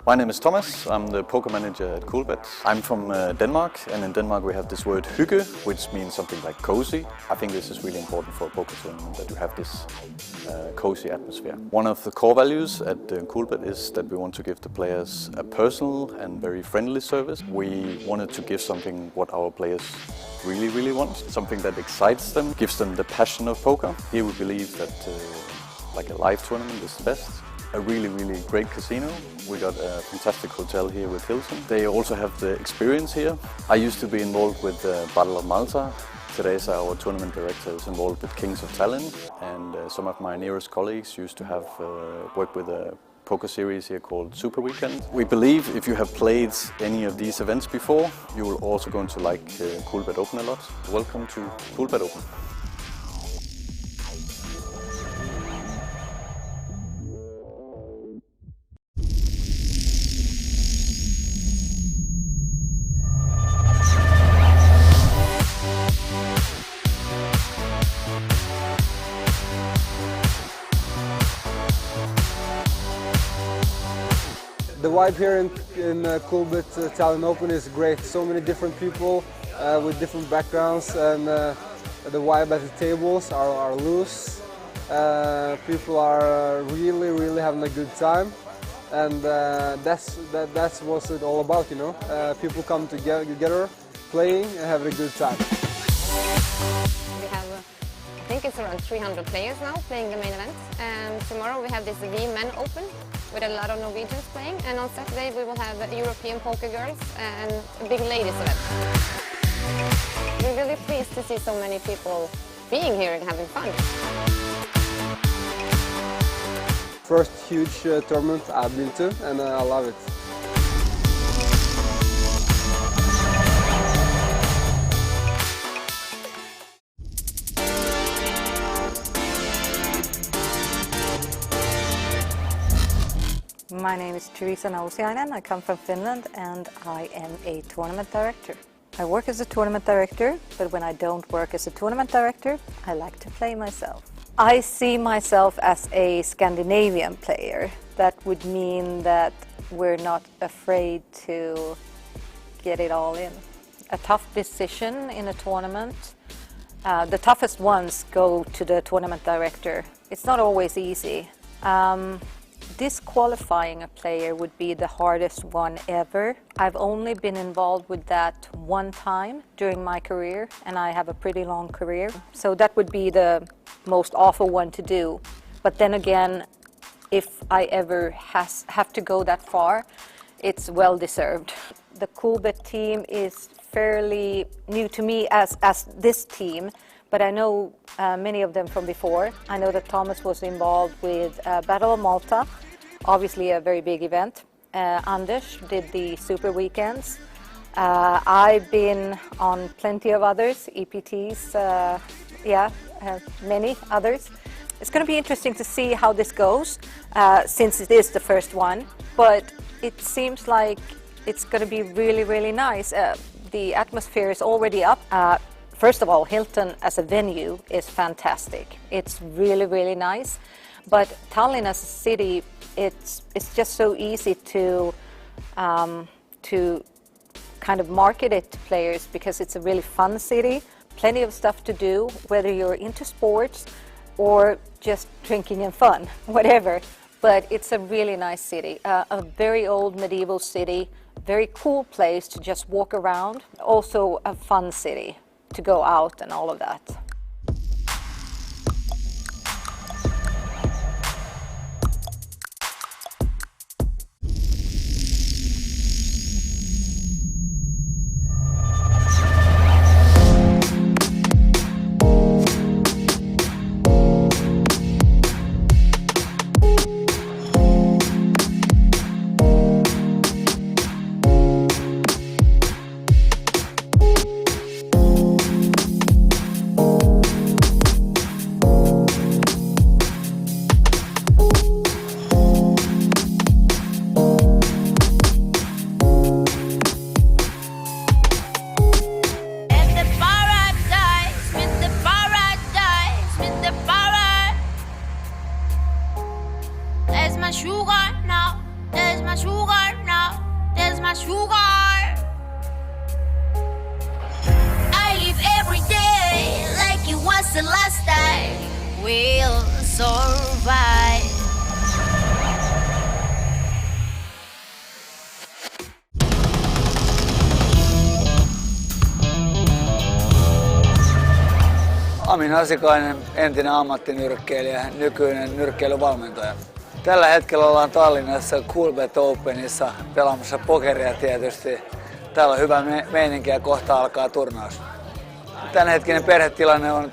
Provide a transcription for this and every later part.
My name is Thomas, I'm the poker manager at Coolbet. I'm from Denmark, and in Denmark we have this word hygge, which means something like cozy. I think this is really important for a poker tournament, that you have this cozy atmosphere. One of the core values at Coolbet is that we want to give the players a personal and very friendly service. We wanted to give something what our players really want, something that excites them, gives them the passion of poker. Here we believe that like a live tournament is the best. A really great casino. We got a fantastic hotel here with Hilton. They also have the experience here. I used to be involved with the Battle of Malta. Today's our tournament director is involved with Kings of Tallinn, and some of my nearest colleagues used to have worked with a poker series here called Super Weekend. We believe if you have played any of these events before, you will also going to like Coolbet Open a lot. Welcome to Coolbet Open. The vibe here in Coolbet Tallinn Open is great. So many different people with different backgrounds, and the vibe at the tables are loose. People are really having a good time, and that's what it's all about, you know. People come together, playing and having a good time. We have, I think it's around 300 players now playing the main event, and tomorrow we have this V-Men Open with a lot of Norwegians playing, and on Saturday we will have European poker girls and a big ladies event. We're really pleased to see so many people being here and having fun. First huge tournament I've been to, and I love it. My name is Teresa Nausiainen. I come from Finland and I am a tournament director. I work as a tournament director, but when I don't work as a tournament director, I like to play myself. I see myself as a Scandinavian player. That would mean that we're not afraid to get it all in. A tough decision in a tournament. The toughest ones go to the tournament director. It's not always easy. Disqualifying a player would be the hardest one ever. I've only been involved with that one time during my career, and I have a pretty long career. So that would be the most awful one to do. But then again, if I ever have to go that far, it's well deserved. The Coolbet team is fairly new to me as this team, but I know many of them from before. I know that Thomas was involved with Battle of Malta, obviously a very big event. Anders did the Super Weekends. I've been on plenty of others, EPTs, many others. It's going to be interesting to see how this goes, since it is the first one, but it seems like it's going to be really nice. The atmosphere is already up. First of all, Hilton as a venue is fantastic. It's really nice. But Tallinn as a city, it's just so easy to kind of market it to players, because it's a really fun city, plenty of stuff to do, whether you're into sports or just drinking and fun, whatever. But it's a really nice city, a very old medieval city, very cool place to just walk around, also a fun city to go out and all of that. will survive. Amin Asikainen, entinen ammattinyrkkeilijä, nykyinen nyrkkeilyvalmentaja. Tällä hetkellä ollaan Tallinnassa Coolbet Openissa pelaamassa pokeria tietysti. Täällä on hyvä meininki ja kohta alkaa turnaus. Tämänhetkinen perhetilanne on,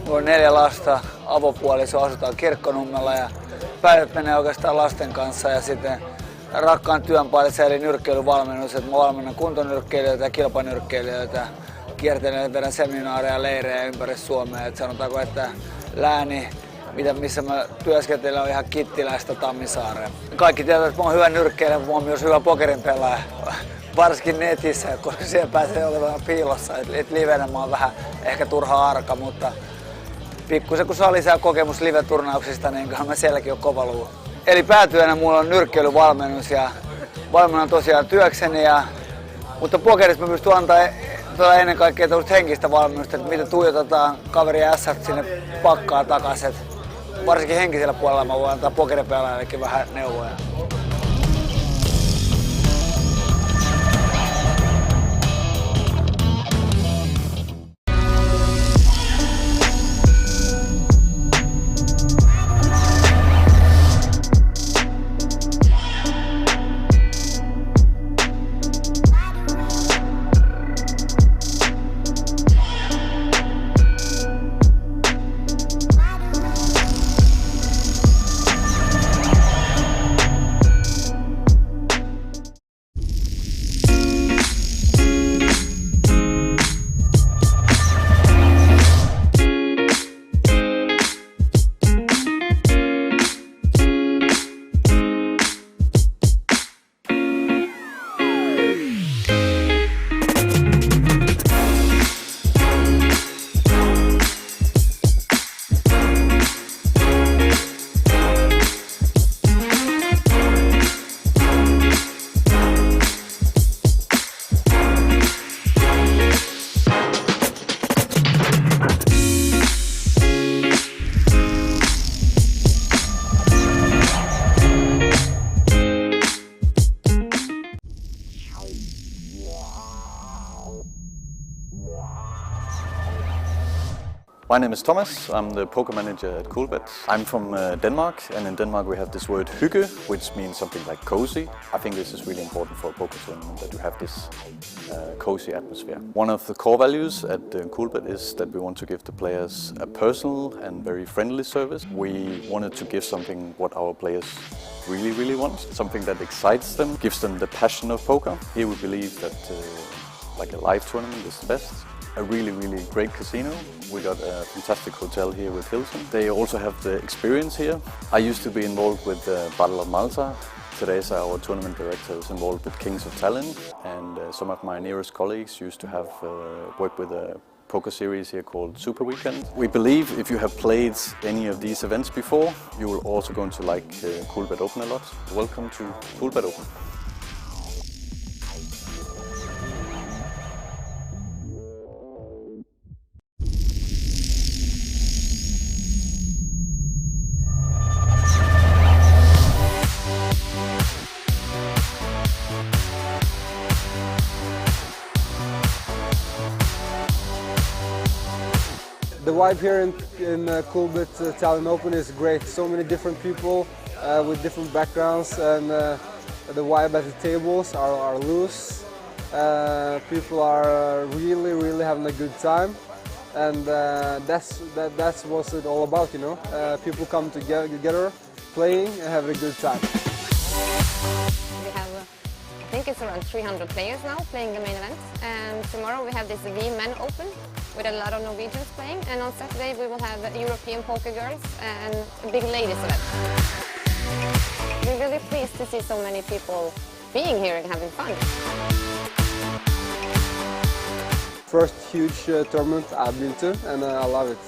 on 4 lasta, avopuoliso, asutaan Kirkkonummella ja päivät menee oikeastaan lasten kanssa ja sitten rakkaan työn parissa eli nyrkkeilyvalmennus, että mä valmennan kuntonyrkkeilijöitä ja kilpanyrkkeilijöitä. Kiertelen vedän seminaareja ja leirejä ympäri Suomea. Et sanotaanko, että lääni, missä mä työskentelen, on ihan Kittilästä Tammisaareen. Kaikki tietävät, että mä oon hyvä nyrkkeilijä, mutta mä oon myös hyvä pokerin pelaaja. Varsinkin netissä, kun siellä pääsee olemaan piilossa. Et livenä mä oon vähän ehkä turha arka, mutta pikkusen kun saa lisää kokemus live-turnauksista, niin kyllä mä sielläkin on kova luu. Eli päätyönä mulla on nyrkkeilyvalmennus ja valmennan tosiaan työkseni. Mutta pokerissa mä pystyn antaa ennen kaikkea henkistä valmennusta, että miten tuijotetaan kaveria ässät sinne pakkaa takaisin. Varsinkin henkisellä puolella mä voin antaa pokeripelaajallekin vähän neuvoja. My name is Thomas, I'm the poker manager at Coolbet. I'm from Denmark, and in Denmark we have this word hygge, which means something like cozy. I think this is really important for a poker tournament, that you have this cozy atmosphere. One of the core values at Coolbet is that we want to give the players a personal and very friendly service. We wanted to give something what our players really want, something that excites them, gives them the passion of poker. Here we believe that like a live tournament is the best. A really great casino. We got a fantastic hotel here with Hilton. They also have the experience here. I used to be involved with the Battle of Malta. Teresa, our tournament director, is involved with Kings of Tallinn, and some of my nearest colleagues used to have worked with a poker series here called Super Weekend. We believe if you have played any of these events before, you will also going to like Coolbet Open a lot. Welcome to Coolbet Open. The vibe here in Coolbet Tallinn Open is great. So many different people with different backgrounds, and the vibe at the tables are loose. People are really having a good time, and that's what it's all about, you know. People come together, playing and having a good time. We have, I think it's around 300 players now playing the main event, and tomorrow we have this Men Open with a lot of Norwegians playing, and on Saturday we will have European poker girls and a big ladies event. We're really pleased to see so many people being here and having fun. First huge tournament I've been to, and I love it.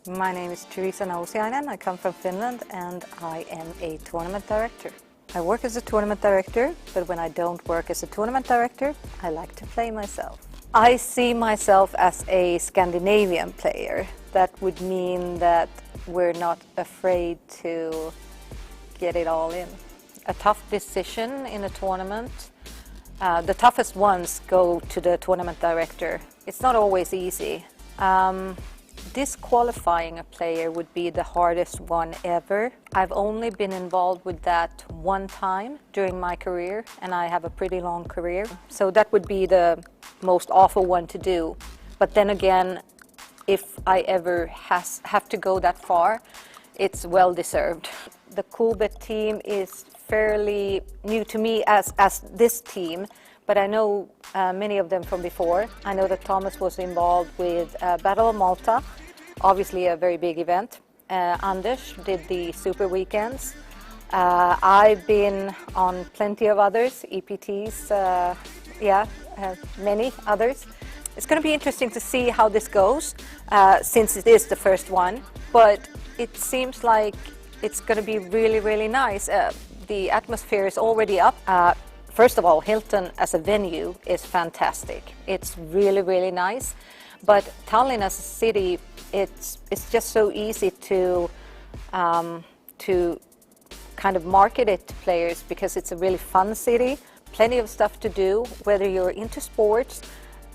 My name is Teresa Nousiainen. I come from Finland and I am a tournament director. I work as a tournament director, but when I don't work as a tournament director, I like to play myself. I see myself as a Scandinavian player. That would mean that we're not afraid to get it all in. A tough decision in a tournament. The toughest ones go to the tournament director. It's not always easy. Disqualifying a player would be the hardest one ever. I've only been involved with that one time during my career, and I have a pretty long career. So that would be the most awful one to do. But then again, if I ever have to go that far, it's well deserved. The Coolbet team is fairly new to me as this team, but I know many of them from before. I know that Thomas was involved with Battle of Malta, obviously a very big event. Anders did the Super Weekends. I've been on plenty of others, EPTs, many others. It's going to be interesting to see how this goes, since it is the first one, but it seems like it's going to be really, really nice. The atmosphere is already up. First of all, Hilton as a venue is fantastic. It's really, really nice. But Tallinn as a city, it's just so easy to kind of market it to players because it's a really fun city. Plenty of stuff to do, whether you're into sports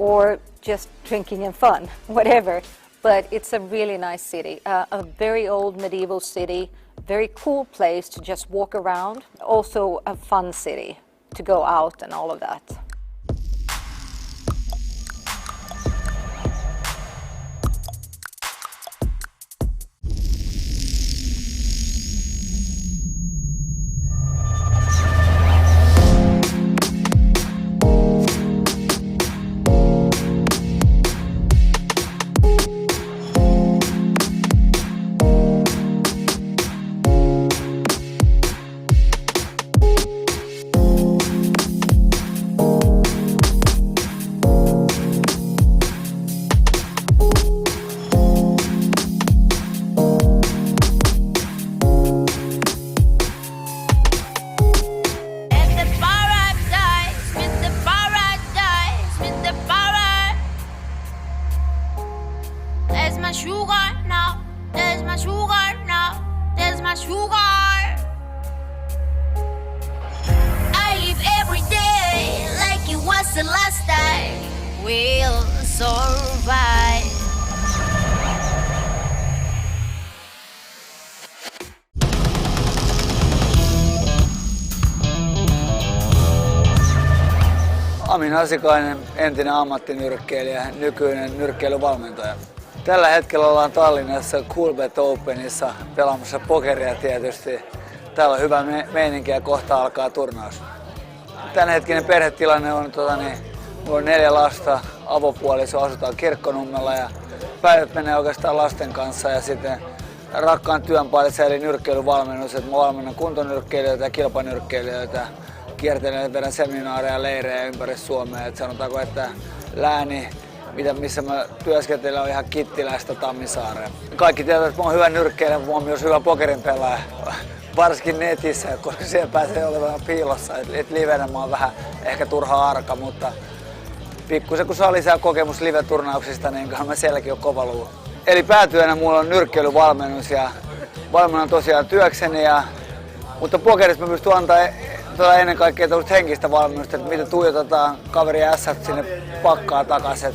or just drinking and fun, whatever. But it's a really nice city, a very old medieval city, very cool place to just walk around. Also a fun city to go out and all of that. The last time we'll survive. Amin Asikainen, entinen ammattinyrkkeilijä, nykyinen nyrkkeilyvalmentaja. Tällä hetkellä ollaan Tallinnassa Coolbet Openissa pelaamassa pokeria tietysti. Täällä on hyvä meininki ja kohta alkaa turnaus. Tämänhetkinen perhetilanne on, mulla on 4 lasta, avopuoliso, asutaan Kirkkonummella ja päivät menee oikeastaan lasten kanssa ja sitten rakkaan työn parissa eli nyrkkeilyvalmennus, että mä valmennan kuntonyrkkeilijöitä ja kilpanyrkkeilijöitä, kiertelen, vedän seminaareja ja leirejä ympäri Suomea. Et sanotaanko, että lääni, missä mä työskentelen, on ihan Kittilästä Tammisaareen. Kaikki tietävät, että mä oon hyvä nyrkkeilijä, mutta mä oon myös hyvä pokerin pelaaja. Varsinkin netissä, koska siellä pääsee olemaan piilossa. Et livenä mä oon vähän ehkä turha arka, mutta pikkusen kun saa lisää kokemus live-turnauksista, niin kyllä mä sielläkin on kova luu. Eli päätyönä mulla on nyrkkeilyvalmennus ja valmennan tosiaan työkseni, mutta pokerissa mä pystyn antaa ennen kaikkea henkistä valmennusta, että miten tuijotetaan kaveri ässät sinne pakkaa takaisin.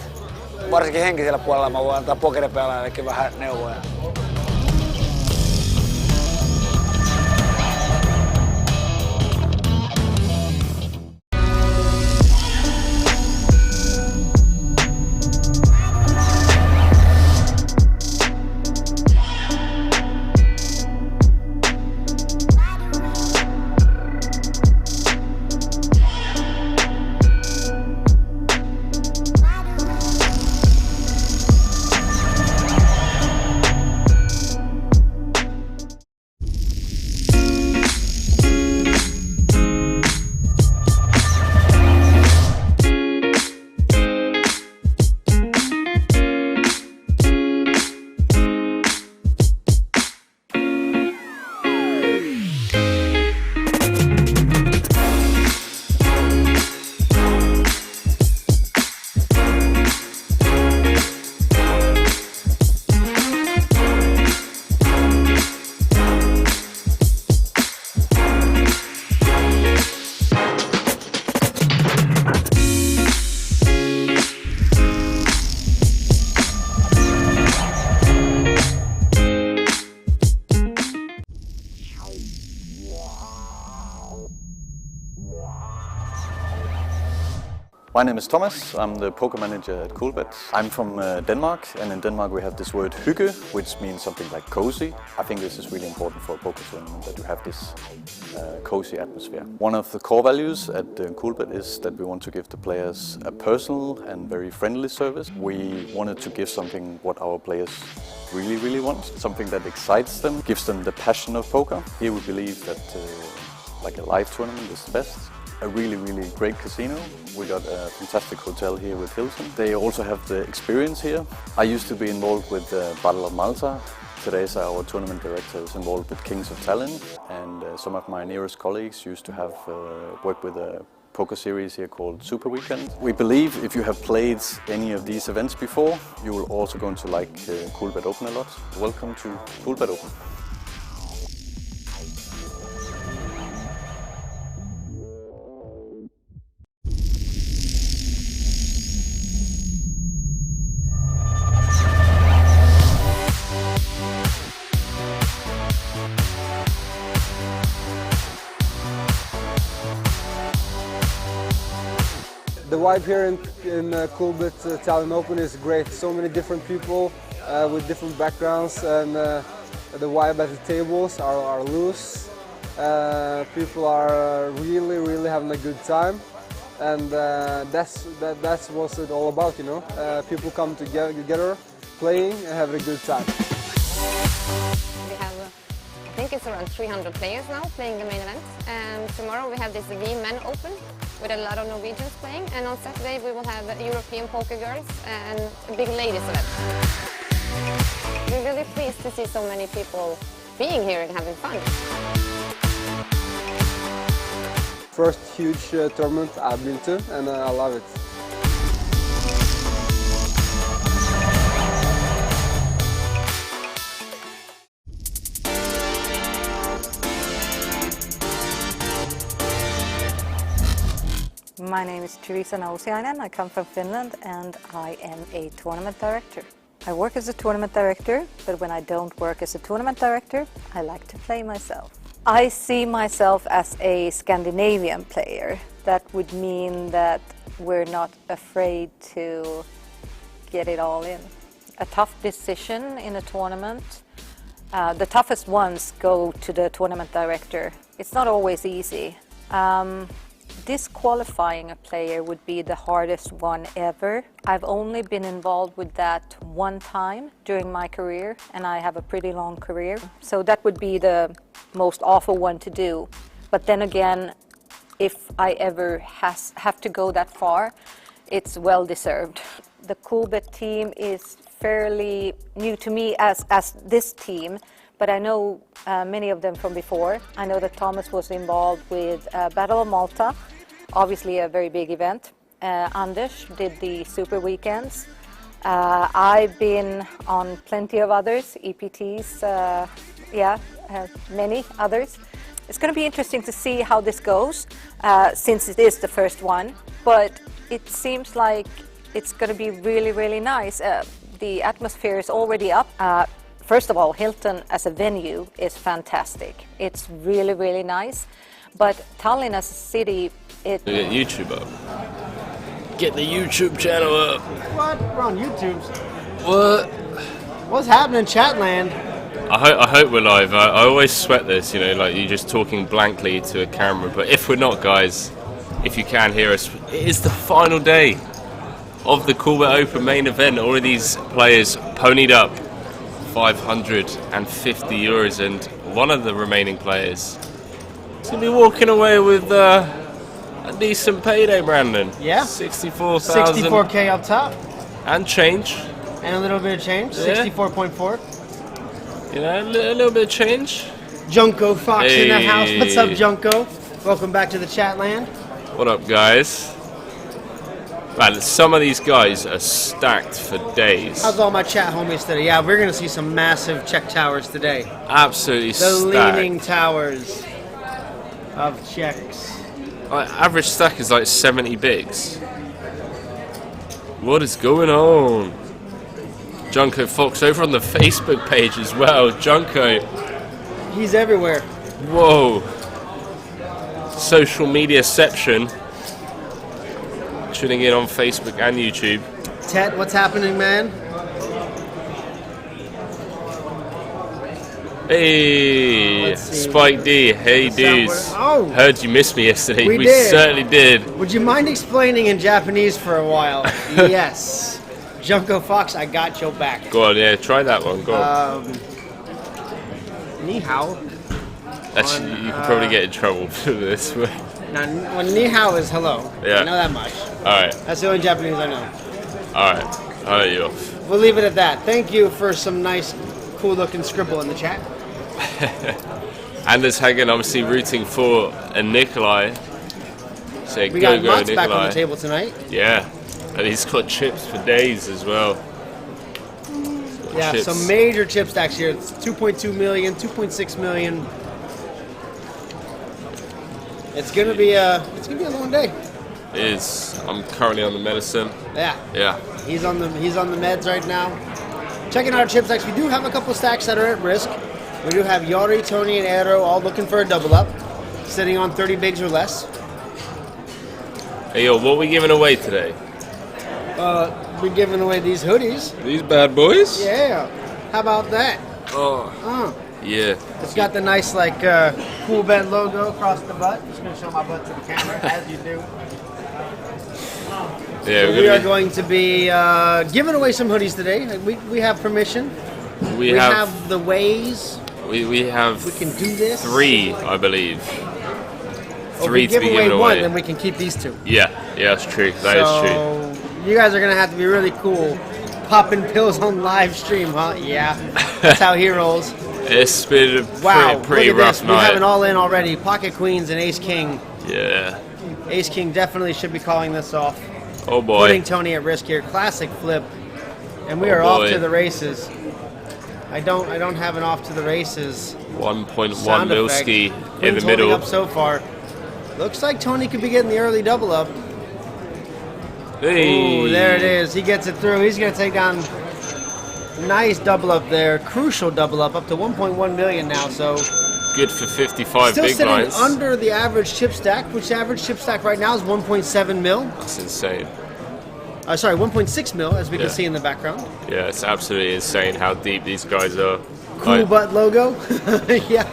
Varsinkin henkisellä puolella mä voin antaa pokeripelaajallekin vähän neuvoja. My name is Thomas. I'm the poker manager at Coolbet. I'm from Denmark, and in Denmark we have this word hygge, which means something like cozy. I think this is really important for a poker tournament, that you have this cozy atmosphere. One of the core values at Coolbet is that we want to give the players a personal and very friendly service. We wanted to give something what our players really want, something that excites them, gives them the passion of poker. Here we believe that like a live tournament is the best. A really great casino. We got a fantastic hotel here with Hilton. They also have the experience here. I used to be involved with the Battle of Malta. Today's our tournament director is involved with Kings of Tallinn, and some of my nearest colleagues used to have worked with a poker series here called Super Weekend. We believe if you have played any of these events before, you will also going to like Coolbet Open a lot. Welcome to Coolbet Open. The vibe here in Coolbet Tallinn Open is great. So many different people with different backgrounds, and the vibe at the tables are loose. People are really having a good time, and that's what it's all about, you know. People come together, playing and having a good time. We have, I think it's around 300 players now playing the main event. And tomorrow we have this Men Open with a lot of Norwegians playing. And on Saturday we will have European poker girls and a big ladies event. We're really pleased to see so many people being here and having fun. First huge tournament I've been to, and I love it. My name is Teresa Nousiainen. I come from Finland and I am a tournament director. I work as a tournament director, but when I don't work as a tournament director, I like to play myself. I see myself as a Scandinavian player. That would mean that we're not afraid to get it all in. A tough decision in a tournament, the toughest ones go to the tournament director. It's not always easy. Disqualifying a player would be the hardest one ever. I've only been involved with that one time during my career, and I have a pretty long career. So that would be the most awful one to do. But then again, if I ever have to go that far, it's well deserved. The Coolbet team is fairly new to me as this team, but I know many of them from before. I know that Thomas was involved with Battle of Malta, obviously a very big event. Anders did the Super Weekends. I've been on plenty of others, EPTs, many others. It's going to be interesting to see how this goes, since it is the first one, but it seems like it's going to be really nice. The atmosphere is already up. First of all, Hilton as a venue is fantastic. It's really nice. But Tallinn as a city, Get YouTube up. Get the YouTube channel up. What? We're on YouTube. What? What's happening, Chatland? I hope we're live. I always sweat this, you know, like you're just talking blankly to a camera. But if we're not, guys, if you can hear us, it is the final day of the Coolbet Open Main Event. All of these players ponied up 550 euros, and one of the remaining players is going to be walking away with a decent payday, Brandon. Yeah. 64,000. 64K up top. And change. And a little bit of change. Yeah. 64.4. You know, a little bit of change. Junko Fox in the house. Hey. What's up, Junko? Welcome back to the Chatland. What up, guys? Man, some of these guys are stacked for days. How's all my chat homies today? Yeah, we're going to see some massive check towers today. Absolutely The stacked. leaning towers of checks. Average stack is like 70 bigs. What is going on? Junko Fox over on the Facebook page as well. Junko. He's everywhere. Whoa. Social media section. tuning in on Facebook and YouTube. Ted, what's happening, man? Hey, Spike D. Hey, dudes. Oh. Heard you missed me yesterday. We We did. certainly did. Would you mind explaining in Japanese for a while? Yes. Junko Fox, I got your back. Go on, yeah, try that one. Go on. Ni hao. Actually, you can probably get in trouble for this. But Now, when ni hao is hello. Yeah. I know that much. all right, That's the only Japanese I know. all right. I'll let you off. We'll leave it at that. Thank you for some nice, cool-looking scribble in the chat. Anders Hagen, obviously rooting for Nikolai. Say We go got go Mats back on Nikolai. the table tonight. Yeah, and he's got chips for days as well. Yeah, Chips. some major chip stacks here. It's 2.2 million, 2.6 million. It's gonna be a long day. It is. I'm currently on the medicine. Yeah, Yeah. he's on the meds right now. Checking our chip stacks, we do have a couple stacks that are at risk. We do have Yori, Tony, and Aero all looking for a double up, sitting on 30 bigs or less. Hey yo, what are we giving away today? We're giving away these hoodies. These bad boys? Yeah, how about that? Oh, yeah. It's got the nice like Coolbet logo across the butt. Just gonna show my butt to the camera as you do. Yeah, We are going to be giving away some hoodies today. We have permission. we We have have the ways. we have We can do this. 3, I believe. If 3 we to give be away given one, away. then we can keep these 2. Yeah, that's true. That is true. So you guys are gonna have to be really cool, popping pills on live stream, huh? Yeah, that's how he rolls. It's been a Wow, pretty look at rough this. We have an night. all in already. Pocket Queens and Ace King. Yeah. Ace King definitely should be calling this off. Oh boy. Putting Tony at risk here. Classic flip, and we Oh are off boy. to the races. I don't have an off to the races. 1.1 Sound effect. Milski in Queen's the holding middle. up so far. Looks like Tony could be getting the early double up. Hey. Ooh, there it is. He gets it through. He's going to take down. Nice double up there. Crucial double up to 1.1 million now. So Good for 55 still big sitting blinds. under the average chip stack, which the average chip stack right now is 1.7 mil. That's insane. Sorry, 1.6 mil, as we Yeah. can see in the background. Yeah, it's absolutely insane how deep these guys are. Cool Like, butt logo. Yeah.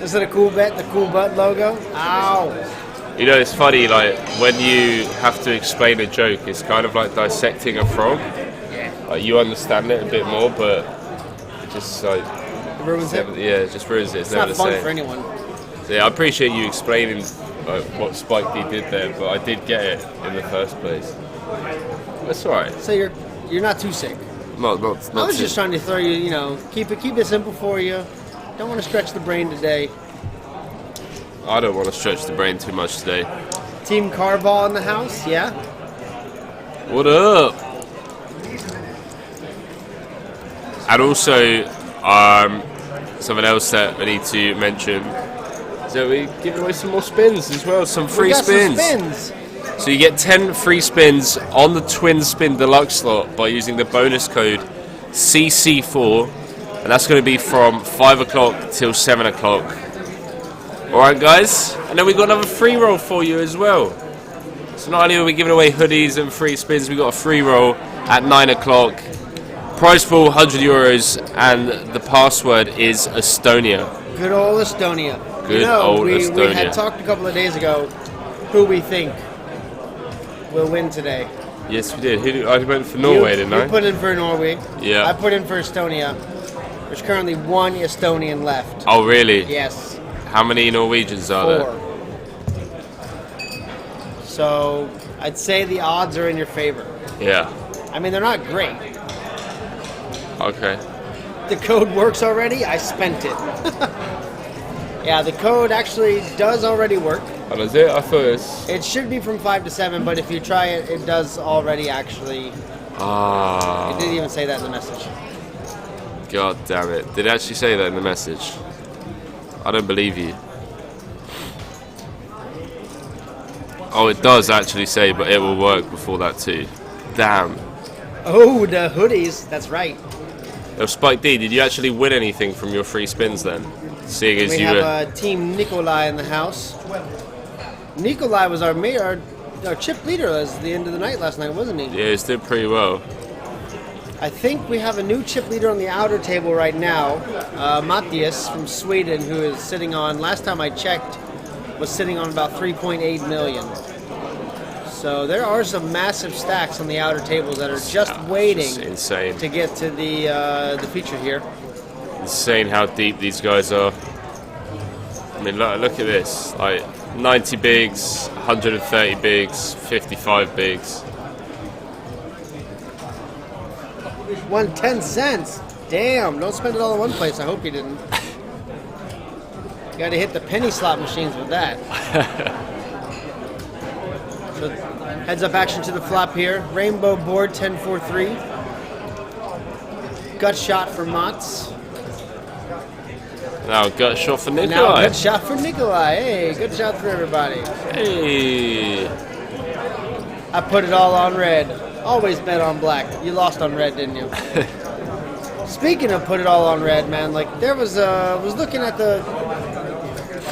Is it a cool bet? The cool butt logo. Ow. you know, it's funny, like, when you have to explain a joke, it's kind of like dissecting a frog. Like, you understand it a bit more, but it just, like, It ruins it. yeah, it just ruins it. It's, It's never not the fun same. for anyone. So, yeah, I appreciate you explaining what Spike D did there, but I did get it in the first place. That's alright. So you're not too sick. Not I was just trying to throw you, keep it simple for you. Don't want to stretch the brain today. I don't want to stretch the brain too much today. Team Carball in the house, yeah. What up? And also, something else that I need to mention is that we're giving away some more spins as well, some free We got spins. some spins. So you get 10 free spins on the Twin Spin Deluxe slot by using the bonus code CC4, and that's going to be from 5 o'clock till 7 o'clock. Alright guys, and then we've got another free roll for you as well. So not only are we giving away hoodies and free spins, we've got a free roll at 9 o'clock. Prize pool €100, and the password is Estonia. Good old Estonia. Good old we Estonia. had talked a couple of days ago who we think will win today. Yes, we did. I went for Norway, didn't you I? put in for Norway. Yeah. I put in for Estonia. There's currently 1 Estonian left. Oh, really? Yes. How many Norwegians are there? 4. So I'd say the odds are in your favor. Yeah. I mean, they're not great. Okay. The code works already. I spent it. Yeah, the code actually does already work. Oh, does it? I thought it was... It should be from 5 to 7, but if you try it, it does already actually. It Ah. didn't even say that in the message. God damn it. Did it actually say that in the message? I don't believe you. Oh, it does actually say, but it will work before that too. Damn. Oh, the hoodies. That's right. Oh, Spike D, did you actually win anything from your free spins then? Seeing as We you have were... Team Nikolai in the house. Nikolai was our our chip leader was the end of the night last night, wasn't he? Yeah, he's doing pretty well. I think we have a new chip leader on the outer table right now. Matthias from Sweden, who is sitting on, last time I checked, was sitting on about 3.8 million. So there are some massive stacks on the outer tables that are just waiting insane to get to the feature here. Insane how deep these guys are. I mean, look at this. Like 90 bigs, 130 bigs, 55 bigs. 110 cents. Damn, don't spend it all in one place. I hope you didn't. You got to hit the penny slot machines with that. So heads up action to the flop here. Rainbow board 10-4-3. Gut shot for Mats. Now gut shot for Nikolai. Now good shot for Nikolai. Hey, good shot for everybody. Hey. I put it all on red. Always bet on black. You lost on red, didn't you? Speaking of put it all on red, man, like there was looking at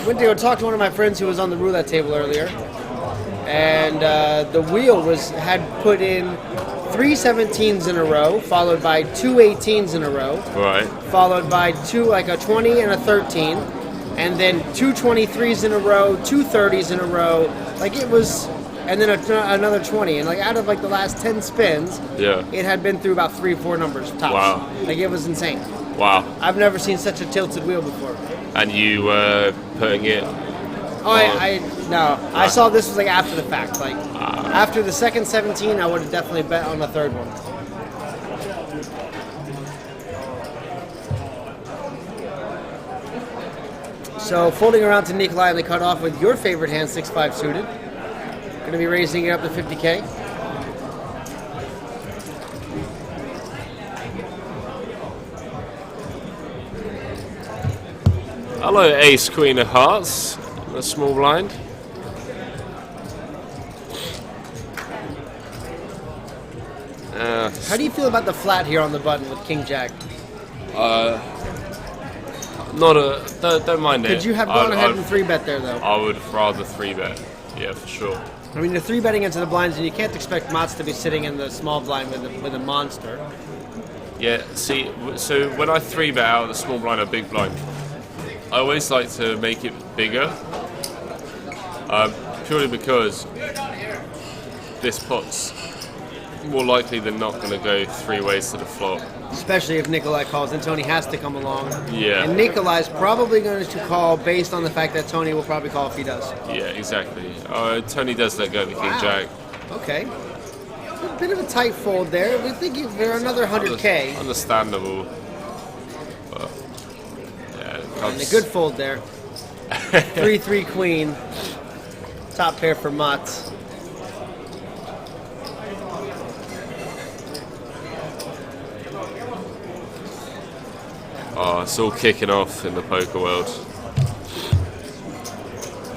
went to go talk to one of my friends who was on the roulette table earlier, and the wheel had put in 3 17s in a row, followed by 2 18s in a row, Right. followed by a 20 and a 13, and then 2 23s in a row, 2 30s in a row. Like it was, and then another 20, and like out of like the last 10 spins, Yeah. it had been through about 3 or 4 numbers tops. Wow. Like it was insane. Wow. I've never seen such a tilted wheel before. And you were putting it. Oh, no. I saw this was like after the fact. Like after the second 17, I would have definitely bet on the third one. So folding around to Nikolai and the cutoff with your favorite hand, 6-5 suited. Going to be raising it up to 50K. Hello, Ace Queen of Hearts. A small blind. How do you feel about the flat here on the button with King Jack? Don't mind it. Could you have gone ahead and 3-bet there, though? I would rather 3-bet. Yeah, for sure. I mean, you're 3-betting into the blinds, and you can't expect Mats to be sitting in the small blind with a monster. Yeah, see, so when I 3-bet out of the small blind or big blind, I always like to make it bigger, purely because this pot's more likely than not going to go 3 ways to the flop. Especially if Nikolai calls, and Tony has to come along. Yeah. And Nikolai's probably going to call based on the fact that Tony will probably call if he does. Yeah, exactly. Tony does let go of the King Jack. Okay. A bit of a tight fold there. We're thinking for another 100K. Understandable. But, yeah, it comes. And a good fold there. 3-3 queen. Top pair for Mats. Oh, it's all kicking off in the poker world.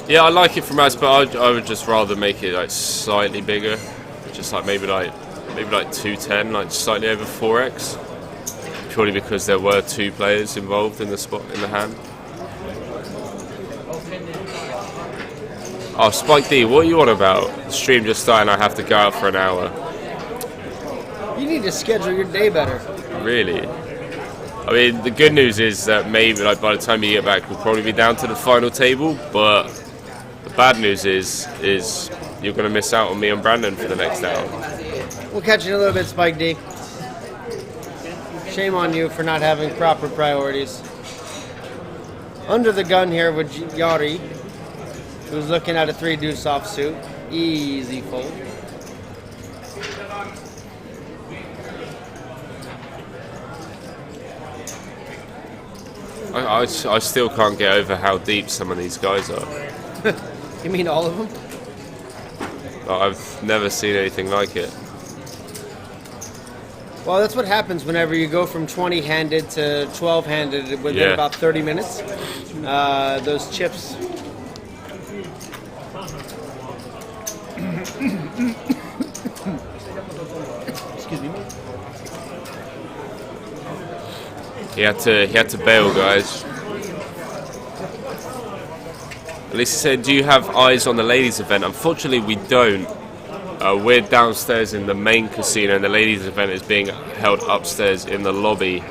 Yeah, I like it from us, but I would just rather make it like slightly bigger, just like maybe like 210, like slightly over 4x, purely because there were 2 players involved in the spot in the hand. Oh, Spike D, what are you on about? The stream just started. I have to go out for an hour. You need to schedule your day better. Really? I mean, the good news is that maybe like by the time you get back, we'll probably be down to the final table. But the bad news is you're going to miss out on me and Brandon for the next hour. We'll catch you in a little bit, Spike D. Shame on you for not having proper priorities. Under the gun here with Yari, who's looking at a 3-deuce offsuit. Easy fold. I still can't get over how deep some of these guys are. You mean all of them? Like, I've never seen anything like it. Well, that's what happens whenever you go from 20-handed to 12-handed within about 30 minutes. Those chips. Excuse me. He had to bail, guys. At least he said, do you have eyes on the ladies event? Unfortunately, we don't. We're downstairs in the main casino, and the ladies' event is being held upstairs in the lobby.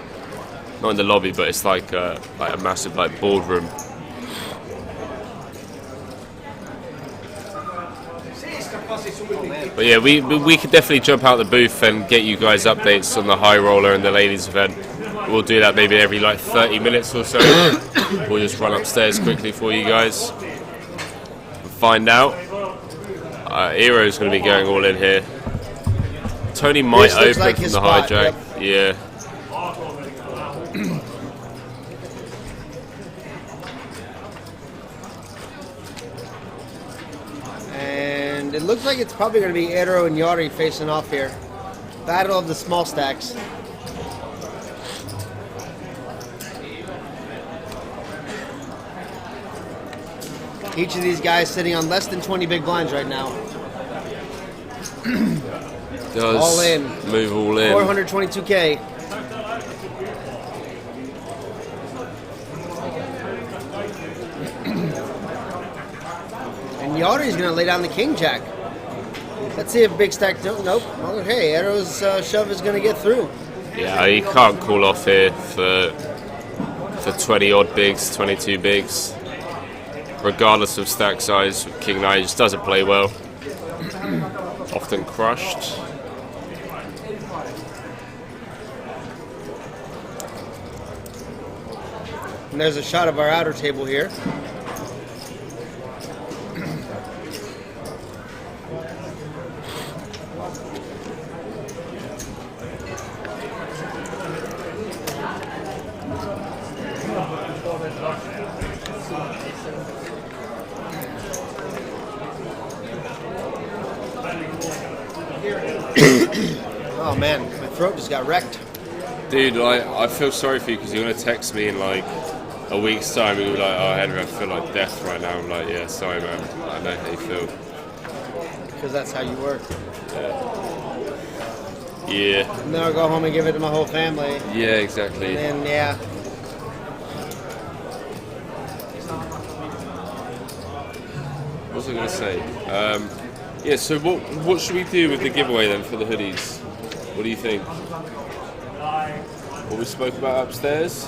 Not in the lobby, but it's like a massive boardroom. But yeah, we could definitely jump out the booth and get you guys updates on the high roller and the ladies' event. We'll do that maybe every 30 minutes or so. We'll just run upstairs quickly for you guys. Find out. Eero's going to be going all in here. Tony might open like from the hijack. Yep. Yeah. And it looks like it's probably going to be Eero and Jari facing off here. Battle of the small stacks. Each of these guys sitting on less than 20 big blinds right now. Does all in. Move all in. 422K. And Yari's going to lay down the king jack. Let's see if big stack. Nope. Well, hey, Eero's shove is going to get through. Yeah, you can't call off here for 20 odd bigs, 22 bigs. Regardless of stack size, King Knight just doesn't play well. Often crushed. And there's a shot of our outer table here. Oh man, my throat just got wrecked. Dude, I feel sorry for you because you're going to text me in a week's time and you'll be like, oh Henry, I feel like death right now. I'm like, yeah, sorry man, I know how you feel. Because that's how you work. Yeah. And then I'll go home and give it to my whole family. Yeah, exactly. And then, yeah. What was I going to say? Yeah, so what should we do with the giveaway then for the hoodies? What do you think? What we spoke about upstairs?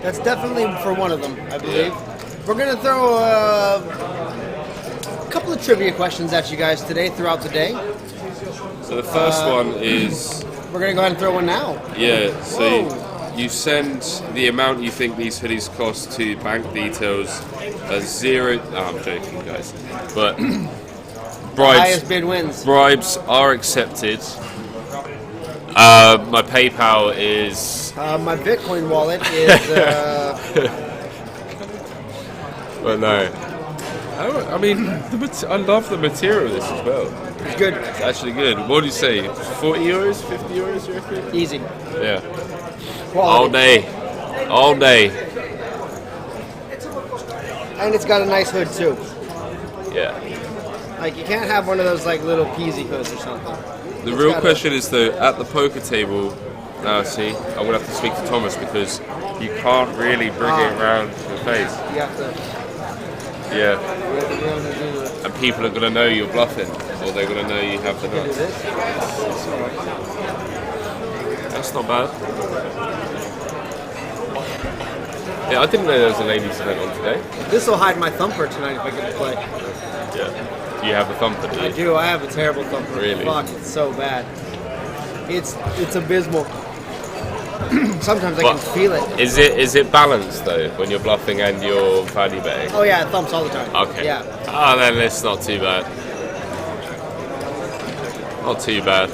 That's definitely for one of them, I believe. Yeah. We're going to throw a couple of trivia questions at you guys today throughout the day. So the first one is... We're going to go ahead and throw one now. Yeah, so you send the amount you think these hoodies cost to bank details as 0... Oh, I'm joking, guys. But highest bid wins. Bribes are accepted. My PayPal is... my Bitcoin wallet is... But no. I mean, I love the material of this as well. It's good. It's actually good. What do you say? 40 euros? 50 euros, you reckon? Easy. Yeah. Quality. All day. All day. And it's got a nice hood too. Yeah. Like you can't have one of those little peasy hoods or something. The real question is though, at the poker table, see, I'm going to have to speak to Thomas because you can't really bring it around the face. You have to... Yeah. And people are going to know you're bluffing, or they're going to know you have the nuts. That's not bad. Yeah, I didn't know there was a ladies' event on today. This will hide my thumper tonight if I get to play. Yeah. Do you have a thumper, do you? I do. I have a terrible thumper. Really? Fuck, it's so bad. It's abysmal. Sometimes I can feel it. Is it balanced though when you're bluffing and you're value betting? Oh yeah, it thumps all the time. Okay. Yeah. Oh, then it's not too bad. Not too bad.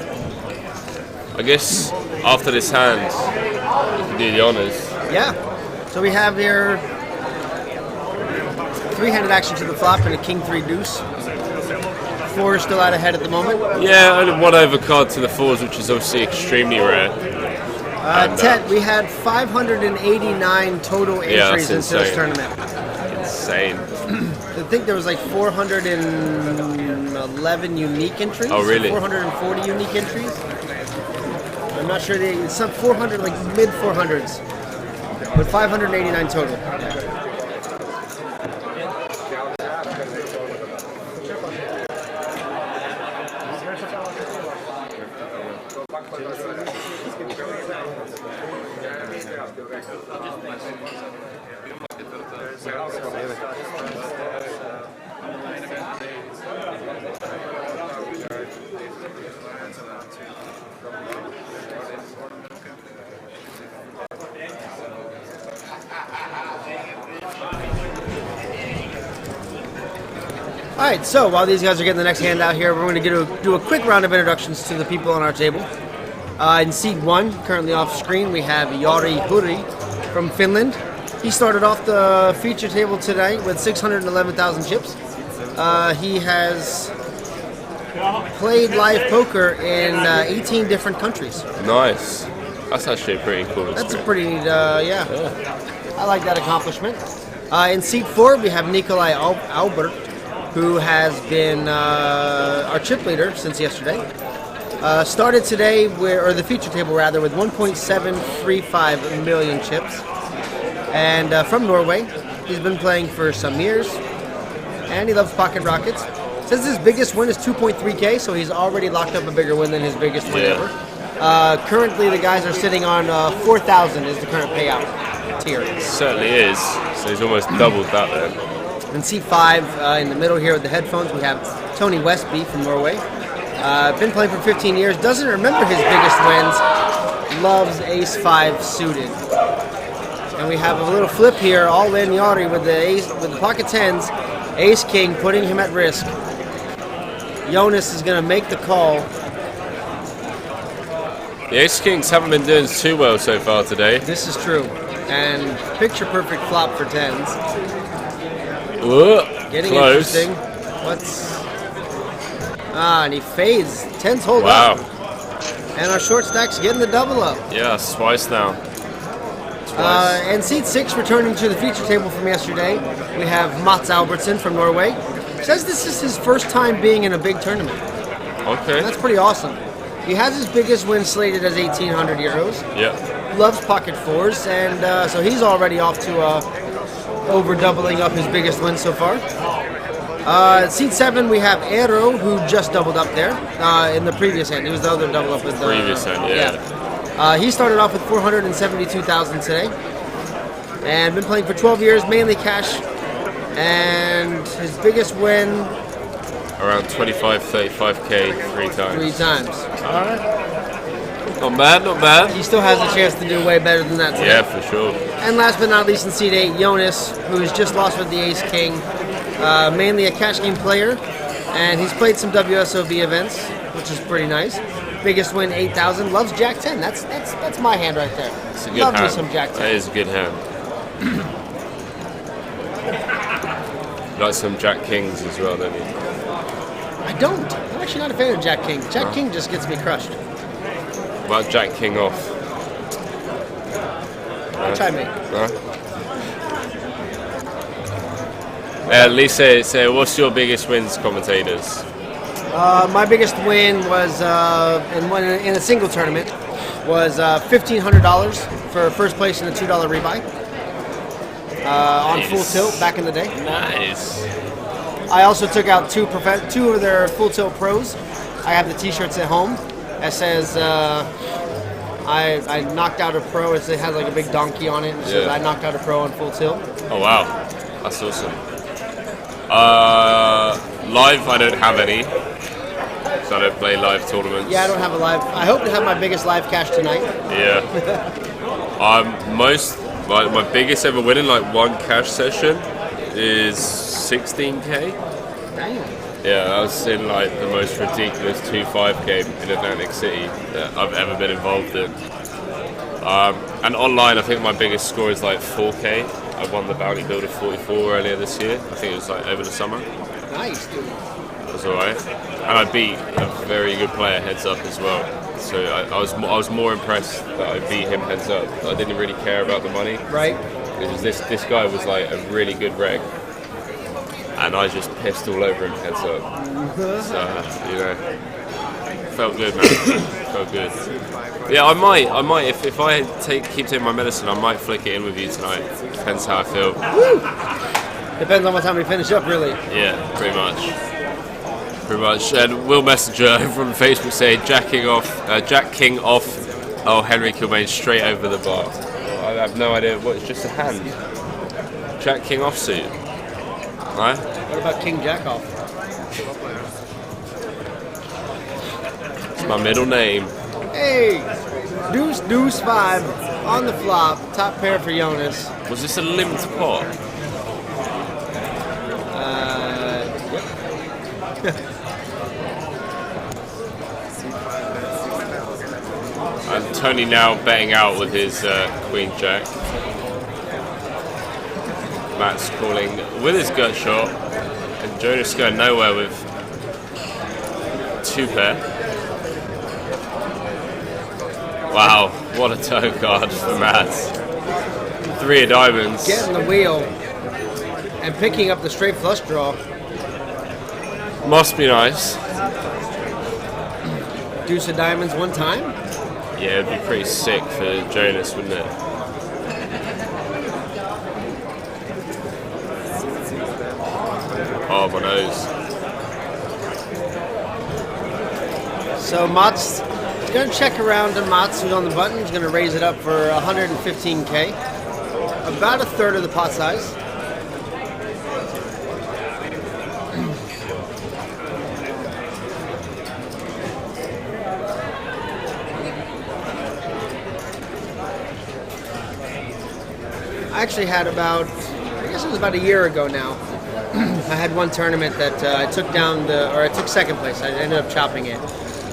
I guess after this hand, you can do the honours. Yeah. So we have here three-handed action to the flop and a king 3 deuce. 4 is still out ahead at the moment. Yeah, and 1 overcard to the 4s, which is obviously extremely rare. Ted, we had 589 total entries into this tournament. Insane. I think there was 411 unique entries. Oh, really? 440 unique entries. I'm not sure. It's some 400, mid 400s. But 589 total. All right, so while these guys are getting the next hand out here, we're going to do a quick round of introductions to the people on our table. In seat 1, currently off screen, we have Jari Huri from Finland. He started off the feature table today with 611,000 chips. He has played live poker in 18 different countries. Nice. That's actually a pretty cool experience. That's a pretty neat, yeah. I like that accomplishment. In seat 4, we have Nikolai Albert, who has been our chip leader since yesterday. Started today, or the feature table rather, with 1.735 million chips. And from Norway, he's been playing for some years, and he loves pocket rockets. Says his biggest win is 2.3K, so he's already locked up a bigger win than his biggest win ever. Currently, the guys are sitting on 4,000 is the current payout tier. It certainly is. So he's almost doubled that then. In seat 5, in the middle here with the headphones, we have Tony Westby from Norway. Been playing for 15 years, doesn't remember his biggest wins, loves ace-5 suited. And we have a little flip here, all in Jari with the pocket tens, ace-king, putting him at risk. Jonas is going to make the call. The ace-kings haven't been doing too well so far today. This is true. And picture-perfect flop for tens. Getting close. interesting. And he fades. Tens hold up. And our short stack's getting the double up. Yeah, twice now. And seat 6, returning to the feature table from yesterday, we have Mats Albertsen from Norway. Says this is his first time being in a big tournament. Okay. That's pretty awesome. He has his biggest win slated as 1,800 euros. Yeah. Loves pocket fours, and so he's already off to over doubling up his biggest win so far. Seat 7, we have Eero, who just doubled up there in the previous hand. He was the other double up with the previous hand, yeah. He started off with 472,000 today, and been playing for 12 years, mainly cash. And his biggest win around 25, 35K 3 times. 3 times. All right. Not bad, not bad. He still has a chance to do way better than that today. Yeah, for sure. And last but not least, in seat 8, Jonas, who has just lost with the Ace King, mainly a cash game player, and he's played some WSOB events, which is pretty nice. Biggest win 8,000. Loves Jack 10. That's my hand right there. It's a good Love hand. me some Jack 10. That is a good hand. Like some Jack Kings as well, don't you? I don't. I'm actually not a fan of Jack King. Jack King just gets me crushed. What about Jack King off? Try me. At least say what's your biggest wins, commentators? My biggest win was in a single tournament was $1,500 for first place in a $2 rebuy on full tilt back in the day. Nice. I also took out two of their full tilt pros. I have the T-shirts at home that says I knocked out a pro. It has like a big donkey on it. It says I knocked out a pro on full tilt. Oh wow, that's awesome. Live, I don't have any. So I don't play live tournaments. Yeah, I don't have a live. I hope to have my biggest live cash tonight. Yeah. My biggest ever win in like one cash session is 16K. Damn. Yeah, that was in like the most ridiculous 2.5K in Atlantic City that I've ever been involved in. And online, I think my biggest score is like 4K. I won the Bounty Builder 44 earlier this year. I think it was like over the summer. Nice, dude. It was alright. And I beat a very good player heads up as well. So I was more impressed that I beat him heads up. I didn't really care about the money. Right. Because this guy was like a really good reg. And I just pissed all over him heads up. So, felt good, man. Felt good. Yeah, I might. If I keep taking my medicine, I might flick it in with you tonight. Depends how I feel. Woo! Depends on what time we finish up, really. Yeah, pretty much. Pretty much. And Will Messenger from Facebook saying Jack King off. Oh, Henry Kilbane straight over the bar. I have no idea. What? It's just a hand. Jack King offsuit. Right? What about King Jack off? It's my middle name. Hey, deuce 5 on the flop. Top pair for Jonas. Was this a limped pot? And Tony now betting out with his Queen Jack. Matt's calling with his gut shot, and Jonas going nowhere with 2 pair. Wow, what a toe card for Matt. 3 of diamonds. Getting the wheel and picking up the straight flush draw. Must be nice. Deuce of diamonds one time. Yeah, it'd be pretty sick for Jonas, wouldn't it? Oh, my nose. So Mott's going to check around to Mott's, who's on the button. He's going to raise it up for 115K. About a third of the pot size. I actually had I guess it was about a year ago now. I had one tournament that I took I took second place. I ended up chopping it.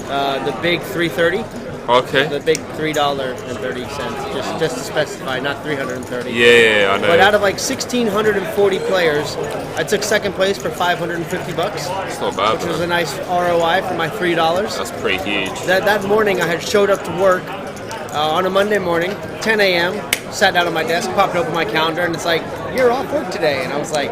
The big 330. Okay. The big $3.30, just to specify, not 330. Yeah, I know. But out of like 1,640 players, I took second place for $550. It's not bad. Which was a nice ROI for my $3. That's pretty huge. That morning, I had showed up to work on a Monday morning, 10 a.m. Sat down at my desk, popped open my calendar, and it's like, "You're off work today," and I was like,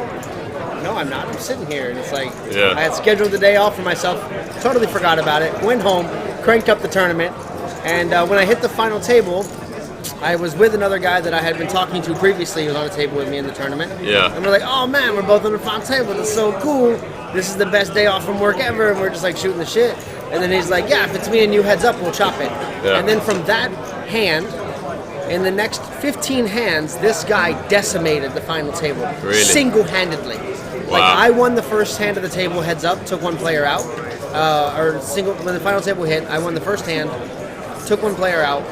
"No, I'm not. I'm sitting here." And it's like, yeah. I had scheduled the day off for myself. Totally forgot about it. Went home, cranked up the tournament. And when I hit the final table, I was with another guy that I had been talking to previously. He was on a table with me in the tournament. Yeah. And we're like, oh man, we're both on the final table. That's so cool. This is the best day off from work ever. And we're just like shooting the shit. And then he's like, yeah, if it's me and you, heads up, we'll chop it. Yeah. And then from that hand, in the next 15 hands, this guy decimated the final table. Really? Single-handedly. Wow. Like, I won the first hand of the table, heads up, took one player out. When the final table hit, I won the first hand, took one player out.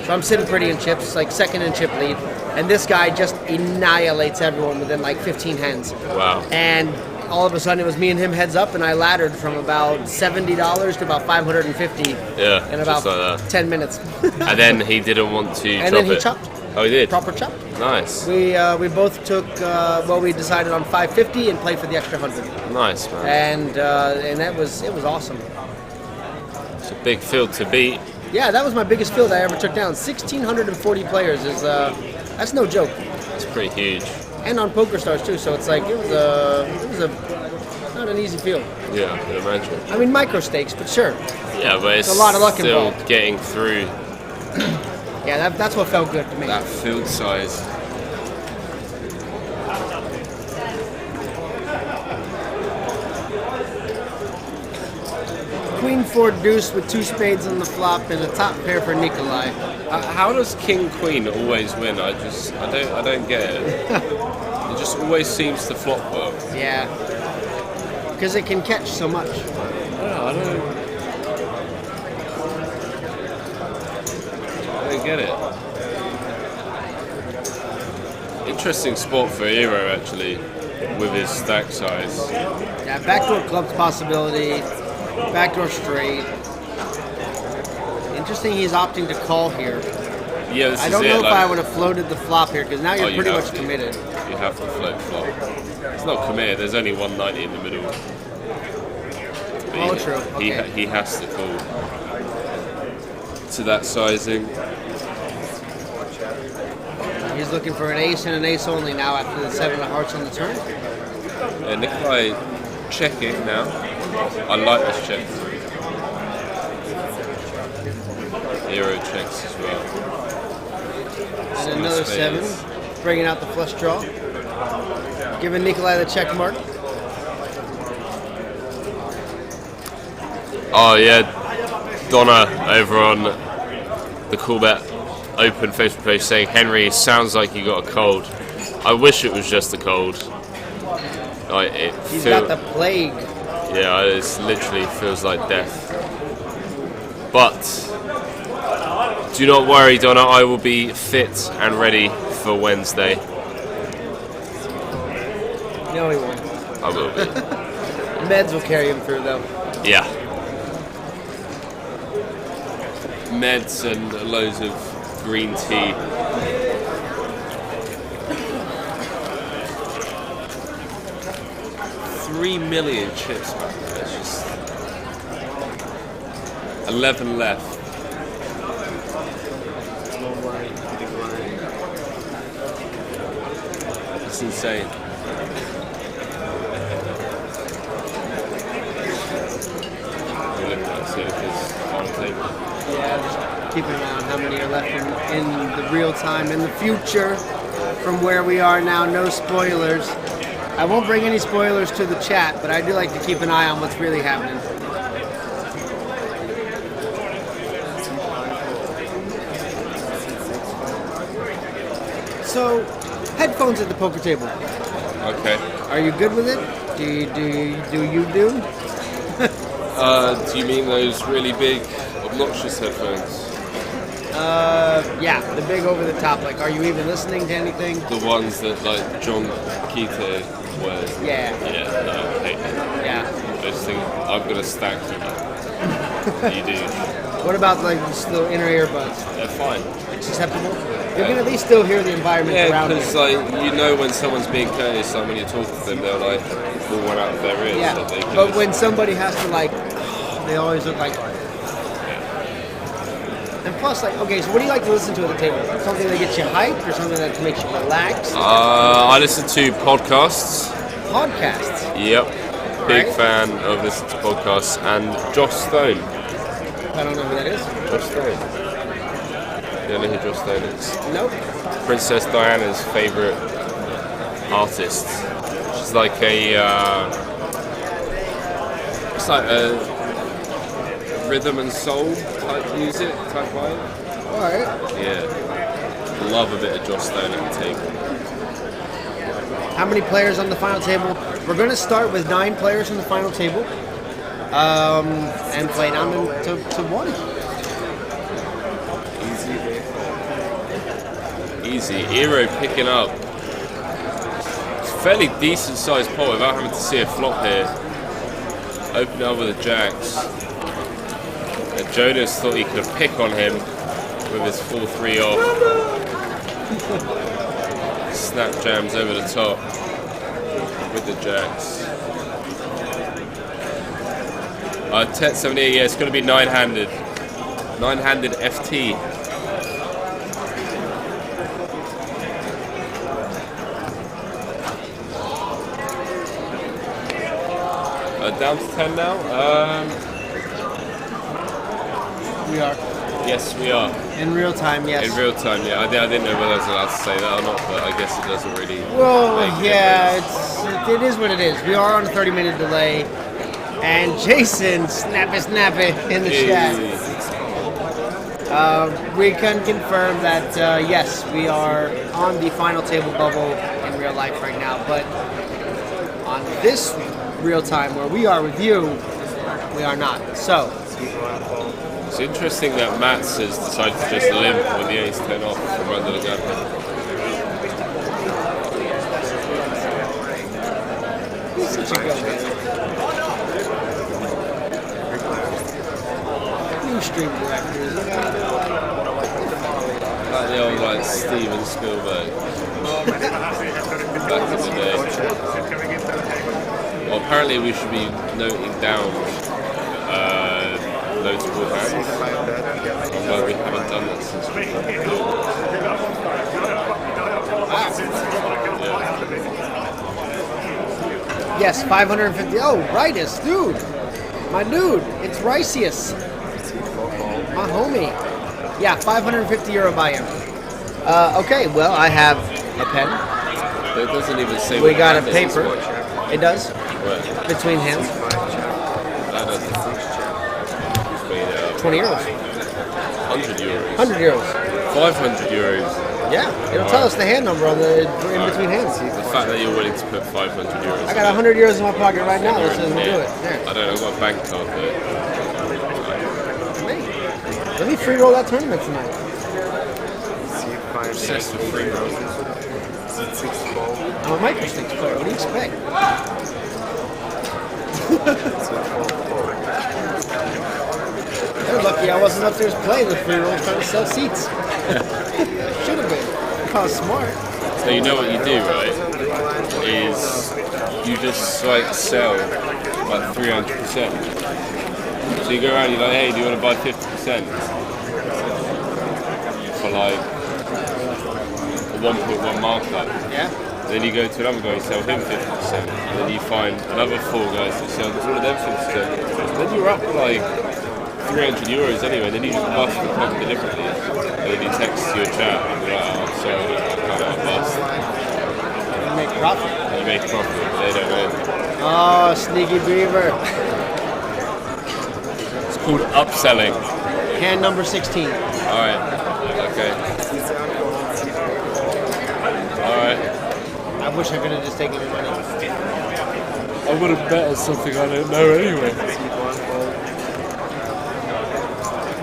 So I'm sitting pretty in chips, like second in chip lead. And this guy just annihilates everyone within like 15 hands. Wow. And all of a sudden it was me and him heads up, and I laddered from about $70 to about $550 in about like 10 minutes. And then he didn't want to and chop then he it. chopped. Oh, he did? Proper chop. Nice. We both took, we decided on 550 and played for the extra 100. Nice, man. And it was awesome. It's a big field to beat. Yeah, that was my biggest field I ever took down. 1,640 players is that's no joke. It's pretty huge. And on PokerStars too, so it's like it was not an easy field. Yeah, I can imagine. I mean, micro stakes, but sure. Yeah, but it's a lot of luck still involved. Getting through. Yeah, that's what felt good to me. That field size. Queen 4 deuce with 2 spades on the flop and a top pair for Nikolai. How does King Queen always win? I don't get it. It just always seems to flop well. Yeah, because it can catch so much. I don't get it. Interesting spot for Hero actually, with his stack size. Yeah, backdoor clubs possibility, backdoor straight. Interesting he's opting to call here. Yeah, this I is don't it, know if like, I would have floated the flop here, because now you're pretty much to. committed. You have to float flop. It's not committed, there's only 190 in the middle. Oh, true. Okay. He has to call to that sizing. He's looking for an ace and an ace only now after the 7 of hearts on the turn. Yeah, Nikolai checking now. I like this check. Hero checks as well. And another 7, bringing out the flush draw. Giving Nikolai the check mark. Oh yeah, Donna over on the Coolbet Open Facebook page saying, Henry, sounds like you got a cold. I wish it was just a cold. He's got the plague. Yeah, it literally feels like death. But do not worry, Donna, I will be fit and ready for Wednesday. No, he won't. I will be. Meds will carry him through, though. Yeah. Meds and loads of green tea. $3 million chips, man. It's just 11 left. It's insane. We're looking at see if it's on the table. Yeah, just keeping an eye on how many are left in the real time, in the future, from where we are now. No spoilers. I won't bring any spoilers to the chat, but I do like to keep an eye on what's really happening. So, headphones at the poker table. Okay. Are you good with it? Do you do? Do you mean those really big, obnoxious headphones? Yeah, the big over the top. Like, are you even listening to anything? The ones that like John Keita wears. Yeah. Yeah, no, I hate them. Yeah. Those things, I'm gonna stack them. You do. What about like the inner earbuds? They're fine. It's acceptable. You can at least still hear the environment Yeah, around you. because like you know when someone's being courteous, like when you talk to them, they'll like pull one out of their ears. Yeah, So they can but just- when somebody has to like, they always look like. And plus, like, okay, so what do you like to listen to at the table? Something that gets you hyped, or something that makes you relax? I listen to podcasts. Podcasts. Yep. Big Right. fan of listening to podcasts. And Josh Stone. I don't know who that is. Josh Stone. You don't know who Josh Stone is? Nope. Princess Diana's favourite artist. She's like it's like a rhythm and soul type music, type vibe. Alright. Yeah. Love a bit of Josh Stone at the table. How many players on the final table? We're going to start with 9 players on the final table. And play down to 1. Easy. Eero picking up. It's a fairly decent sized pot without having to see a flop here. Open up with the jacks. And Jonas thought he could pick on him with his 4-3 off. Snap jams over the top with the jacks. Tet 78, yeah, it's going to be 9-handed. 9-handed FT. Down to 10 now? We are. Yes, we are. In real time, yes. In real time, yeah. I didn't know whether I was allowed to say that or not, but I guess it doesn't really. Well, make a yeah, difference. it is what it is. We are on a 30-minute delay. And Jason, snappy in the chat. We can confirm that, yes, we are on the final table bubble in real life right now. But on this real time where we are with you, we are not. So, It's interesting that Mats has decided to just limp with the ace-10 off from under the gun. he's such a good man. New stream directors. Like the old like Steven Spielberg. Back in the day. Well, apparently we should be noting down notable hands. Although we haven't done that since we Yes, 550. Oh, Ritus, dude. My dude. It's Ricius. My homie. Yeah, 550 euro buy-in. Okay, well, I have a pen. It doesn't even say We what got a hand it is, paper. what- It does. what- Between hands. that doesn't. 20 euros. 100 euros. 100 euros. 500 euros. Yeah, it'll tell us the hand number on the in between hands. The fact that you're willing to put 500 euros. I got 100 euros in my pocket right now. That says we'll do it. I don't know, I've got a bank card for it. Let me free roll that tournament tonight. Obsessed with free rolls. I'm a microsticks player. What do you expect? They're lucky I wasn't upstairs playing with free rolls trying to sell seats. Should have been. I was smart. So you know what you do, right? Is you just like sell like 300%. So you go around, you're like, hey, do you want to buy 50%? For like a 1.1 markup. Yeah. Then you go to another guy, you sell him 50%. And then you find another 4 guys that sell all of them 50%. Then you're up like 300 euros anyway, then you just bust the pocket deliberately. And then you text your chat and you're like, oh, sorry, I can't bust. You make profit. And you make profit, but they don't win. Oh, sneaky beaver. It's called upselling. Hand number 16. Alright, okay. Alright. I wish I could have just taken your money. I would have bet on something I don't know anyway.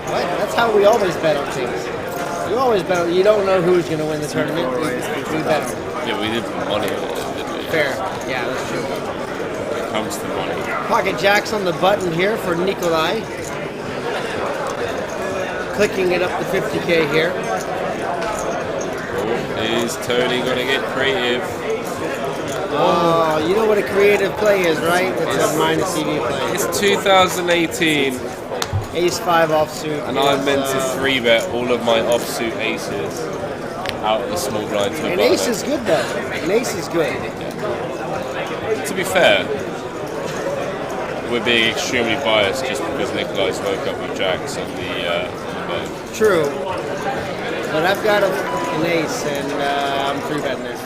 What? That's how we always bet on things. You always bet on, you don't know who's going to win the tournament. We bet on it. Yeah, we did put money on it, didn't we? Fair. Yeah, that's true. When it comes to money. Pocket jacks on the button here for Nikolai. Clicking it up to 50k here. Is Tony going to get creative? Oh, you know what a creative play is, right? It's a minus EV play. It's 2018. Ace-5 offsuit. And I meant to 3-bet all of my offsuit aces out of the small blind to a An button. ace is good, though. An ace is good. To be fair, we're being extremely biased just because Nikolai's woke up with jacks on the bed. True. But I've got an ace, and I'm 3-betting it.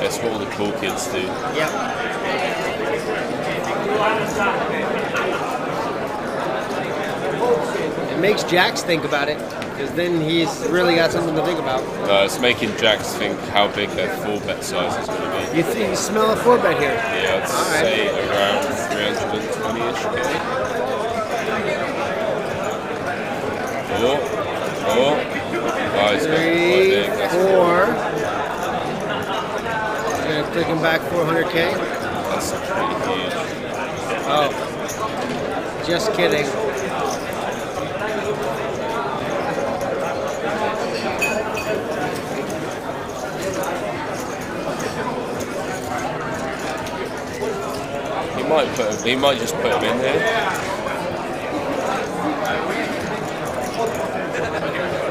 That's what all the cool kids do. Yep. It makes Jax think about it, because then he's really got something to think about. It's making jacks think how big their 4-bet size is going to be. You think you smell a 4-bet here? Yeah, I'd say around 320-ish K. Oh, he's got quite 3, big. That's 4. Gonna click him back 400k. That's pretty huge. Oh, just kidding. He might just put him in there.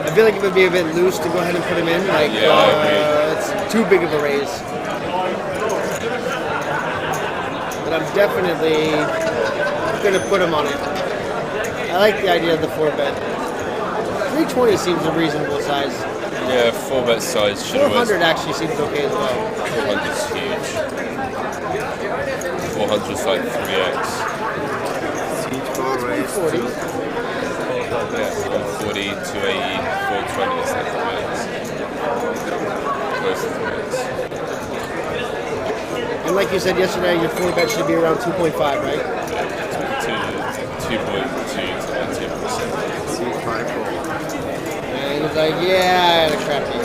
I feel like it would be a bit loose to go ahead and put him in. Like, Yeah, I agree. it's too big of a raise. But I'm definitely going to put him on it. I like the idea of the 4-bet. 320 seems a reasonable size. Yeah, 4-bet size should have 400 actually seems okay as well. 400's huge. 400's like 3x. 40. Yeah, 140, 280, 420 is like 3x. Close to 3x. And like you said yesterday, your 4-bet should be around 2.5, right? 2.2 to 2%. And he's like, yeah, I had a crappy.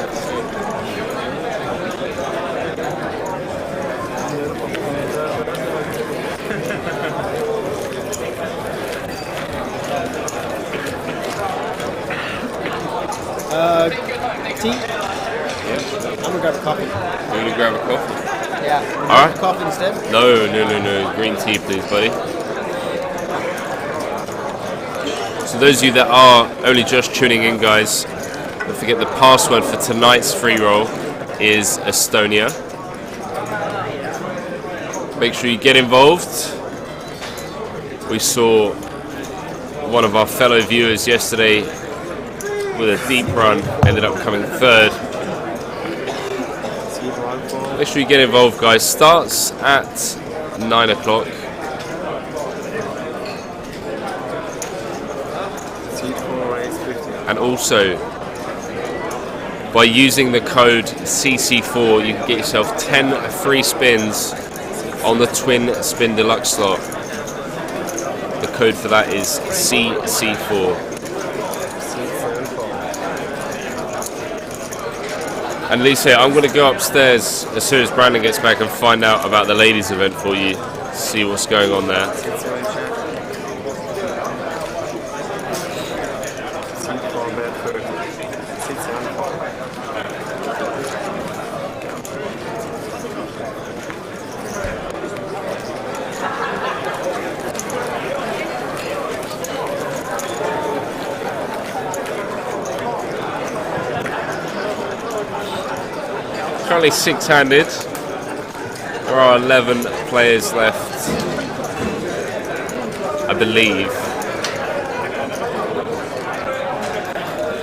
Tea? Yeah. I'm gonna grab a coffee. You want to grab a coffee? Yeah. All right. Coffee instead? No. Green tea, please, buddy. So those of you that are only just tuning in, guys, don't forget the password for tonight's free roll is Estonia. Make sure you get involved. We saw one of our fellow viewers yesterday with a deep run, ended up coming third. Make sure you get involved, guys. Starts at 9 o'clock. And also, by using the code CC4, you can get yourself 10 free spins on the Twin Spin Deluxe slot. The code for that is CC4. And Lisa, I'm going to go upstairs as soon as Brandon gets back and find out about the ladies event for you, see what's going on there. Currently six-handed. There are 11 players left, I believe,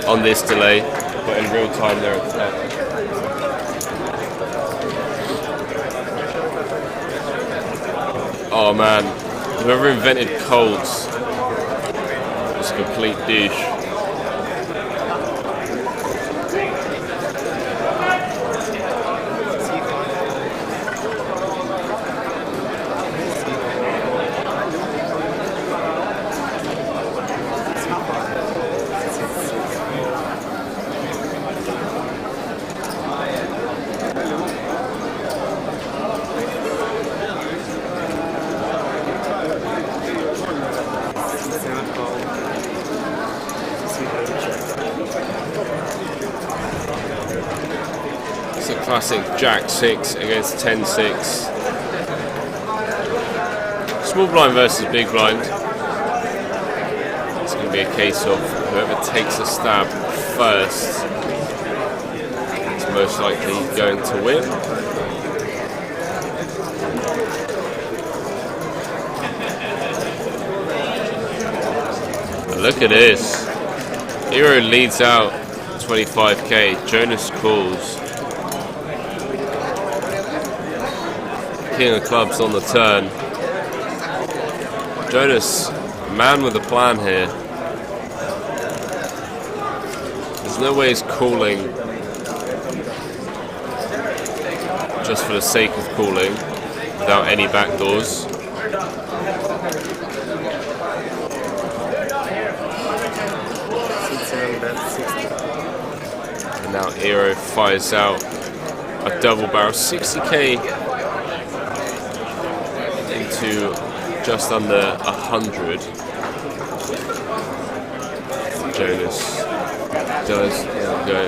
on this delay, but in real time they're at 10. Oh man, whoever invented colds was a complete douche. Classic Jack 6 against 10-6. Small blind versus big blind. It's going to be a case of whoever takes a stab first is most likely going to win. But look at this. Hero leads out 25k. Jonas calls. King of clubs on the turn. Jonas, man with a plan here. There's no way he's calling just for the sake of calling without any backdoors. And now Hero fires out a double barrel 60k to just under 100. Jonas does go.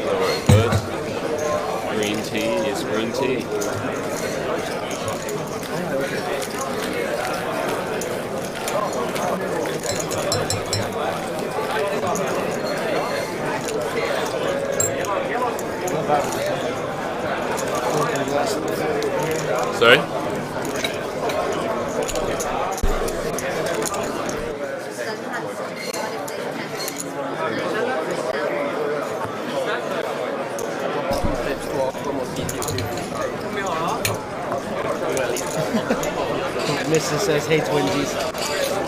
Alright, good. Green tea is green tea. Sorry? Mrs. says, hey twinsies.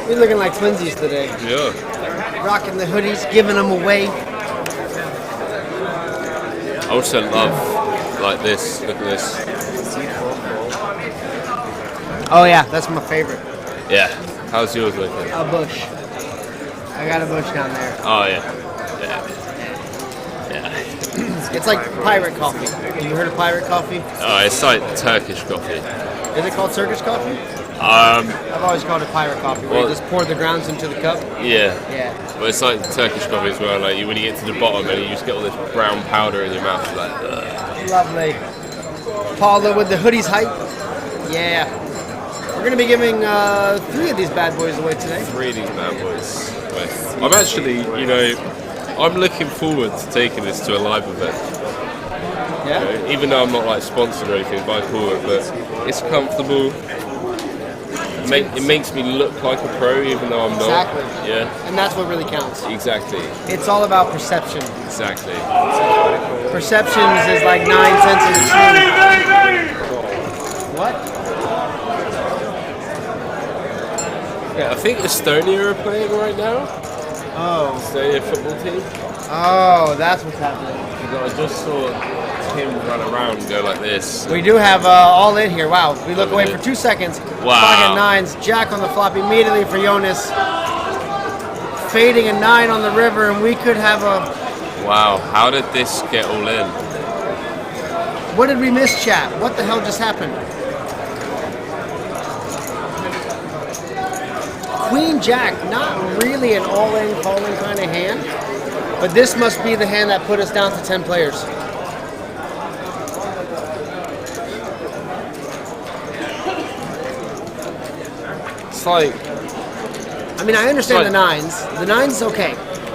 We're looking like twinsies today. Yeah. Rocking the hoodies, giving them away. I also love like this. Look at this. Oh yeah, that's my favorite. Yeah. How's yours looking? A bush. I got a bush down there. Oh yeah. Yeah. It's like pirate coffee. Have you heard of pirate coffee? Oh, it's like Turkish coffee. Is it called Turkish coffee? I've always called it pirate coffee, where you just pour the grounds into the cup. Yeah. Yeah. Well, it's like Turkish coffee as well. Like when you get to the bottom and you just get all this brown powder in your mouth, it's like. Ugh. Lovely. Paula with the hoodies hype. Yeah. We're gonna be giving 3 of these bad boys away today. 3 of these bad boys. I'm actually, I'm looking forward to taking this to a live event. Yeah. Even though I'm not like sponsored or anything by Coolbet, but it's comfortable. It makes me look like a pro, even though I'm not. Exactly. Yeah. And that's what really counts. Exactly. It's all about perception. Exactly. Perceptions is like 9 cents of the truth. What? Yeah, I think Estonia are playing right now. Oh. Estonia football team. Oh, that's what's happening. Because I just saw him run around and go like this. We do have all in here. Wow. We look away for 2 seconds. Wow. Pocket nines. Jack on the flop immediately for Jonas. Fading a 9 on the river, and we could have a... Wow, how did this get all in? What did we miss, chat? What the hell just happened? Queen Jack, not really an all-in calling kind of hand, but this must be the hand that put us down to 10 players. It's like... I mean, I understand the nines. The nines is okay.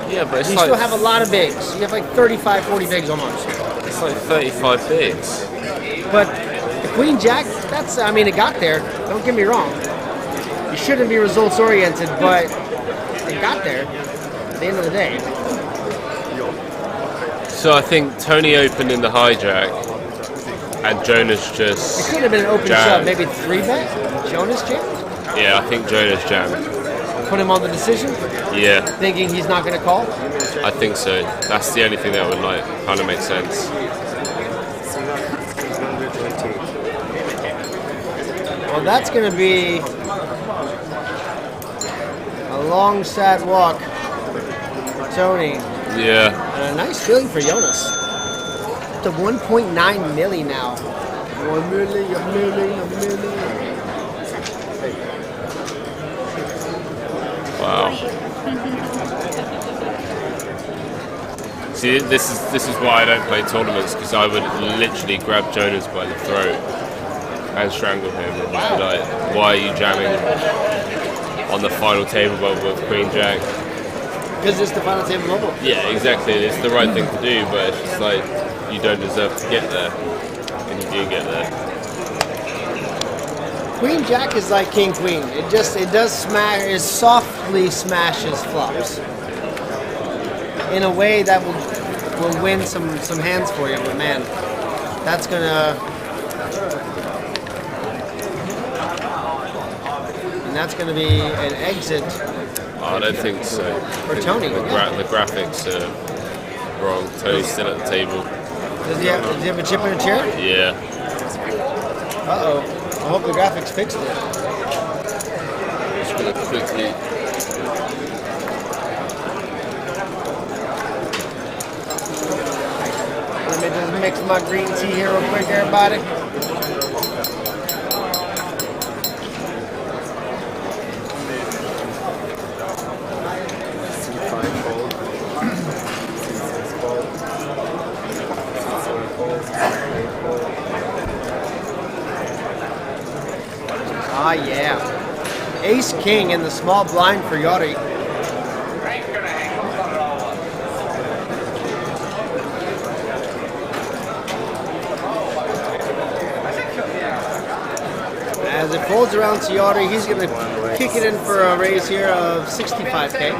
Yeah, but it's you like... still have a lot of bigs. You have like 35, 40 bigs almost. It's like 35 bigs. But the Queen Jack, that's, I mean, it got there. Don't get me wrong. You shouldn't be results oriented, but it got there at the end of the day. So I think Tony opened in the hijack and Jonas just... It could have been an open jammed. shove, maybe 3-bet. Jonas jammed. Yeah, I think Jonas jammed. Put him on the decision, Yeah, thinking he's not going to call. I think so. That's the only thing that would like kind of make sense. Well, that's going to be a long, sad walk for Tony. Yeah. And a nice feeling for Jonas. To 1.9 million now. 1 million, a million. Wow. See, this is why I don't play tournaments, because I would literally grab Jonas by the throat and strangle him and just be like, why are you jamming on the final table with Queen Jack? Because it's the final table bubble. Yeah, exactly. It's the right thing to do, but it's just like you don't deserve to get there, and you do get there. Queen Jack is like King Queen. It does smash. It softly smashes flops in a way that will win some hands for you. But man, that's gonna be an exit. I don't think so. For Tony, the graphics are wrong. Tony's still at the table. Does he have a chip in a chair? Yeah. Uh-oh. I hope the graphics fixed it. Just gonna quickly. Let me just mix my green tea here real quick, everybody. Ah, yeah. Ace King in the small blind for Yori. As it folds around to Yori, he's going to kick it in for a raise here of 65K.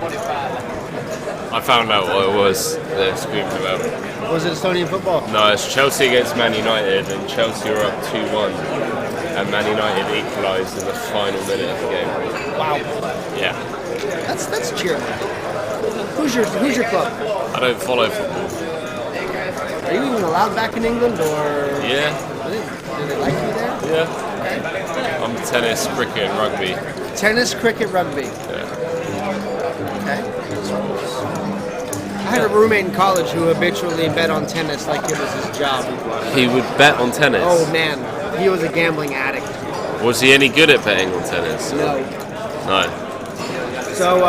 I found out what it was they're screaming about. Was it Estonian football? No, it's Chelsea against Man United, and Chelsea are up 2-1. And Man United equalised in the final minute of the game. Wow. Yeah. That's cheering. Who's your club? I don't follow football. Are you even allowed back in England, or? Yeah. Do they like you there? Yeah. I'm tennis, cricket, and rugby. Tennis, cricket, rugby. Yeah. Okay. I had a roommate in college who habitually bet on tennis like it was his job. He would bet on tennis? Oh man, he was a gambling addict. Was he any good at betting on tennis? No. No. So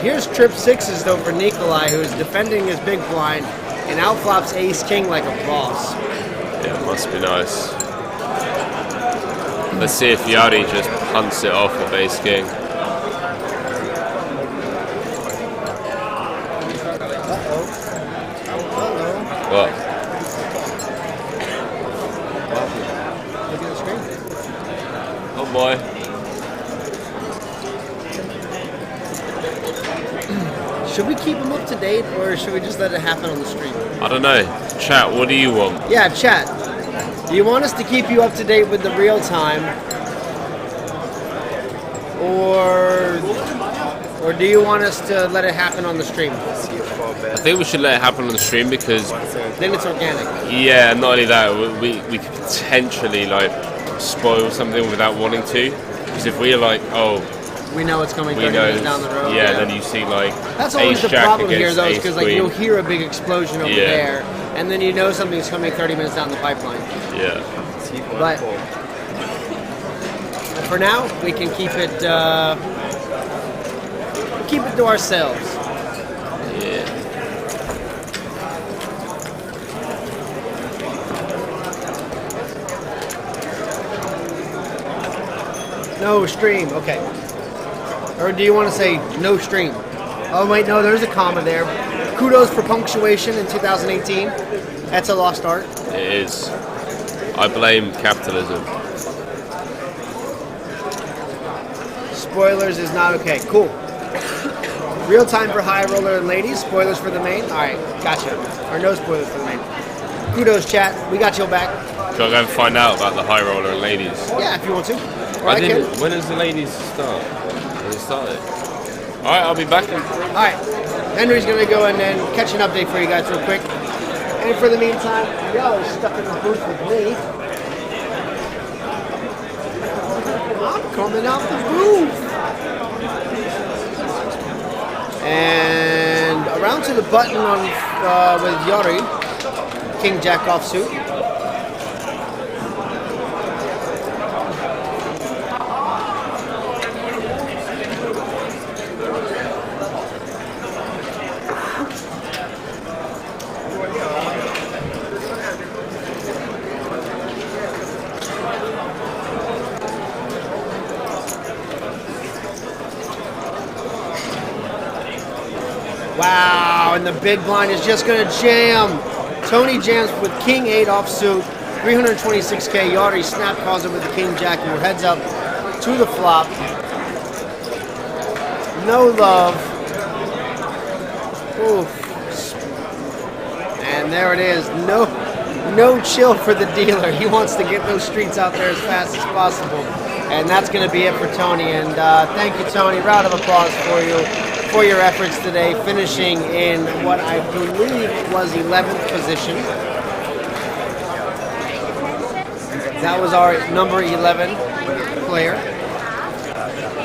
here's trip sixes though for Nikolai, who's defending his big blind and outflops ace king like a boss. Yeah, it must be nice. Let's see if Yari just punts it off with ace king. What? Look at the screen. Oh boy. Should we keep him up to date, or should we just let it happen on the stream? I don't know. Chat, what do you want? Yeah, chat. Do you want us to keep you up to date with the real time? Or Or do you want us to let it happen on the stream? I think we should let it happen on the stream because Then it's organic. yeah, not only that, we could potentially like spoil something without wanting to. Because if we're like, oh, We know it's coming we 30 know, minutes down the road. yeah, then you see like That's always Ace the Jack problem here, against though, is Ace because like Queen. you'll hear a big explosion over Yeah. there, and then you know something's coming 30 minutes down the pipeline. Yeah. But for now, we can keep it to ourselves. Yeah. No stream, okay. Or do you want to say no stream? Oh wait, no, there's a comma there. Kudos for punctuation in 2018. That's a lost art. It is. I blame capitalism. Spoilers is not okay. Cool. Real time for high roller and ladies. Spoilers for the main. All right, gotcha. Or no spoilers for the main. Kudos, chat. We got your back. Should I go and find out about the high roller and ladies? Yeah, if you want to. Or I didn't. can. When does the ladies start? Has it started? All right, I'll be back. All right. Henry's gonna go and then catch an update for you guys real quick. And for the meantime, y'all are stuck in the booth with me. I'm coming out the booth. And around to the button on with Yori, King Jack offsuit. Wow, and the big blind is just going to jam. Tony jams with King 8 offsuit, 326K. Yari snap calls it with the King Jack, and we're heads up to the flop. No love. Oof. And there it is. No chill for the dealer. He wants to get those streets out there as fast as possible. And that's going to be it for Tony. And thank you, Tony. Round of applause for you for your efforts today, finishing in what I believe was 11th position. That was our number 11 player,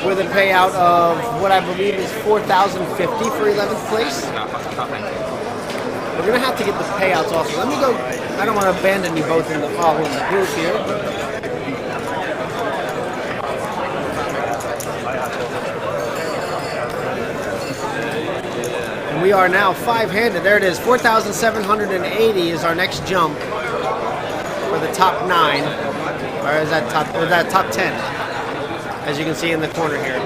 with a payout of what I believe is $4,050 for 11th place. We're gonna have to get the payouts also. Let me go. I don't want to abandon you both in the booth here. We are now five-handed. There it is. 4,780 is our next jump for the top 9, or is that top 10? As you can see in the corner here.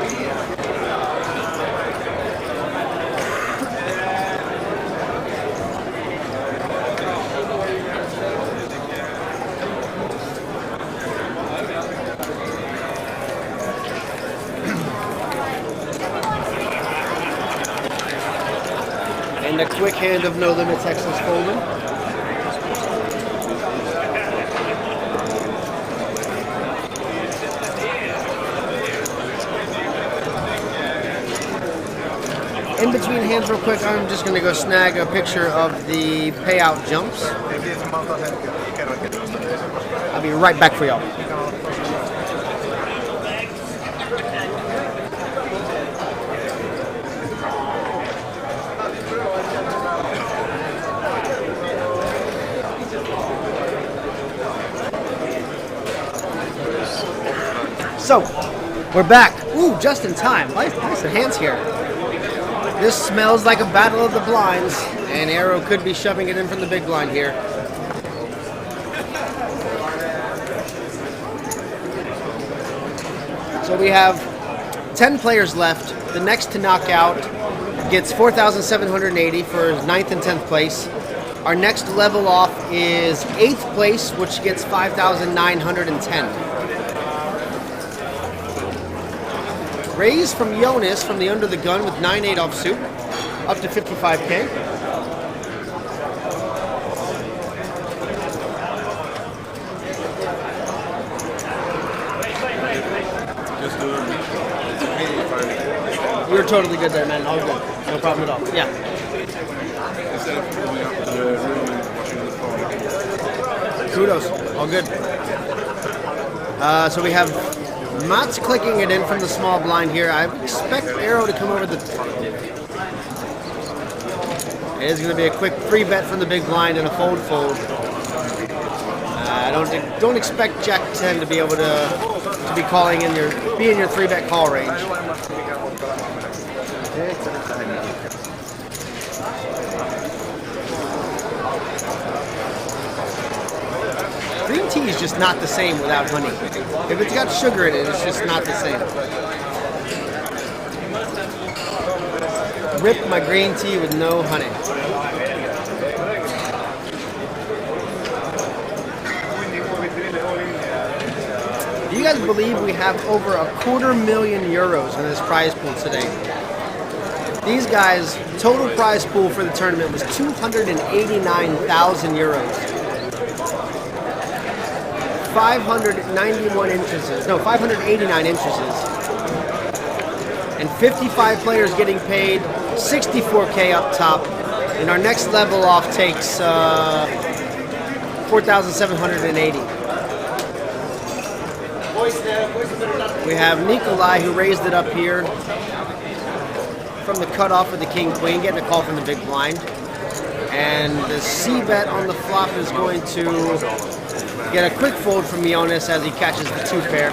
And a quick hand of No Limit Texas Fold'em. In between hands real quick, I'm just going to go snag a picture of the payout jumps. I'll be right back for y'all. So, we're back. Ooh, just in time. Nice hands here. This smells like a battle of the blinds, and Arrow could be shoving it in from the big blind here. So we have 10 players left. The next to knock out gets 4,780 for 9th and 10th place. Our next level off is 8th place, which gets 5,910. Raise from Jonas from the under the gun with 9-8 offsuit, up to 55K. You're totally good there, man. All good. No problem at all. Yeah. Kudos. All good. So we have Mats clicking it in from the small blind here. I expect Arrow to come over the... It is going to be a quick free bet from the big blind and a fold. Don't expect Jack 10 to be able to be calling in be in your 3-bet call range. Green tea is just not the same without honey. If it's got sugar in it, it's just not the same. Rip my green tea with no honey. Do you guys believe we have over €250,000 in this prize pool today? These guys, total prize pool for the tournament was €289,000. 589 entrances. And 55 players getting paid, 64K up top. And our next level off takes 4,780. We have Nikolai who raised it up here from the cutoff of the King Queen, getting a call from the big blind. And the C bet on the flop is going to get a quick fold from Jonas as he catches the 2 pair.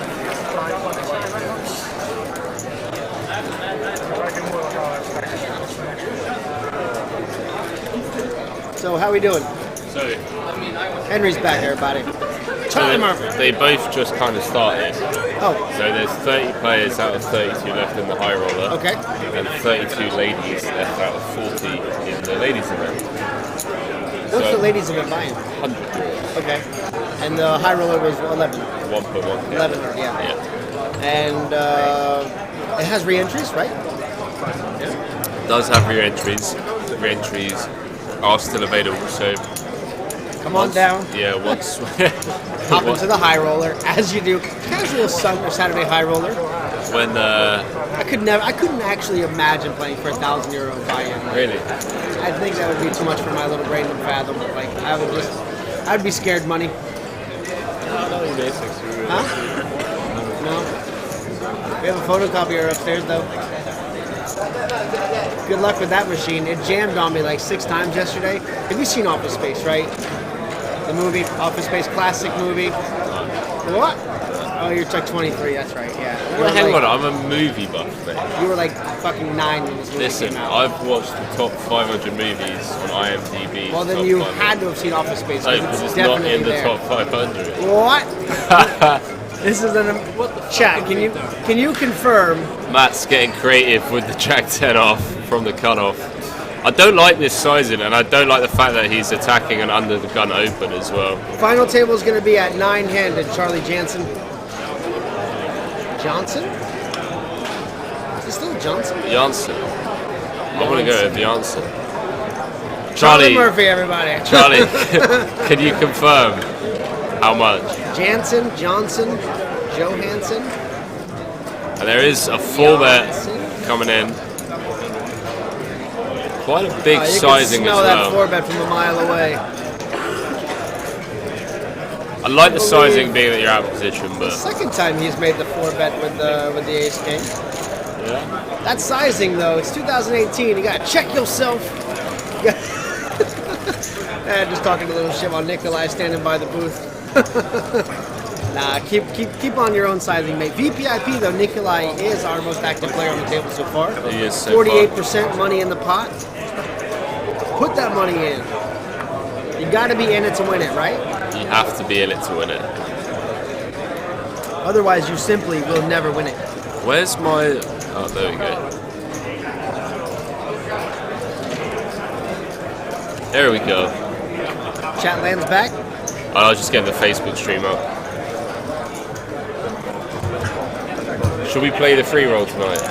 So how we doing? So Henry's back, everybody. Charlie Murphy. They both just kind of started. Oh. So there's 30 players out of 32 left in the high roller. Okay. And 32 ladies left out of 40 in the ladies event. What's the ladies event buy-in? 100. Okay. And the high roller was 11. 1.1. 11, yeah. And it has re-entries, right? Yeah. Does have re-entries. Re-entries are still available, so come on down. Yeah, once hop into the high roller as you do. Casual Saturday high roller. When I couldn't actually imagine playing for €1,000 buy-in. Really? I think that would be too much for my little brain to fathom. Like I'd be scared money. Huh? No. We have a photocopier upstairs though. Good luck with that machine. It jammed on me like 6 times yesterday. Have you seen Office Space, right? The movie, Office Space, classic movie. What? Oh, you're like 23, that's right, yeah. Well, hang on, I'm a movie buff, mate. You were like fucking 9 when this movie Listen, came out. I've watched the top 500 movies on IMDb. Well, then you had to have seen Office Space. No, because it's not in the top 500. What? This is chat. Can you confirm? Matt's getting creative with the Jack 10 off from the cutoff. I don't like this sizing, and I don't like the fact that he's attacking an under the gun open as well. Final table is going to be at 9-handed. Charlie Jansen. Johnson? Is it still Johnson? Janssen. I'm going to go with Janssen. Charlie Murphy, everybody. Charlie, can you confirm how much? Jansen, Johnson, Johansson. And there is a 4-bet coming in. Quite a big sizing as well. You can smell that 4-bet from a mile away. I like the sizing being that you're out of position, but... The second time he's made the 4-bet with the Ace King. Yeah. That sizing, though, it's 2018. You gotta check yourself. Just talking a little shit while Nikolai standing by the booth. Nah, keep on your own sizing, mate. VPIP, though, Nikolai is our most active player on the table so far. He is so 48% money in the pot. Put that money in. You gotta be in it to win it, right? You have to be in it to win it. Otherwise, you simply will never win it. Where's my... Oh, there we go. There we go. Chat lands back. I was just getting the Facebook stream up. Should we play the free roll tonight?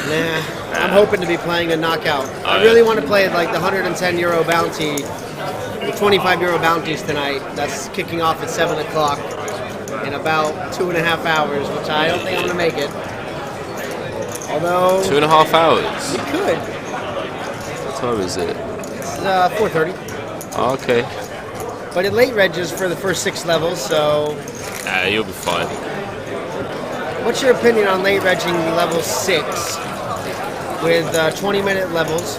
Nah. I'm hoping to be playing a knockout. I really want to play like the €110 bounty, the €25 bounties tonight. That's kicking off at 7 o'clock in about 2.5 hours, which I don't think I'm going to make it. Although 2.5 hours. we could. What time is it? It's 4:30. Oh, okay. But it late regs for the first 6 levels, so You'll be fine. what's your opinion on late regging level 6 with 20-minute levels,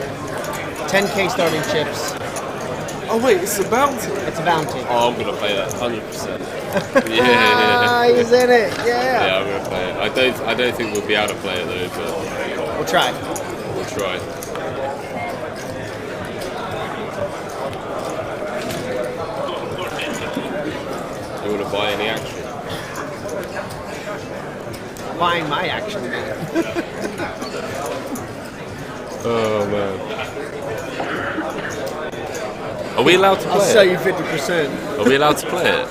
10k starting chips? Oh wait, it's a bounty. It's a bounty. Oh, I'm gonna play that 100%. Ah, Yeah. he's in it. Yeah, Yeah. I'm gonna play it. I don't think we'll be able to play it though, but We'll try. we'll try. You wanna buy any action? Buying my action. Oh man. Are we allowed to I'll play sell it? you 50%. Are we allowed to play it?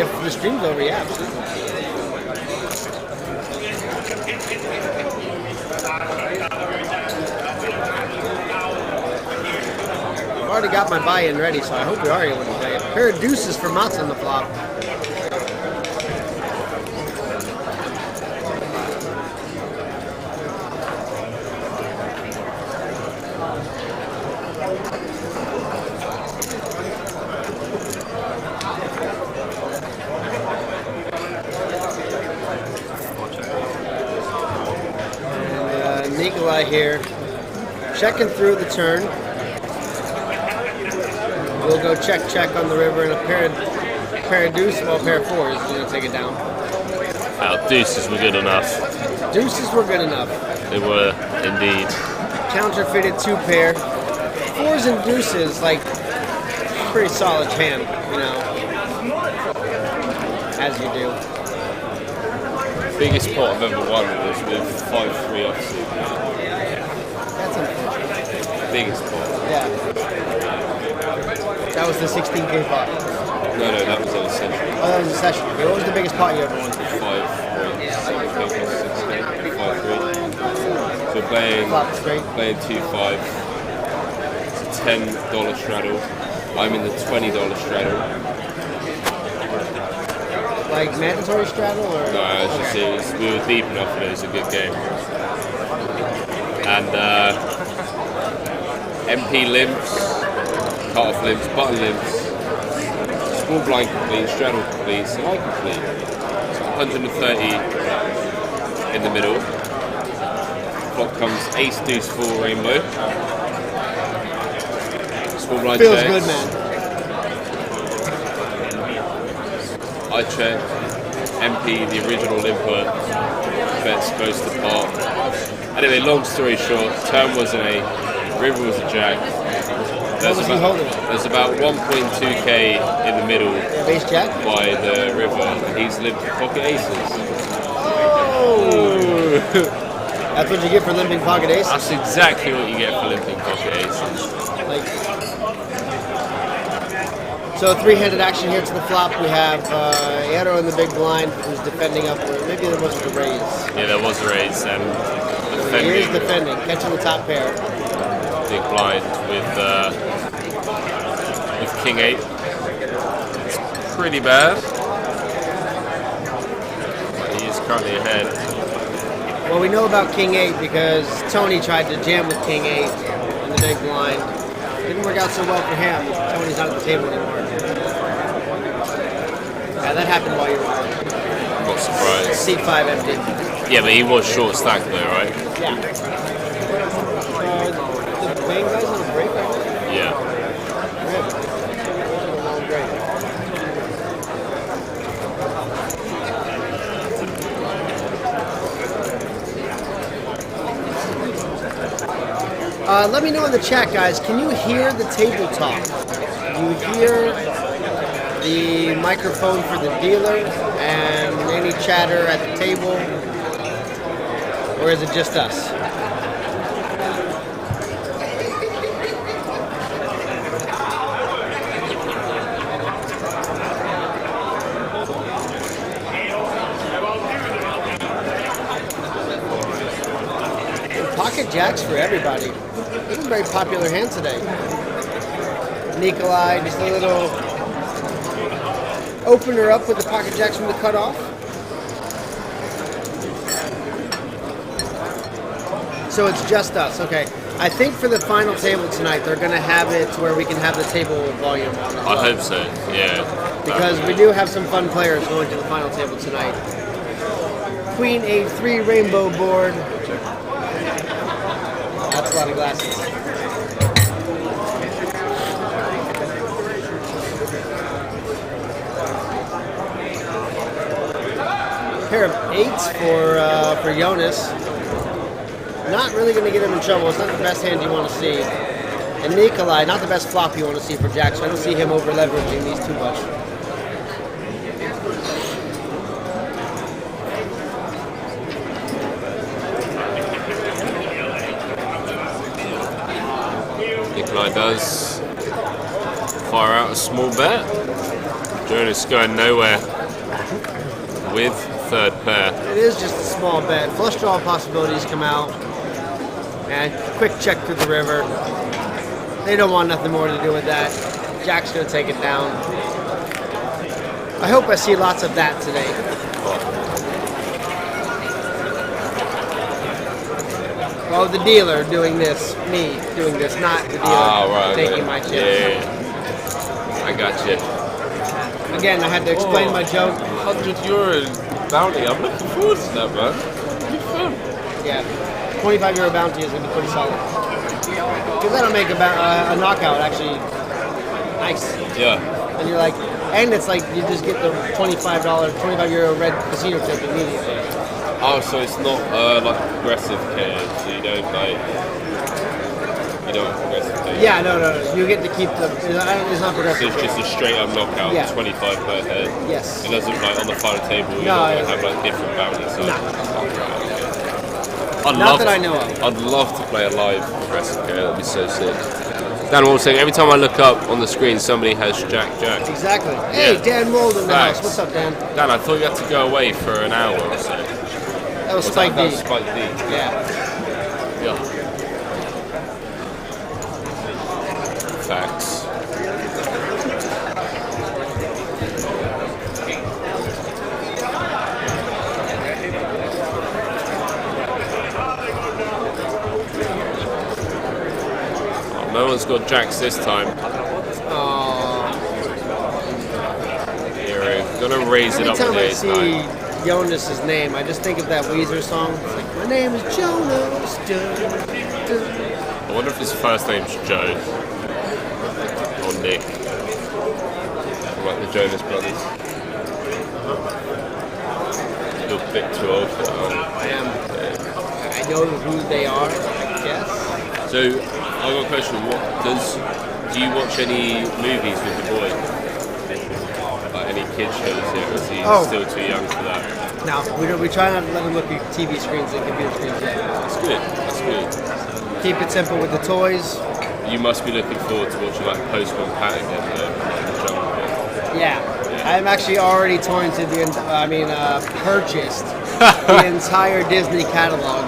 If the stream's over, yeah, absolutely. I've already got my buy-in ready, so I hope we are able to play it. A pair of deuces for Mats on the flop. Nikolai here, checking through the turn. We'll go check on the river, and a pair of deuce, well, a pair of fours is going to take it down. Deuces were good enough. Deuces were good enough. They were indeed. Counterfeited 2 pair. Fours and deuces, like, pretty solid hand, you know, as you do. Biggest pot I've ever won was with 5-3 offsuit. That's unfortunate. Biggest pot. Yeah. That was the 16k pot. No, that was a session. Oh, that was a session. Okay, what was the biggest pot you ever won? 5 points. 5-3. So playing Flop straight. 2-5. It's a $10 straddle. I'm in the $20 straddle. Like mandatory straddle or? No, it's just, we were deep enough and it was a good game. And MP limps, cut off limps, button limps, small blind complete, straddle complete, side complete. So 130 in the middle. Flop comes ace, deuce, full rainbow. Small blind Feels checks. good, man. I check, MP, the original input, bets close to pot. Anyway, long story short, turn was an 8, river was a jack. What was he holding? There's about 1.2k in the middle Ace jack? by the river, and he's limped pocket aces. Oh! That's what you get for limping pocket aces? That's exactly what you get for limping pocket aces. Like, so 3-handed action here to the flop. We have Arrow in the big blind who's defending upward. Maybe there wasn't a raise. Yeah, there was a raise, and He is defending, catching the top pair. Big blind with King 8. It's pretty bad. But he is currently ahead. Well, we know about King 8 because Tony tried to jam with King 8 in the big blind. Didn't work out so well for him. Tony's not at the table anymore. Yeah, that happened while you were on. Not surprised. Seat 5 empty. Yeah, but he was short stack though, right? Yeah. The main guy's on a break right now? Yeah. Let me know in the chat, guys. Can you hear the table talk? Do you hear the microphone for the dealer and any chatter at the table? Or is it just us? Pocket jacks for everybody. This is a very popular hand today. Nikolai, just a little opener up with the pocket jacks from the cutoff. So it's just us. Okay. I think for the final table tonight, they're going to have it where we can have the table volume on. As well. I hope so. Yeah. Because we do have some fun players going to the final table tonight. Queen A3 rainbow board. That's a lot of glasses. Pair of 8s for Jonas. Not really going to get him in trouble. It's not the best hand you want to see. And Nikolai, not the best flop you want to see for Jack, so I don't see him over leveraging these too much. Nikolai does fire out a small bet. Jonas going nowhere with third pair. It is just a small bet. Flush draw possibilities come out. And quick check through the river. They don't want nothing more to do with that. Jack's going to take it down. I hope I see lots of that today. Well, the dealer doing this, me doing this, not the dealer taking my chips. Yeah. I got you. Again, I had to explain my joke. €100 bounty. I'm looking forward to that, man. Good fun. Yeah, €25 bounty is going to be pretty solid. Because that'll make a knockout actually nice. Yeah. And you're like, and it's like you just get the €25 red casino tip immediately. Oh, so it's not like progressive KO, so you don't progressive KO. Yeah, no. You get to keep the. It's not So progressive. it's just a straight up knockout, Yeah. 25 per head. Yes. It doesn't like on the final table. You No, don't have like different bounties. So Not that I know of. I'd love to play a live progressive KO. That'd be so sick. Dan, what I'm saying, every time I look up on the screen, somebody has Jack. Exactly. Hey, Yeah. Dan Mold in the Facts. house. What's up, Dan? Dan, I thought you had to go away for an hour or so. That was Spike That D. was Spike D. Yeah. Yeah. Facts. Oh, no one's got Jacks this time. You're gonna raise it Every up with time the I ace see nine. Jonas' name, I just think of that Weezer song. It's like, my name is Jonas. I wonder if his first name's Joe or Nick, like the Jonas Brothers. You're a bit too old for that. I am. I know who they are, I guess. So I got a question. Do you watch any movies with your boy? Like any kid shows yet? Or is he still too young for that? No, we try not to let him look at TV screens and computer screens yet. That's good. That's good. Keep it simple with the toys. You must be looking forward to watching like Postman Pat again, though. Like the jungle bit. Yeah. I'm actually already torn to purchased the entire Disney catalog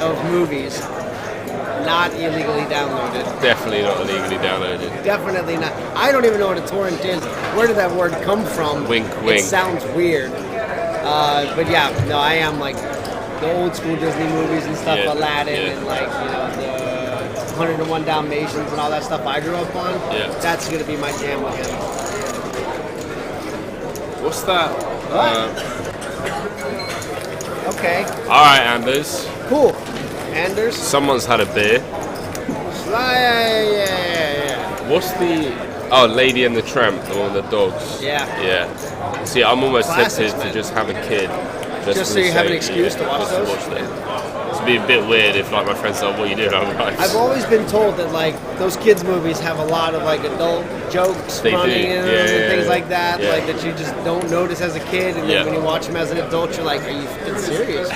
of movies. Not illegally downloaded. Definitely not illegally downloaded. Definitely not. I don't even know what a torrent is. Where did that word come from? Wink, wink. It sounds weird. But yeah, no, I am like the old school Disney movies and stuff, Aladdin and like, the 101 Dalmatians and all that stuff I grew up on. Yeah. That's going to be my jam with him. What's that? Okay. All right, Anders. Cool. Anders? Someone's had a beer. Yeah. What's the... Oh, Lady and the Tramp, the one with the dogs. Yeah. Yeah. See, I'm almost Classics, tempted man. to just have a kid. Just so you have an excuse to watch just those? To watch them. It'd be a bit weird if like my friends are like, what are you doing? I'm like... I've always been told that like those kids movies have a lot of like adult jokes They running do. in them Yeah, and things yeah. like that, Yeah. like that you just don't notice as a kid, and then when you watch them as an adult, you're like, are you f***ing serious?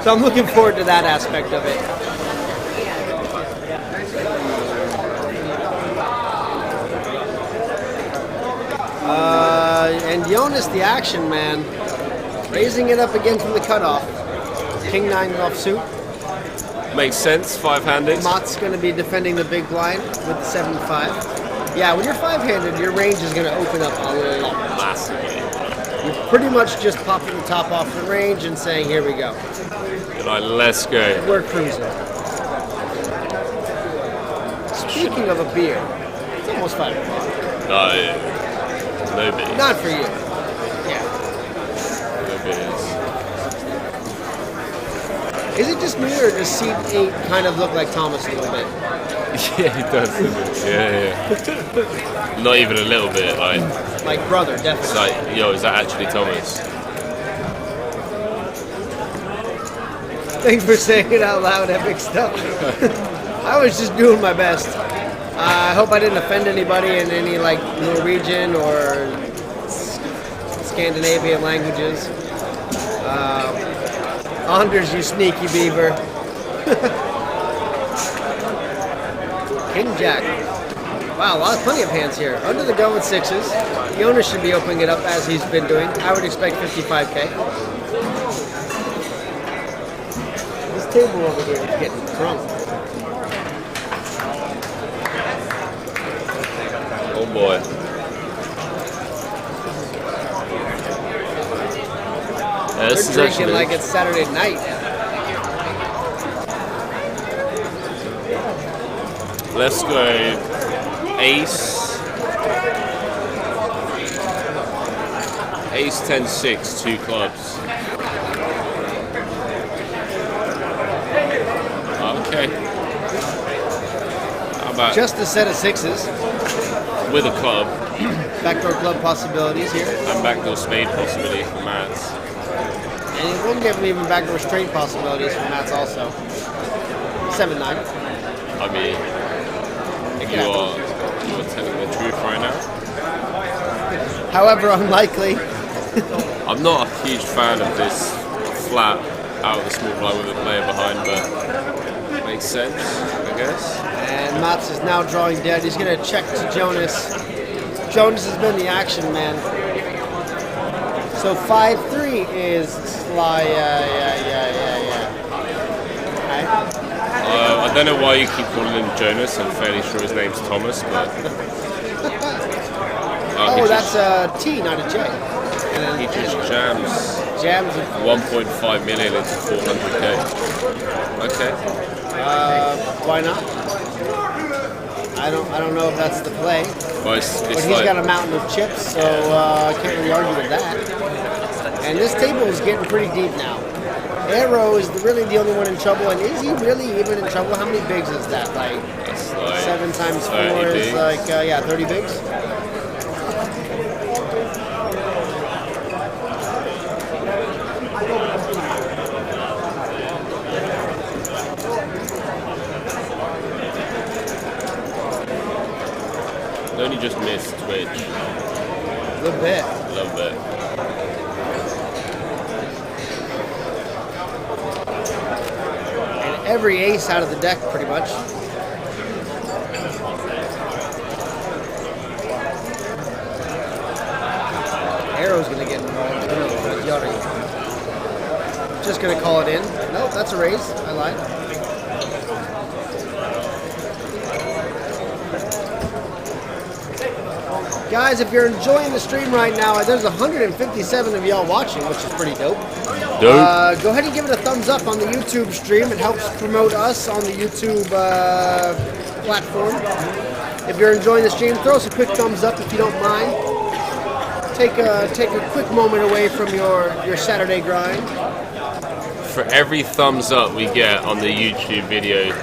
So I'm looking forward to that aspect of it. And Jonas, the action man, raising it up again from the cutoff. King 9 offsuit. Makes sense, five-handed. Mott's going to be defending the big blind with the 7-5. Yeah, when you're five-handed, your range is going to open up a lot. Massively. You're pretty much just popping the top off the range and saying, here we go. You're like, let's go. We're cruising. Speaking of a beer, it's almost 5 o'clock. No, no beers. Not for you. Yeah. No beers. Is it just me, or does Seat 8 kind of look like Thomas a little bit? Yeah, he does. Yeah. Not even a little bit. Like brother, It's definitely. like, yo, is that actually Thomas? Thanks for saying it out loud, epic stuff. I was just doing my best. I hope I didn't offend anybody in any like Norwegian or Scandinavian languages. Anders, you sneaky beaver. King Jack. Wow, plenty of hands here. Under the gun with 6s. The owner should be opening it up as he's been doing. I would expect 55K. This table over here is getting drunk. Oh boy. Yeah, this They're is drinking actually like it's Saturday night. Let's go ace. Ace 10-6, 2 clubs. Okay. How about Just a set of 6s. with a club Backdoor club possibilities here. and backdoor spade possibility for Mats? And we'll give him even backdoor straight possibilities for Mats also. 7-9. I mean, you are telling the truth right now. However unlikely. I'm not a huge fan of this flat out of the small blind with a player behind, but makes sense, I guess. And Mats is now drawing dead. He's going to check to Jonas. Jonas has been the action man. So 5-3 is Sly. I don't know why you keep calling him Jonas. I'm fairly sure his name's Thomas, but Oh, that's a T, not a J. And he just jams jams. 1.5 million into 400k. Okay. Why not? I don't know if that's the play. Well, it's But he's like, got a mountain of chips, so I can't really argue with that. And this table is getting pretty deep now. Arrow is really the only one in trouble, and is he really even in trouble? How many bigs is that? Like, it's like 7 times 4 30 is bigs. like, 30 bigs? Only just missed Twitch. A little bit. A little bit. And every ace out of the deck, pretty much. Arrow's gonna get involved. Just gonna call it in. Nope, that's a raise. I lied. Guys, if you're enjoying the stream right now, there's 157 of y'all watching, which is pretty dope. Dope. Go ahead and give it a thumbs up on the YouTube stream. It helps promote us on the YouTube platform. If you're enjoying the stream, throw us a quick thumbs up if you don't mind. Take a quick moment away from your Saturday grind. For every thumbs up we get on the YouTube video,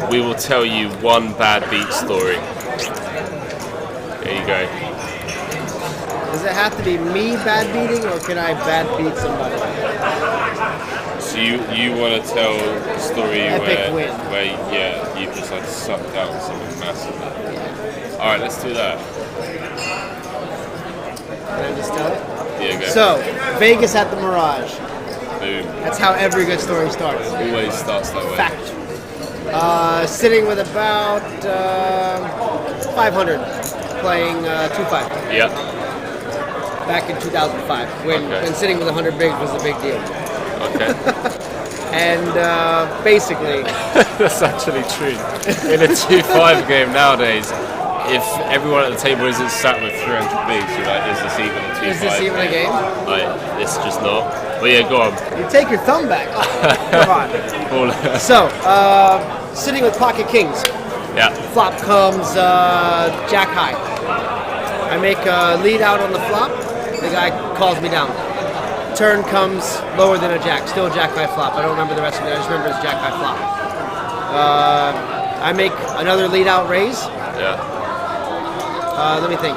we will tell you one bad beat story. There you go. Does it have to be me bad beating, or can I bad beat somebody? So you want to tell the story Epic win. where you just like sucked out something massively. All right, let's do that. Can I just tell it? Yeah, go. So, Vegas at the Mirage. Boom. That's how every good story starts. Always starts that way. Fact. Sitting with about 500, playing 2-5. Yep. Back in 2005, when sitting with 100 bigs was a big deal. Okay. And basically, That's actually true. In a 2-5 game nowadays, if everyone at the table isn't sat with 300 bigs, you're like, is this even a 2-5? Is this even a game? Like, it's just not. But yeah, go on. You take your thumb back. Come on. So, sitting with pocket kings. Yeah. Flop comes jack high. I make a lead out on the flop. The guy calls me down. Turn comes lower than a jack. Still a jack high flop. I don't remember the rest of it. I just remember it's jack high flop. I make another lead out raise. Yeah. Let me think.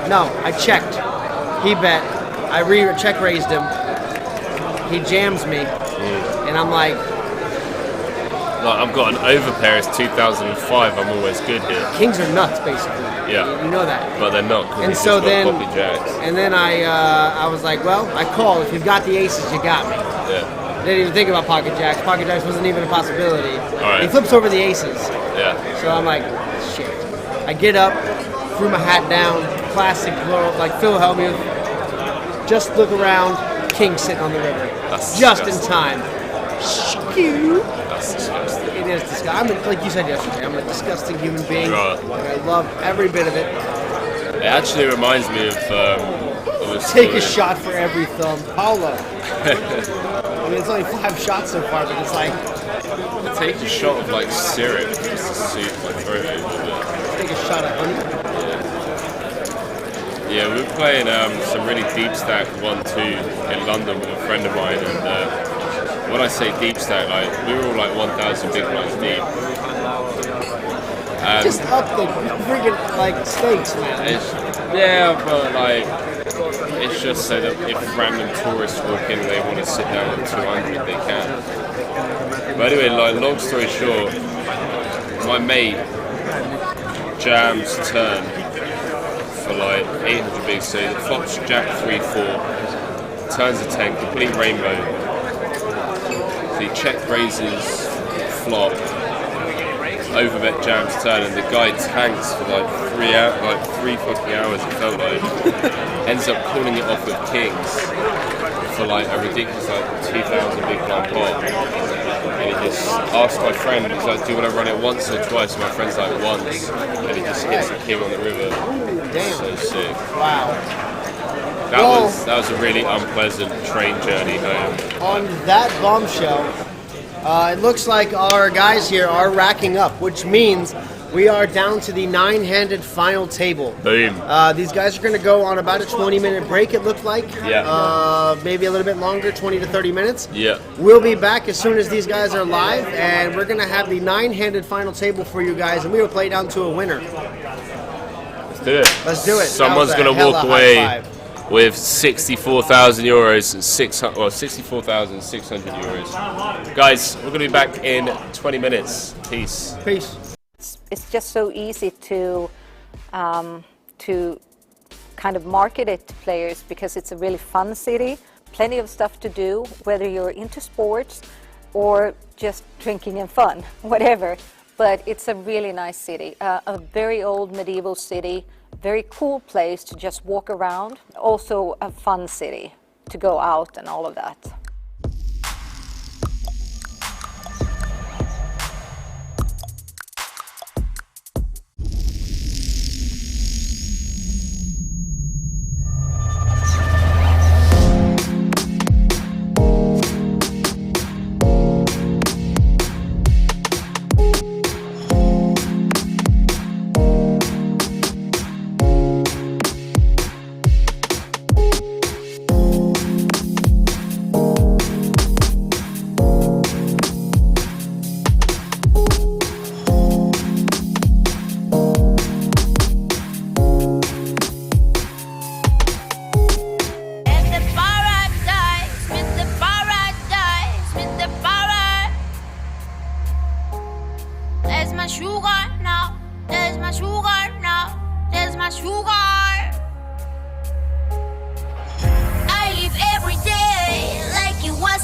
No, I checked. He bet. I check raised him. He jams me, and I'm like, I've got an overpair. It's 2005. I'm always good here. Kings are nuts, basically. Yeah. You know that. But they're not. And so then, poppy jacks. and then I was like, well, I call. If you've got the aces, you got me. Yeah. Didn't even think about pocket jacks. Pocket jacks wasn't even a possibility. All right. He flips over the aces. Yeah. So I'm like, shit. I get up, threw my hat down, classic, like Phil Hellmuth. Just look around, king sitting on the river. That's just disgusting. in time. That's disgusting. It is disgusting. Like you said yesterday, I'm a disgusting human being. Right. I love every bit of it. It actually reminds me of a Take story. a shot for every thumb. Paulo. I mean, it's only 5 shots so far, but it's like... Take a shot of like syrup just to soothe my throat a little bit. Take a shot of honey. Yeah, we were playing some really deep stack 1-2 in London with a friend of mine, and when I say deep stack, like we were all like 1,000 big blinds deep. Just up the freaking like stakes, man. Yeah, but like it's just so that if random tourists walk in and they want to sit down at 200, they can. But anyway, like long story short, my mate jams turn for like 800 bigs, so the flops jack 3-4, turns a 10, complete rainbow. So he check raises flop, overbet jams turn, and the guy tanks for like 3 fucking hours. It felt like ends up calling it off with kings for like a ridiculous like 2,000 big blind pot. And he just asked my friend, he's like, do you want to run it once or twice? And my friend's like, once. And he just hits the king on the river. Damn. So sick. Wow. That was a really unpleasant train journey home. On that bombshell, it looks like our guys here are racking up, which means we are down to the 9-handed final table. Boom. These guys are going to go on about a 20-minute break, it looked like. Yeah. Maybe a little bit longer, 20 to 30 minutes. Yeah. We'll be back as soon as these guys are live, and we're going to have the 9-handed final table for you guys, and we will play down to a winner. Let's do it. Let's do it. Someone's That was a going to walk hella away high five. with 64,000 euros and 64,600 euros. Guys, we're going to be back in 20 minutes. Peace. Peace. It's just so easy to kind of market it to players because it's a really fun city, plenty of stuff to do, whether you're into sports or just drinking and fun, whatever. But it's a really nice city, a very old medieval city, very cool place to just walk around, also a fun city to go out and all of that.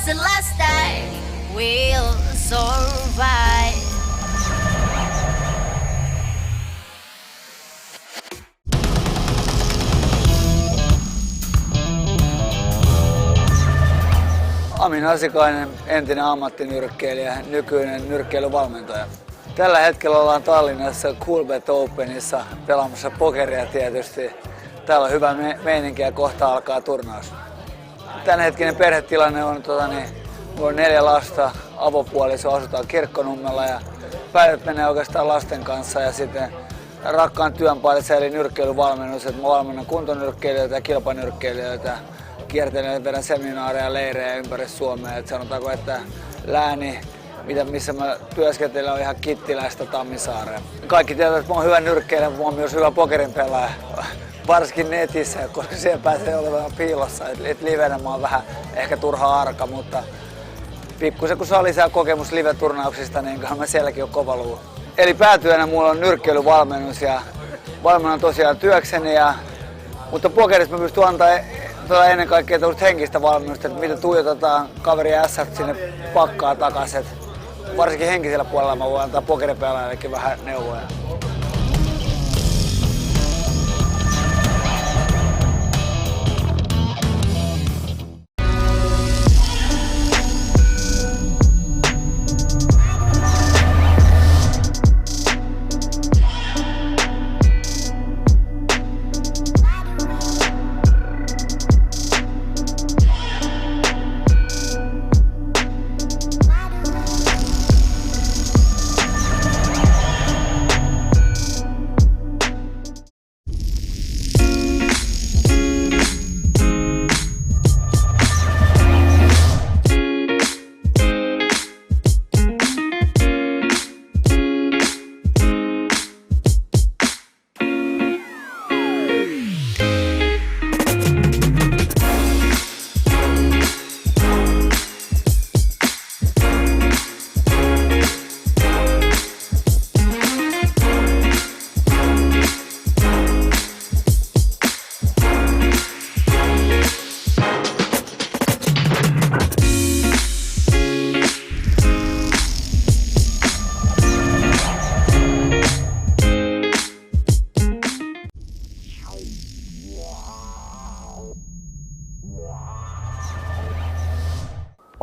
The last day we'll survive. Amin Asikainen, entinen ammattinyrkkeilijä, nykyinen nyrkkeilyvalmentaja. Tällä hetkellä ollaan Tallinnassa Coolbet Openissa pelaamassa pokeria tietysti. Täällä on hyvä meininki ja kohta alkaa turnaus. Tämänhetkinen perhetilanne on, mulla on 4 lasta, avopuoliso, asutaan Kirkkonummella ja päivät menee oikeastaan lasten kanssa ja sitten rakkaan työn parissa eli nyrkkeilyvalmennus, että mä valmennan kuntonyrkkeilijöitä ja kilpanyrkkeilijöitä, kiertelen ja vedän seminaareja ja leirejä ympäri Suomea. Et sanotaanko, että lääni, missä mä työskentelen, on ihan Kittiläistä Tammisaareen. Kaikki tietävät, että mä oon hyvä nyrkkeilijä, mutta mä oon myös hyvä pokerin pelaaja, varsinkin netissä, koska siellä pääsee olemaan piilossa. Et livenä mä oon vähän ehkä turha arka, mutta pikkusen kun saa lisää kokemus live-turnauksista, niin kyllä mä sielläkin on kova luu. Eli päätyönä mulla on nyrkkeilyvalmennus ja valmennan tosiaan työkseni, mutta pokerissa mä pystyn antaa ennen kaikkea henkistä valmennusta, että miten tuijotetaan kaveri ässät sinne pakkaa takaisin. Varsinkin henkisellä puolella mä voin antaa pokeripelaajallekin vähän neuvoja.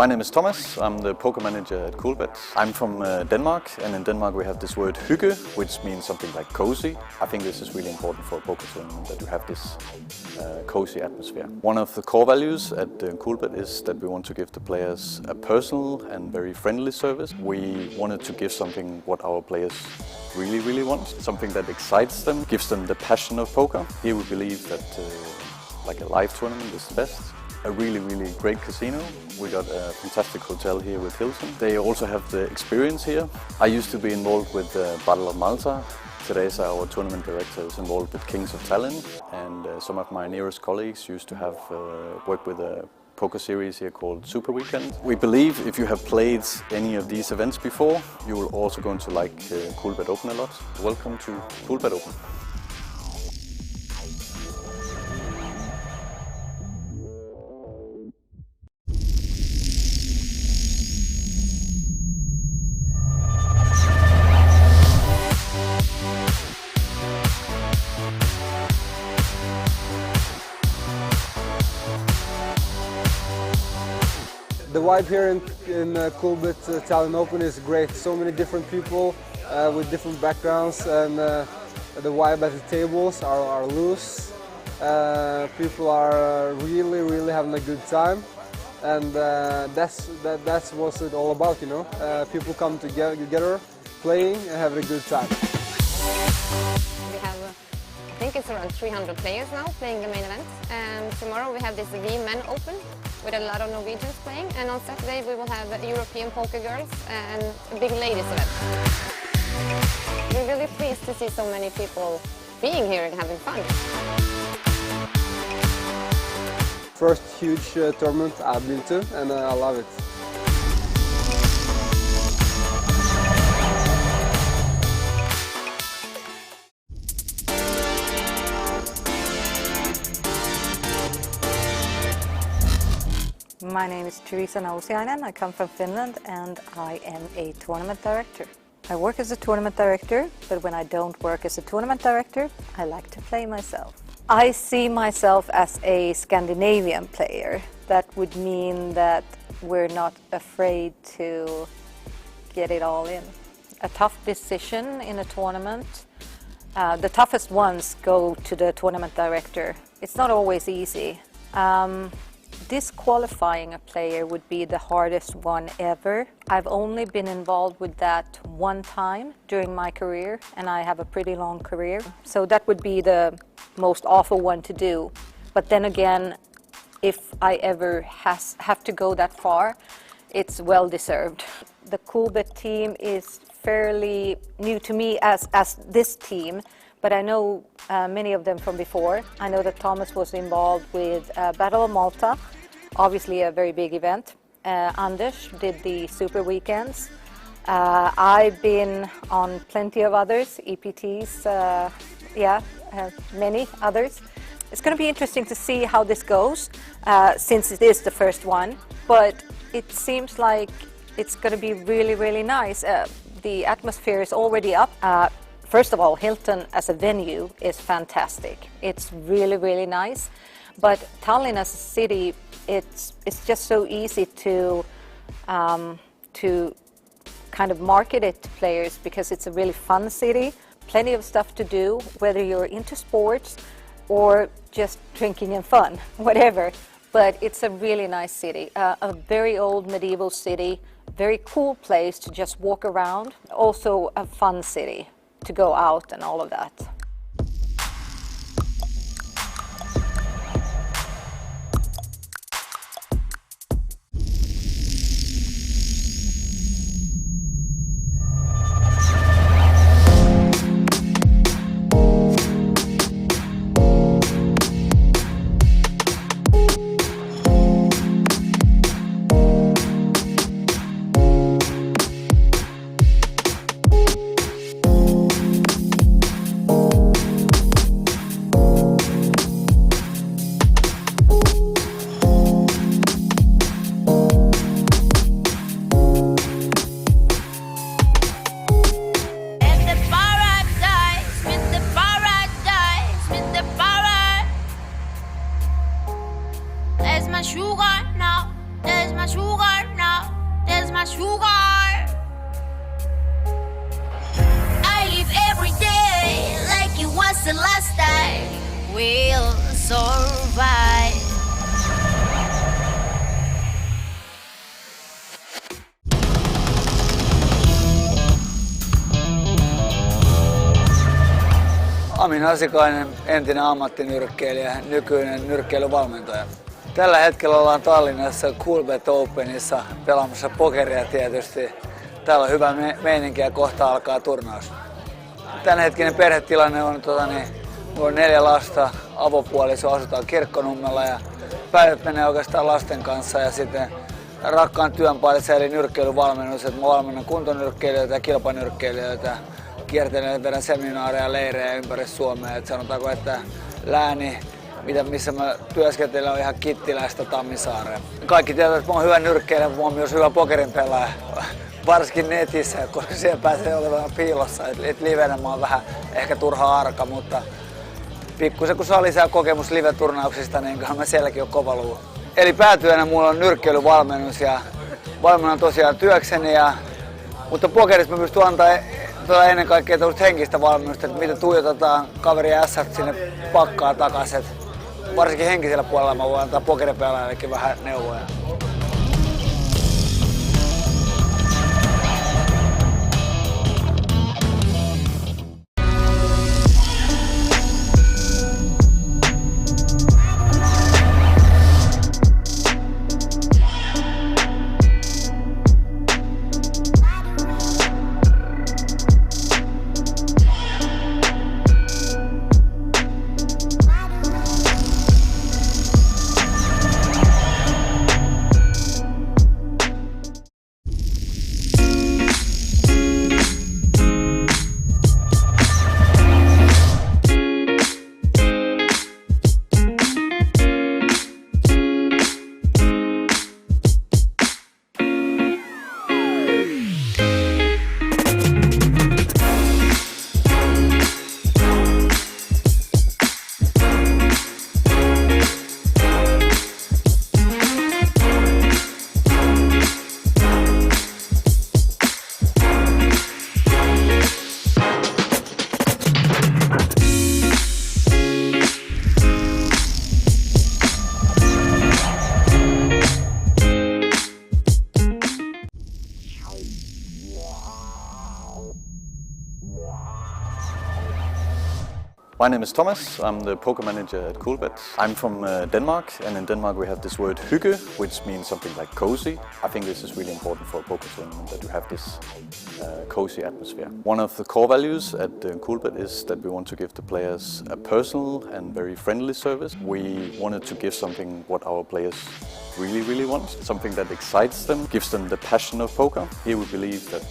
My name is Thomas, I'm the poker manager at Coolbet. I'm from Denmark, and in Denmark we have this word hygge, which means something like cozy. I think this is really important for a poker tournament, that you have this cozy atmosphere. One of the core values at Coolbet is that we want to give the players a personal and very friendly service. We wanted to give something what our players really want, something that excites them, gives them the passion of poker. Here we believe that like a live tournament is the best. A really great casino. We got a fantastic hotel here with Hilton. They also have the experience here. I used to be involved with Battle of Malta. Teresa, our tournament director, is involved with Kings of Tallinn, and some of my nearest colleagues used to have worked with a poker series here called Super Weekend. We believe if you have played any of these events before, you will also going to like Coolbet Open a lot. Welcome to Coolbet Open. The vibe here in Coolbet Tallinn Open is great. So many different people with different backgrounds, and the vibe at the tables are loose. People are really having a good time, and that's what it's all about, you know. People come together, playing and having a good time. We have, I think it's around 300 players now playing the main event, and tomorrow we have this Men Open with a lot of Norwegians playing, and on Saturday we will have European poker girls and a big ladies event. We're really pleased to see so many people being here and having fun. First huge tournament I've been to, and I love it. My name is Teresa Nousiainen. I come from Finland and I am a tournament director. I work as a tournament director, but when I don't work as a tournament director, I like to play myself. I see myself as a Scandinavian player. That would mean that we're not afraid to get it all in. a tough decision in a tournament. The toughest ones go to the tournament director. It's not always easy. Disqualifying a player would be the hardest one ever. I've only been involved with that one time during my career, and I have a pretty long career. So that would be the most awful one to do. But then again, if I ever have to go that far, it's well deserved. The Coolbet team is fairly new to me as this team, but I know many of them from before. I know that Thomas was involved with Battle of Malta, obviously a very big event. Anders did the Super Weekends. I've been on plenty of others, EPTs, many others. It's going to be interesting to see how this goes, since it is the first one, but it seems like it's going to be really, really nice. The atmosphere is already up. First of all, Hilton as a venue is fantastic. It's really, really nice. But Tallinn as a city, it's just so easy to kind of market it to players because it's a really fun city. Plenty of stuff to do, whether you're into sports or just drinking and fun, whatever. But it's a really nice city, a very old medieval city, very cool place to just walk around. Also a fun city to go out and all of that. The last day we'll survive. Amin Asikainen, entinen ammattinyrkkeilijä, nykyinen nyrkkeilyvalmentaja. Tällä hetkellä ollaan Tallinnassa Coolbet Openissa pelaamassa pokeria tietysti. Täällä on hyvä meininki ja kohta alkaa turnaus. Tämänhetkinen perhetilanne on, mulla on 4 lasta, avopuoliso, asutaan Kirkkonummella ja päivät menee oikeastaan lasten kanssa ja sitten rakkaan työn parissa eli nyrkkeilyvalmennus, että mä valmennan kuntonyrkkeilijöitä ja kilpanyrkkeilijöitä, kiertelen ja vedän seminaareja ja leirejä ympäri Suomea. Et sanotaanko, että lääni, missä mä työskentelen, on ihan Kittilästä Tammisaareen. Kaikki tietävät, että mä oon hyvä nyrkkeilijä, mutta mä oon myös hyvä pokerin pelaaja. Varsinkin netissä, koska siellä pääsee olemaan piilossa. Et livenä mä oon vähän ehkä turha arka, mutta pikkusen kun saa lisää kokemus live-turnauksista, niin kyllä mä sielläkin on kova luu. Eli päätyönä mulla on nyrkkeilyvalmennus ja valmennan tosiaan työkseni, mutta pokerissa mä pystyn antaa ennen kaikkea henkistä valmennusta, että miten tuijotetaan kaveri ässät sinne pakkaa takaisin. Varsinkin henkisellä puolella mä voin antaa pokeripelaajallekin vähän neuvoja. My name is Thomas, I'm the poker manager at Coolbet. I'm from Denmark, and in Denmark we have this word hygge, which means something like cozy. I think this is really important for a poker tournament, that you have this cozy atmosphere. One of the core values at Coolbet is that we want to give the players a personal and very friendly service. We wanted to give something what our players really want, something that excites them, gives them the passion of poker. Here we believe that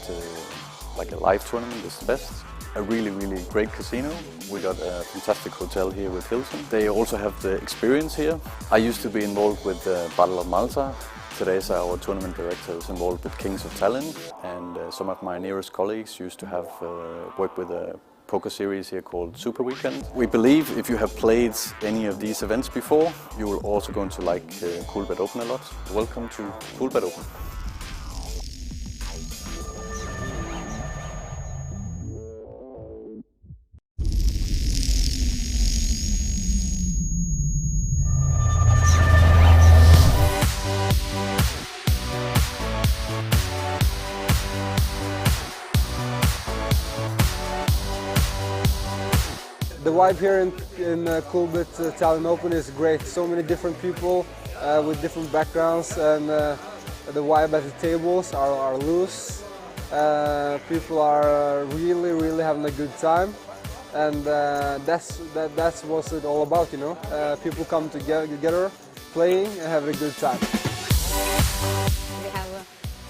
like a live tournament is the best. A really great casino. We got a fantastic hotel here with Hilton. They also have the experience here. I used to be involved with the Battle of Malta. Today's our tournament director is involved with Kings of Tallinn, and some of my nearest colleagues used to have worked with a poker series here called Super Weekend. We believe if you have played any of these events before, you will also going to like Coolbet Open a lot. Welcome to Coolbet Open. The vibe here in Coolbet Tallinn Open is great. So many different people with different backgrounds, and the vibe at the tables are loose. People are really having a good time, and that's what it's all about, you know. People come together, playing and having a good time. We have,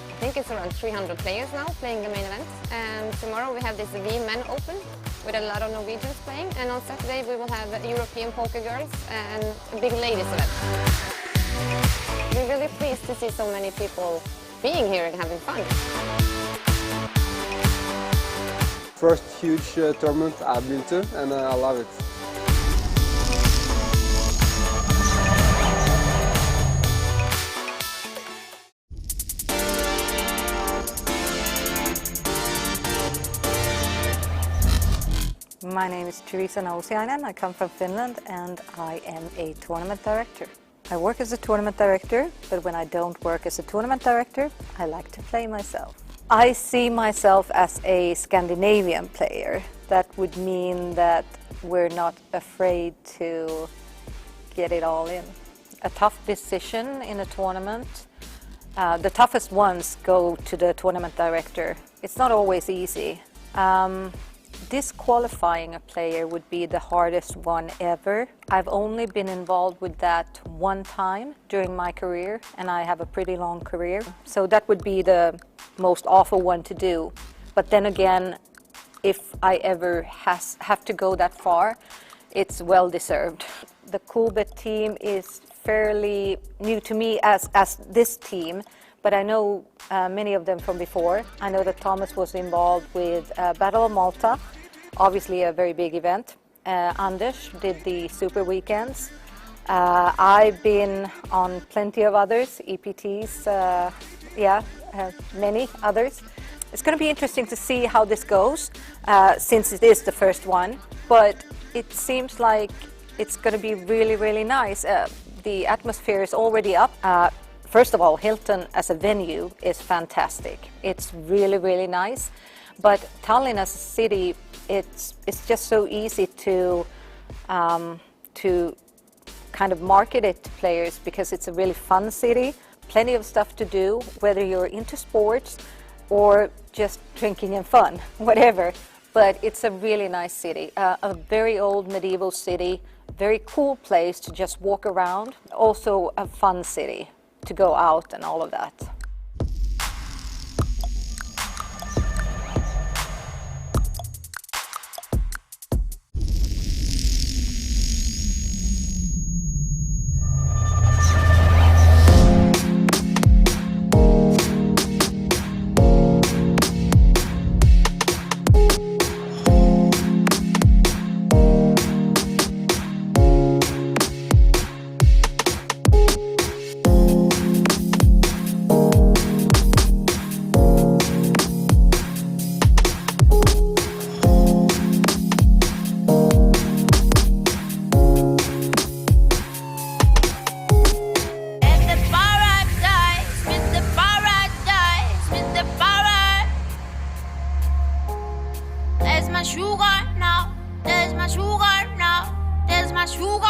I think it's around 300 players now playing the main event, and tomorrow we have this Men Open with a lot of Norwegians playing, and on Saturday we will have European poker girls and a big ladies event. We're really pleased to see so many people being here and having fun. First huge tournament I've been to, and I love it. My name is Teresa Nousiainen. I come from Finland and I am a tournament director. I work as a tournament director, but when I don't work as a tournament director, I like to play myself. I see myself as a Scandinavian player. That would mean that we're not afraid to get it all in. A tough decision in a tournament, the toughest ones go to the tournament director. It's not always easy. Disqualifying a player would be the hardest one ever. I've only been involved with that one time during my career, and I have a pretty long career. So that would be the most awful one to do. But then again, if I ever have to go that far, it's well deserved. The Coolbet team is fairly new to me as this team, but I know many of them from before. I know that Thomas was involved with Battle of Malta, obviously a very big event. Anders did the Super Weekends. I've been on plenty of others, EPTs, many others. It's going to be interesting to see how this goes, since it is the first one, but it seems like it's going to be really nice. The atmosphere is already up. First of all, Hilton as a venue is fantastic. It's really nice. But Tallinn as a city, it's just so easy to kind of market it to players, because it's a really fun city, plenty of stuff to do, whether you're into sports or just drinking and fun, whatever. But it's a really nice city, a very old medieval city, very cool place to just walk around, also a fun city to go out and all of that. My sugar now. There's my sugar now. There's my sugar.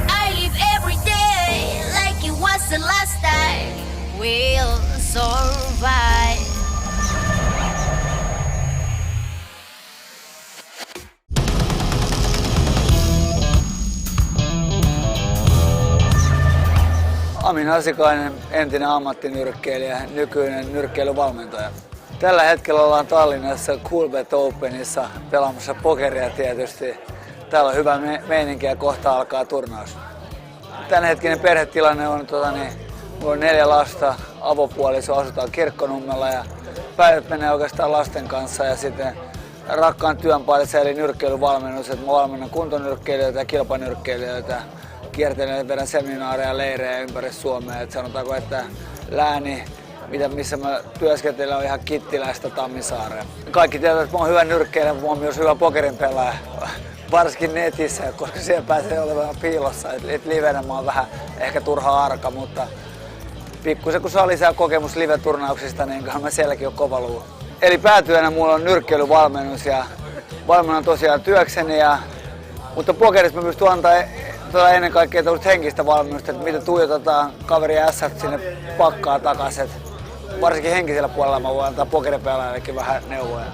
I live every day like it was the last day. We'll survive. Amin Asikainen, entinen ammattinyrkkeilijä, nykyinen nyrkkeilyvalmentaja. Tällä hetkellä ollaan Tallinnassa Coolbet Openissa pelaamassa pokeria tietysti. Täällä on hyvä meininki ja kohta alkaa turnaus. Tämänhetkinen perhetilanne on, mulla on 4 lasta, avopuoliso, asutaan Kirkkonummella ja päivät menee oikeastaan lasten kanssa ja sitten rakkaan työn parissa eli nyrkkeilyvalmennus, että mä valmennan kuntonyrkkeilijöitä ja kilpanyrkkeilijöitä. Kiertelen ja vedän seminaareja ja leirejä ympäri Suomea. Et sanotaanko, että lääni, missä mä työskentelen, on ihan Kittilästä Tammisaareen. Kaikki tietävät, että mä oon hyvä nyrkkeilijä, mutta mä oon myös hyvä pokerin pelaaja. Varsinkin netissä, koska siellä pääsee olemaan piilossa. Et livenä mä oon vähän ehkä turha arka, mutta pikkusen kun saa lisää kokemus live-turnauksista, niin kyllä mä sielläkin on kova luu. Eli päätyönä mulla on nyrkkeilyvalmennus ja valmennan tosiaan työkseni. Mutta pokerissa mä pystyn antaa ennen kaikkea henkistä valmennusta, että miten tuijotetaan kaveri ässät sinne pakkaa takaisin. Varsinkin henkisellä puolella mä voin antaa pokeripelaajallekin vähän neuvoja.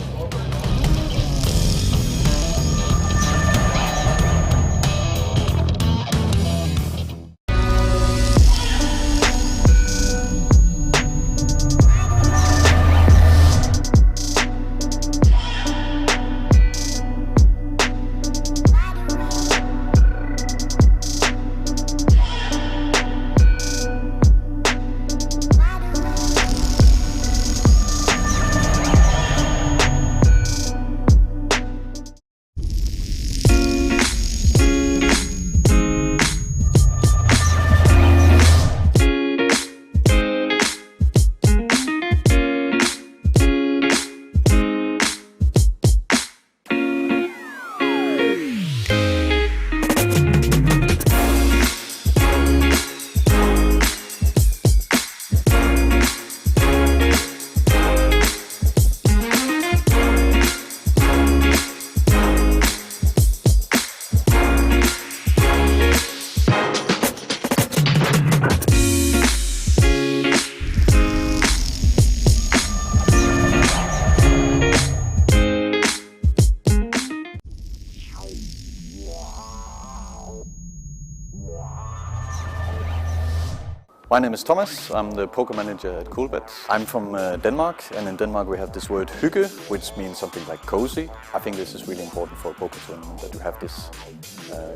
My name is Thomas, I'm the poker manager at Coolbet. I'm from Denmark, and in Denmark we have this word hygge, which means something like cozy. I think this is really important for a poker tournament, that you have this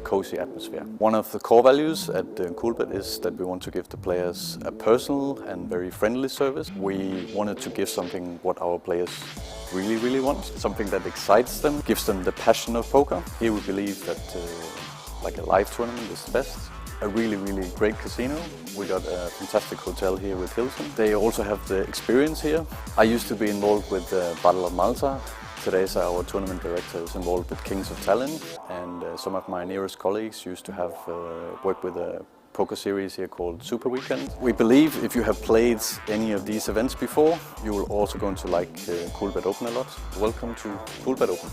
cozy atmosphere. One of the core values at Coolbet is that we want to give the players a personal and very friendly service. We wanted to give something what our players really want, something that excites them, gives them the passion of poker. Here we believe that like a live tournament is the best. A really great casino. We got a fantastic hotel here with Hilton. They also have the experience here. I used to be involved with the Battle of Malta. Teresa, our tournament director, is involved with Kings of Tallinn, and some of my nearest colleagues used to have worked with a poker series here called Super Weekend. We believe if you have played any of these events before, you will also going to like Coolbet Open a lot. Welcome to Coolbet Open.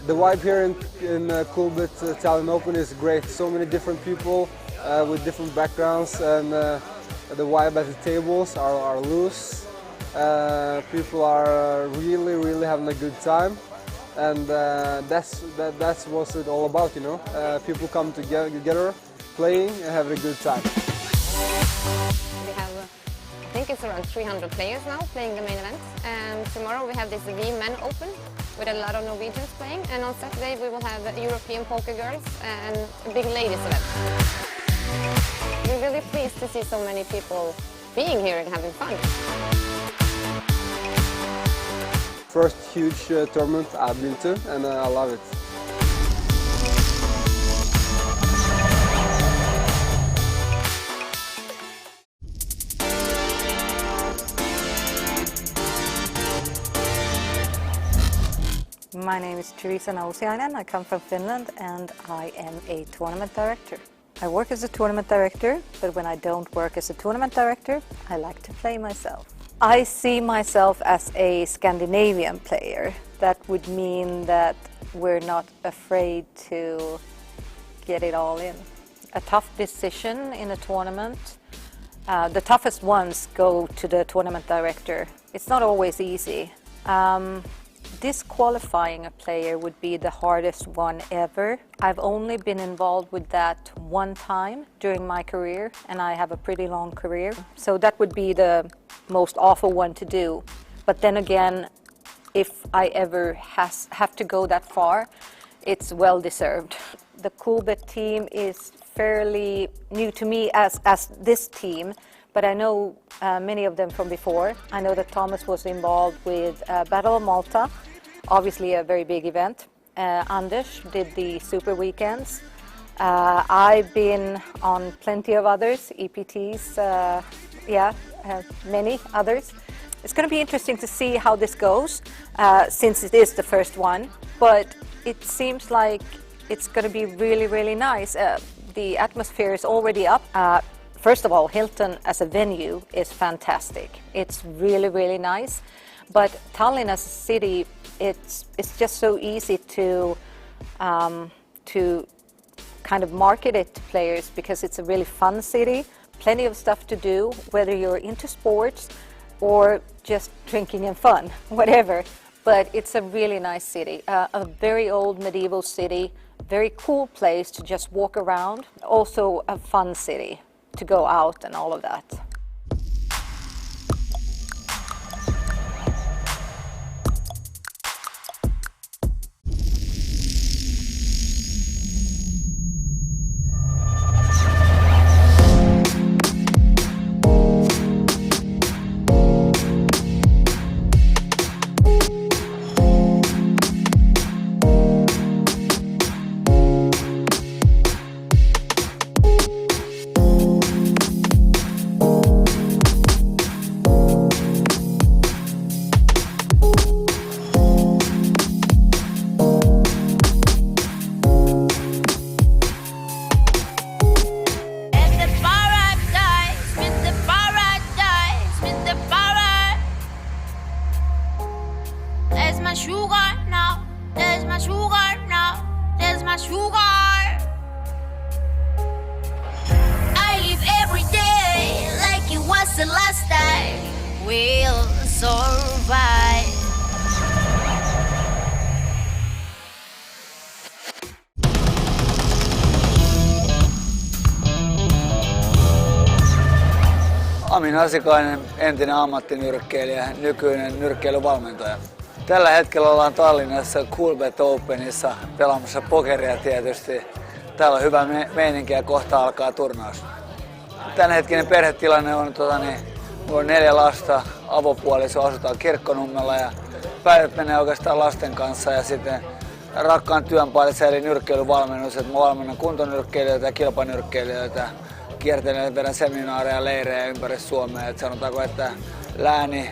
The vibe here in Coolbet Tallinn Open is great. So many different people with different backgrounds, and the vibe at the tables are loose. People are really having a good time, and that's what it's all about, you know. People come together, playing and having a good time. We have, I think it's around 300 players now playing the main event. Tomorrow we have this V-Men Open with a lot of Norwegians playing, and on Saturday we will have European poker girls and a big ladies event. We're really pleased to see so many people being here and having fun. First huge tournament I've been to, and I love it. My name is Teresa Nausiainen. I come from Finland and I am a tournament director. I work as a tournament director, but when I don't work as a tournament director, I like to play myself. I see myself as a Scandinavian player. That would mean that we're not afraid to get it all in. A tough decision in a tournament. The toughest ones go to the tournament director. It's not always easy. Disqualifying a player would be the hardest one ever. I've only been involved with that one time during my career, and I have a pretty long career. So that would be the most awful one to do. But then again, if I ever have to go that far, it's well deserved. The Coolbet team is fairly new to me as this team, but I know many of them from before. I know that Thomas was involved with Battle of Malta, obviously a very big event. Anders did the Super Weekends. I've been on plenty of others, EPTs, many others. It's going to be interesting to see how this goes, since it is the first one, but it seems like it's going to be really, really nice. The atmosphere is already up. First of all, Hilton as a venue is fantastic. It's really, really nice. But Tallinn as a city, it's just so easy to kind of market it to players because it's a really fun city, plenty of stuff to do, whether you're into sports or just drinking and fun, whatever. But it's a really nice city, a very old medieval city, very cool place to just walk around, also a fun city to go out and all of that. The last time we'll survive. Amin Asikainen, entinen ammattinyrkkeilijä, nykyinen nyrkkeilyvalmentaja. Tällä hetkellä ollaan Tallinnassa Coolbet Openissa pelaamassa pokeria tietysti. Täällä on hyvä meininki ja kohta alkaa turnaus. Tämänhetkinen perhetilanne on, mulla on 4 lasta, avopuoliso, asutaan Kirkkonummella ja päivät menee oikeastaan lasten kanssa ja sitten rakkaan työn parissa eli nyrkkeilyvalmennus, että mä valmennan kuntonyrkkeilijöitä ja kilpanyrkkeilijöitä, kiertelen ja vedän seminaareja ja leirejä ympäri Suomea. Et sanotaanko, että lääni,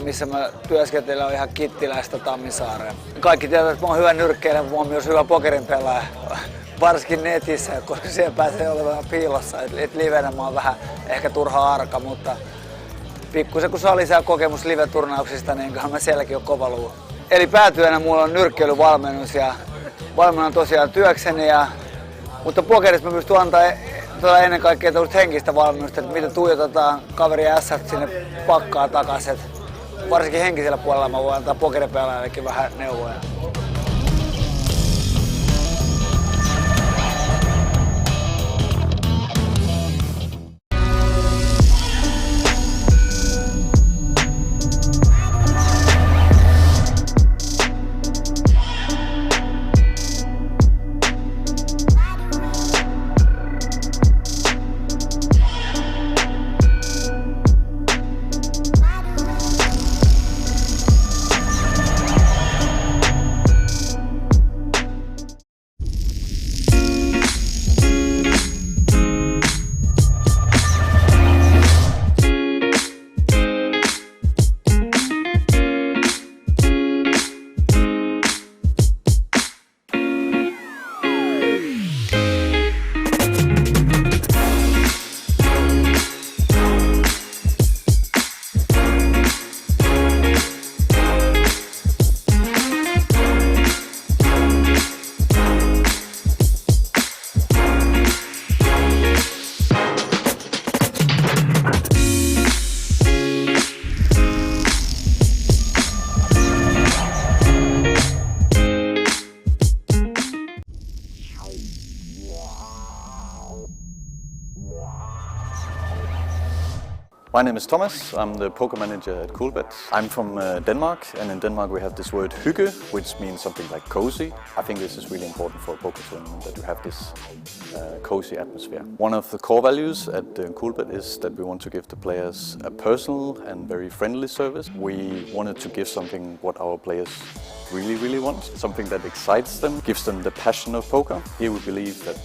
missä mä työskentelen, on ihan Kittilästä Tammisaareen. Kaikki tietävät, että mä oon hyvä nyrkkeilijä, mutta mä oon myös hyvä pokerin pelaaja. Varsinkin netissä, kun siellä pääsee olemaan piilossa. Et livenä mä oon vähän ehkä turha arka, mutta pikkusen kun saa lisää kokemus live-turnauksista, niin mä sielläkin on kova luu. Eli päätyönä mulla on nyrkkeilyvalmennus ja valmennan tosiaan työkseni, mutta pokerissa mä pystyn antaa ennen kaikkea henkistä valmennusta, että miten tuijotetaan kaveri ässät sinne pakkaa takaisin. Varsinkin henkisellä puolella mä voin antaa pokeripelaajallekin vähän neuvoja. My name is Thomas, I'm the poker manager at Coolbet. I'm from Denmark, and in Denmark we have this word hygge, which means something like cozy. I think this is really important for a poker tournament, that you have this cozy atmosphere. One of the core values at Coolbet is that we want to give the players a personal and very friendly service. We wanted to give something what our players really want, something that excites them, gives them the passion of poker. Here we believe that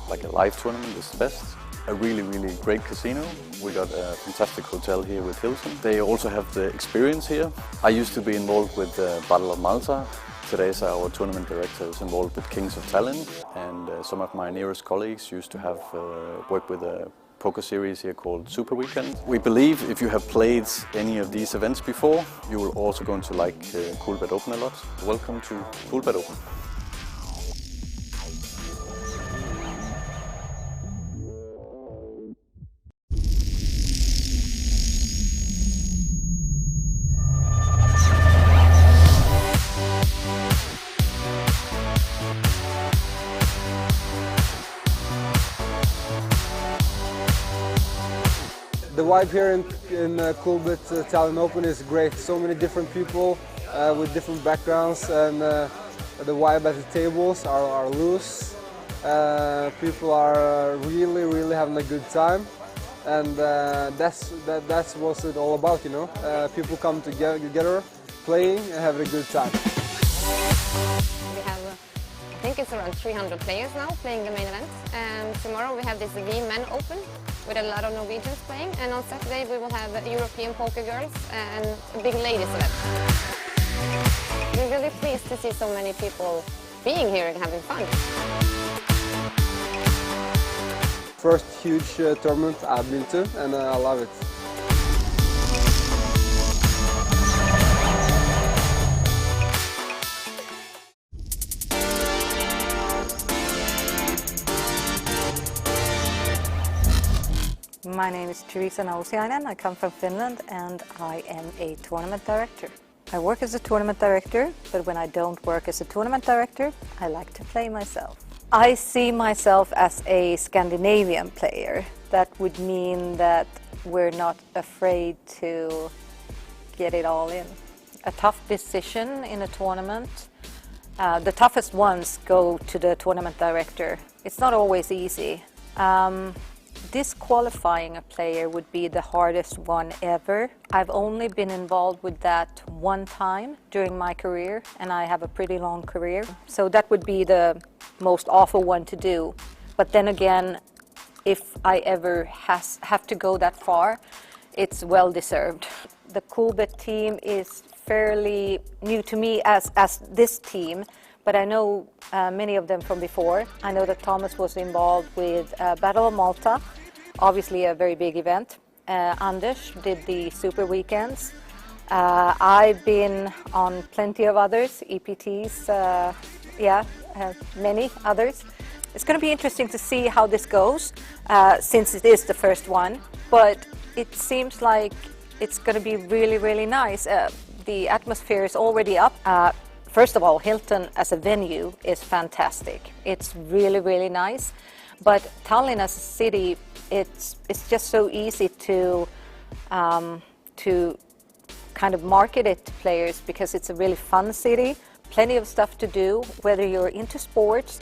like a live tournament is the best. A really great casino. We got a fantastic hotel here with Hilton. They also have the experience here. I used to be involved with the Battle of Malta. Today's our tournament director is involved with Kings of Tallinn, and some of my nearest colleagues used to have worked with a poker series here called Super Weekend. We believe if you have played any of these events before, you will also going to like Coolbet Open a lot. Welcome to Coolbet Open. The vibe here in Coolbet Tallinn Open is great. So many different people with different backgrounds, and the vibe at the tables are loose. People are really having a good time, and that's what it's all about, you know. People come together, playing and having a good time. We have, I think it's around 300 players now playing the main event. Tomorrow we have this V-Men Open with a lot of Norwegians playing, and on Saturday we will have European poker girls and a big ladies event. We're really pleased to see so many people being here and having fun. First huge tournament I've been to, and I love it. My name is Teresa Nousiainen. I come from Finland and I am a tournament director. I work as a tournament director, but when I don't work as a tournament director, I like to play myself. I see myself as a Scandinavian player. That would mean that we're not afraid to get it all in. A tough decision in a tournament, the toughest ones go to the tournament director. It's not always easy. Disqualifying a player would be the hardest one ever. I've only been involved with that one time during my career, and I have a pretty long career. So that would be the most awful one to do. But then again, if I ever have to go that far, it's well deserved. The Coolbet team is fairly new to me as this team, but I know many of them from before. I know that Thomas was involved with Battle of Malta, obviously a very big event. Anders did the Super Weekends. I've been on plenty of others, EPTs, many others. It's going to be interesting to see how this goes, since it is the first one, but it seems like it's going to be really nice. The atmosphere is already up. First of all, Hilton as a venue is fantastic. It's really nice. But Tallinn as a city, it's just so easy to kind of market it to players, because it's a really fun city, plenty of stuff to do, whether you're into sports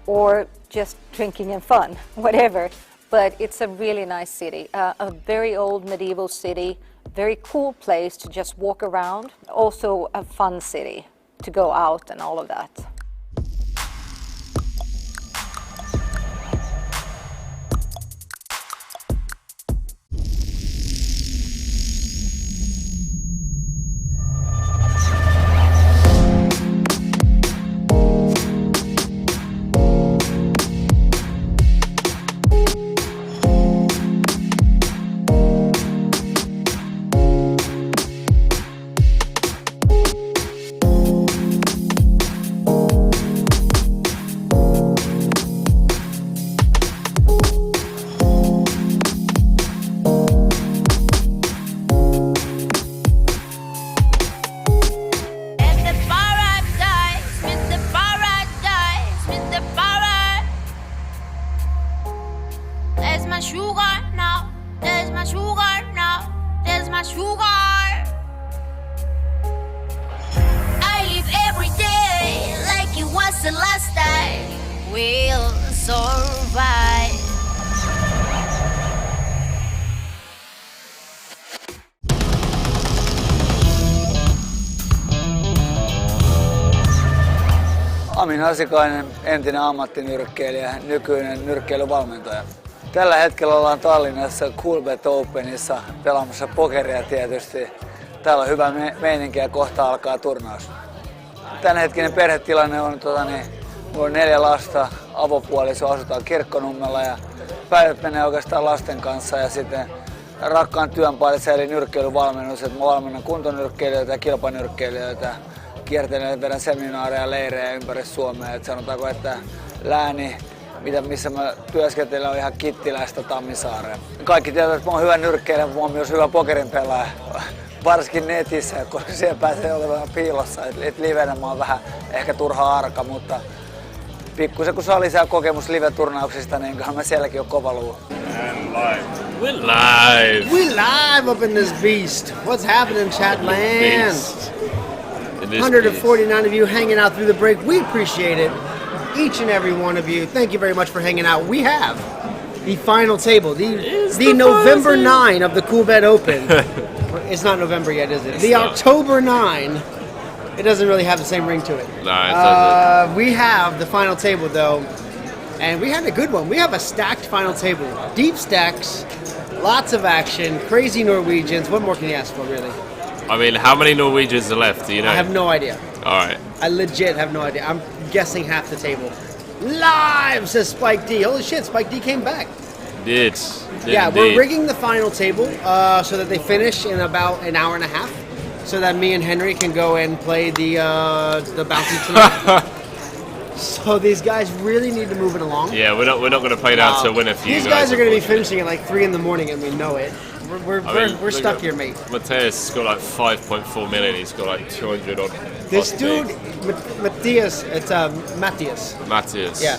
or just drinking and fun, whatever. But it's a really nice city, a very old medieval city, very cool place to just walk around, also a fun city to go out and all of that. my sugar now. There's my sugar. I live every day like it was the last time. We'll survive. Amin Hasikainen, entinen ammattinyrkkeilijä, nykyinen nyrkkeilyvalmentaja. Tällä hetkellä ollaan Tallinnassa Coolbet Openissa pelaamassa pokeria tietysti. Täällä on hyvä meininki ja kohta alkaa turnaus. Tämänhetkinen perhetilanne on, mulla on 4 lasta, avopuoliso, asutaan Kirkkonummella ja päivät menee oikeastaan lasten kanssa ja sitten rakkaan työn parissa eli nyrkkeilyvalmennus, että mä valmennan kuntonyrkkeilijöitä ja kilpanyrkkeilijöitä. Kiertelen vedän seminaareja ja leirejä ympäri Suomea. Et sanotaanko, että lääni, missä mä työskentelen, on ihan Kittilästä Tammisaareen. Kaikki tietävät, että mä oon hyvä nyrkkeilijä, mutta mä oon myös hyvä pokerin pelaaja. Varsinkin netissä, koska siellä pääsee olemaan piilossa. Et livenä mä oon vähän ehkä turha arka, mutta pikkusen kun saa lisää kokemus live-turnauksista, niin kyllä mä sielläkin on kova luu. And live. We're live. We live up in this beast. What's happening, chat land? 149 of you hanging out through the break. We appreciate it. Each and every one of you. Thank you very much for hanging out. We have the final table, the November 9 of the Coolbet Open. It's not November yet, is it? The October 9. It doesn't really have the same ring to it. No, it doesn't. We have the final table though, and we had a good one. We have a stacked final table. Deep stacks, lots of action, crazy Norwegians. What more can you ask for, really? I mean, how many Norwegians are left? Do you know? I have no idea. All right. I legit have no idea. I'm guessing half the table. Live, says Spike D. Holy shit, Spike D came back. Did Yeah, indeed. we're rigging the final table so that they finish in about an hour and a half, so that me and Henry can go and play the bounty tonight. So these guys really need to move it along. Yeah, we're not going to play down to win a few. These guys are going to be finishing at like 3 in the morning, and we know it. We're stuck here, mate. Mateus has got like 5.4 million. He's got like 200 odd. This dude, Matthias, it's Matthias. Matthias. Yeah,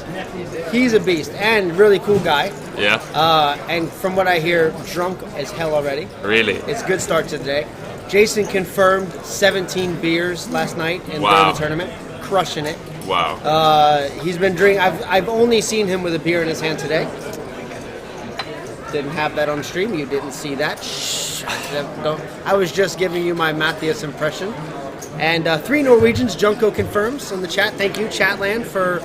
he's a beast and really cool guy. Yeah. And from what I hear, drunk as hell already. Really? It's a good start to the day. Jason confirmed 17 beers last night during the tournament, crushing it. Wow. He's been drinking. I've only seen him with a beer in his hand today. Didn't have that on stream. You didn't see that. Shh. I was just giving you my Matthias impression. And 3 Norwegians, Junko confirms in the chat. Thank you, Chatland, for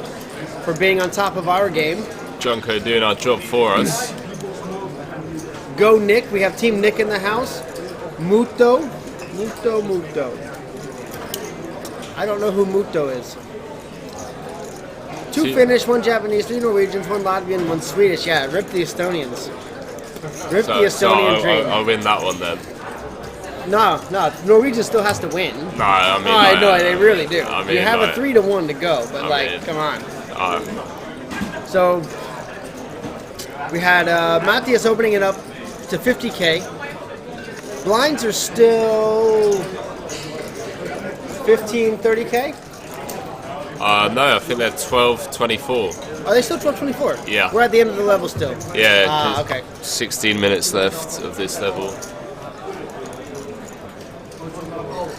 being on top of our game. Junko doing our job for us. Go Nick. We have Team Nick in the house. Muto. I don't know who Muto is. 2 Finnish, 1 Japanese, 3 Norwegians, 1 Latvian, 1 Swedish. Yeah, rip the Estonians. Rip the Estonian dream. I'll win that one then. No, Norwegian still has to win. No, I mean... I know, they really do. I mean, you have a 3-1 to go, but come on. So, we had Matthias opening it up to 50K. Blinds are still 15, 30K? No, I think they're 12, 24. Are they still 12-24? Yeah. We're at the end of the level still. Yeah. Okay. 16 minutes left of this level.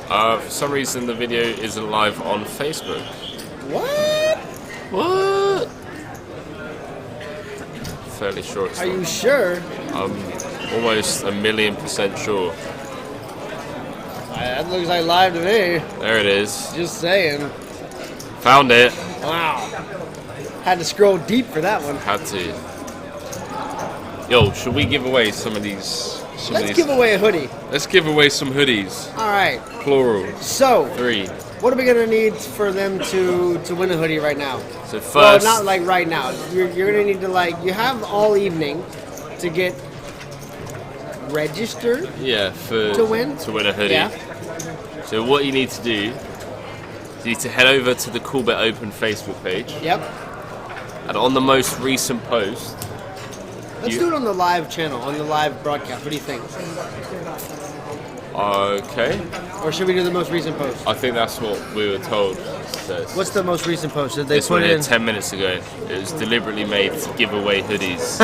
For some reason, the video isn't live on Facebook. What? Fairly sure it's Are not. you sure? I'm almost 1,000,000% sure. That looks like live to me. There it is. Just saying. Found it. Wow. Had to scroll deep for that one. Had to. Yo, should we give away some of these? Let's give away a hoodie. Let's give away some hoodies. All right. Plural. So. 3. What are we gonna need for them to win a hoodie right now? So first. Well, not like right now. You're gonna need to you have all evening to get registered. Yeah, to win a hoodie. Yeah. So what you need to do, you need to head over to the Coolbet Open Facebook page. Yep. And on the most recent post. Let's do it on the live channel, on the live broadcast. What do you think? Okay. Or should we do the most recent post? I think that's what we were told. It says. What's the most recent post? Did they This put one it here in 10 minutes ago. It was deliberately made to give away hoodies.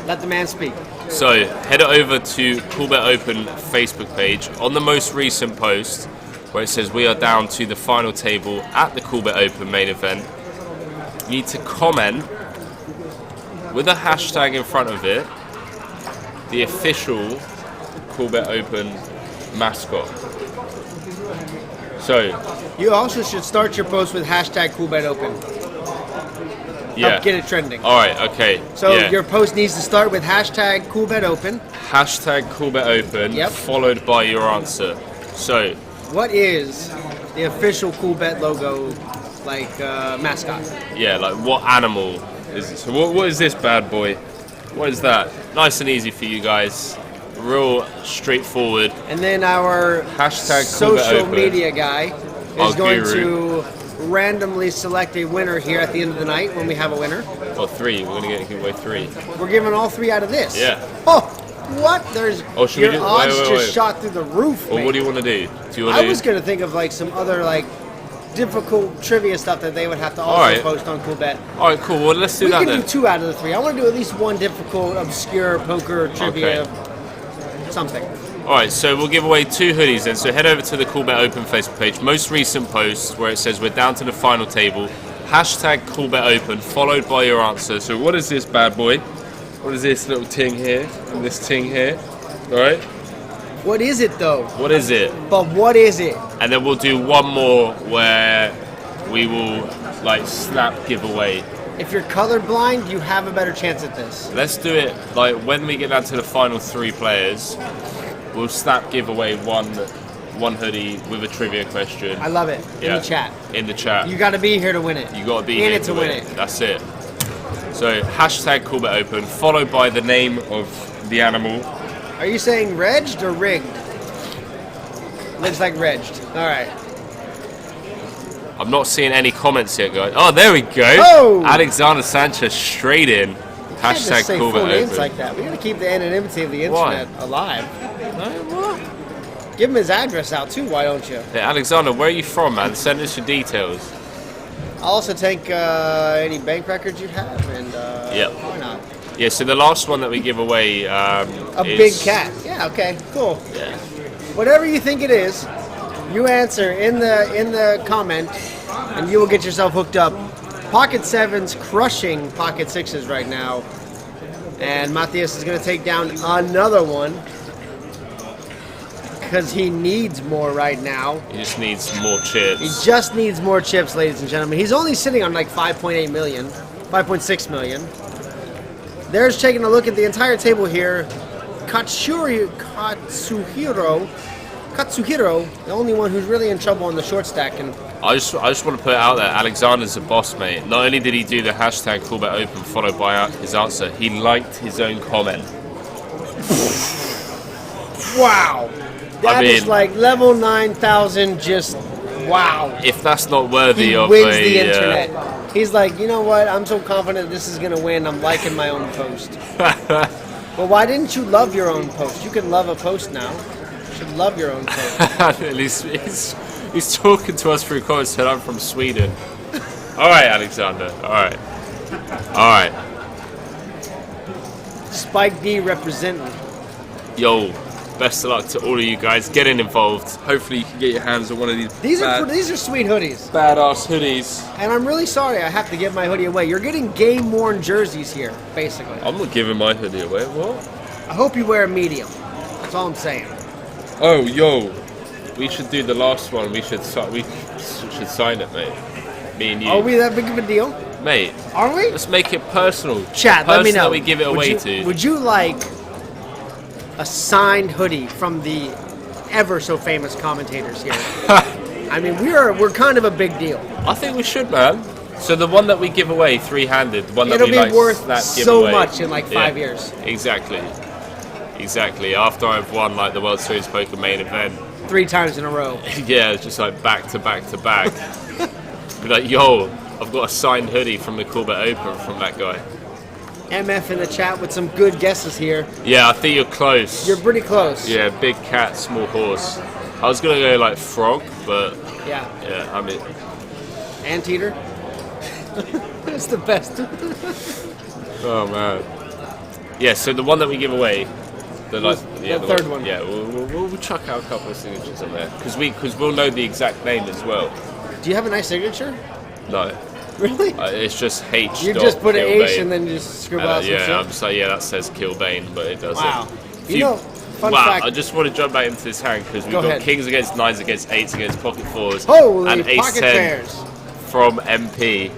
Let the man speak. So head over to Coolbet Open Facebook page. On the most recent post, where it says we are down to the final table at the Coolbet Open Main Event, you need to comment with a hashtag in front of it, the official Coolbet Open mascot. So you also should start your post with hashtag Coolbet Open. Yeah. Help get it trending. All right. Okay. So yeah. your post needs to start with hashtag Coolbet Open. Hashtag Coolbet Open. Yep. Followed by your answer. So what is the official Coolbet logo, like mascot? Yeah. Like what animal is it? So what is this bad boy? What is that? Nice and easy for you guys. Real straightforward. And then our hashtag social media guy is going guru. to randomly select a winner here at the end of the night when we have a winner. Or 3. We're going to give away 3. We're giving all 3 out of this. Yeah. Oh, what? There's should your odds just shot through the roof. Well, what do you want to do? I was going to think of like some other like difficult trivia stuff that they would have to also post on Coolbet. All right, cool. Well, let's do that then. We can do 2 out of the 3. I want to do at least one difficult, obscure poker trivia something. Alright, so we'll give away 2 hoodies then. So head over to the Coolbet Open Facebook page. Most recent post where it says we're down to the final table. Hashtag Coolbet Open, followed by your answer. So what is this bad boy? What is this little ting here? And this ting here? Alright? What is it though? What is it? But what is it? And then we'll do one more where we will like snap giveaway. If you're colorblind, you have a better chance at this. Let's do it like when we get down to the final 3 players. We'll snap give away one hoodie with a trivia question. I love it. In the chat. In the chat. You got to be here to win it. You got to be here to win it. That's it. So hashtag Coolbet Open, followed by the name of the animal. Are you saying regged or rigged? Looks like regged. All right. I'm not seeing any comments yet, guys. Oh, there we go. Oh! Alexander Sanchez straight in. Hashtag Coolbet Open. Like that. We got to keep the anonymity of the internet alive. Give him his address out too. Why don't you? Hey, Alexander, where are you from, man? Send us your details. I'll also take any bank records you have, and why not? Yeah. So the last one that we give away a big cat. Yeah. Okay. Cool. Yeah. Whatever you think it is, you answer in the comment, and you will get yourself hooked up. Pocket 7's crushing Pocket 6s right now, and Matthias is going to take down another one because he needs more right now. He just needs more chips. He just needs more chips, ladies and gentlemen. He's only sitting on like 5.8 million, 5.6 million. There's taking a look at the entire table here. Katsuhiro, the only one who's really in trouble on the short stack. And I just want to put it out there, Alexander's a boss, mate. Not only did he do the hashtag Coolbet Open followed by his answer, he liked his own comment. Wow. That is like level 9,000, just wow. If that's not worthy of wins the internet. He's like, you know what, I'm so confident this is going to win, I'm liking my own post. Well, why didn't you love your own post? You can love a post now. You should love your own post. He's talking to us through comments, said I'm from Sweden. All right, Alexander. All right. All right. Spike D representing. Yo, best of luck to all of you guys getting involved. Hopefully you can get your hands on one of these. These are sweet hoodies. Badass hoodies. And I'm really sorry I have to give my hoodie away. You're getting game-worn jerseys here, basically. I'm not giving my hoodie away. What? I hope you wear a medium. That's all I'm saying. Oh, yo. We should do the last one. We should sign it, mate. Me and you. Are we that big of a deal? Mate. Are we? Let's make it personal. Chat, let me know. That we give it away to. Would you like a signed hoodie from the ever so famous commentators here? I mean, we're kind of a big deal. I think we should, man. So the one that we give away, 3-handed, one It'll that we be worth that so giveaway. much in like 5 years. Exactly. After I've won like the World Series Poker Main Event 3 times in a row. Yeah, it's just like back to back to back. Be like, yo, I've got a signed hoodie from the Coolbet Open from that guy. MF in the chat with some good guesses here. Yeah, I think you're close. You're pretty close. Yeah, big cat, small horse. I was gonna go like frog, but yeah, I mean, anteater. It's the best. Oh man. Yeah, so the one that we give away, the other third one. Yeah, we'll chuck out a couple of signatures on there because we'll know the exact name as well. Do you have a nice signature? No, Really? it's just H. You just put an H and then you just scribble out some shit? I'm sorry, that says Kilbane, but it doesn't. Wow. Fun wow, fact. I just want to jump back into this hand because we've got ahead. kings against nines against eights against pocket fours. Holy and ace pocket 10 pairs. from MP.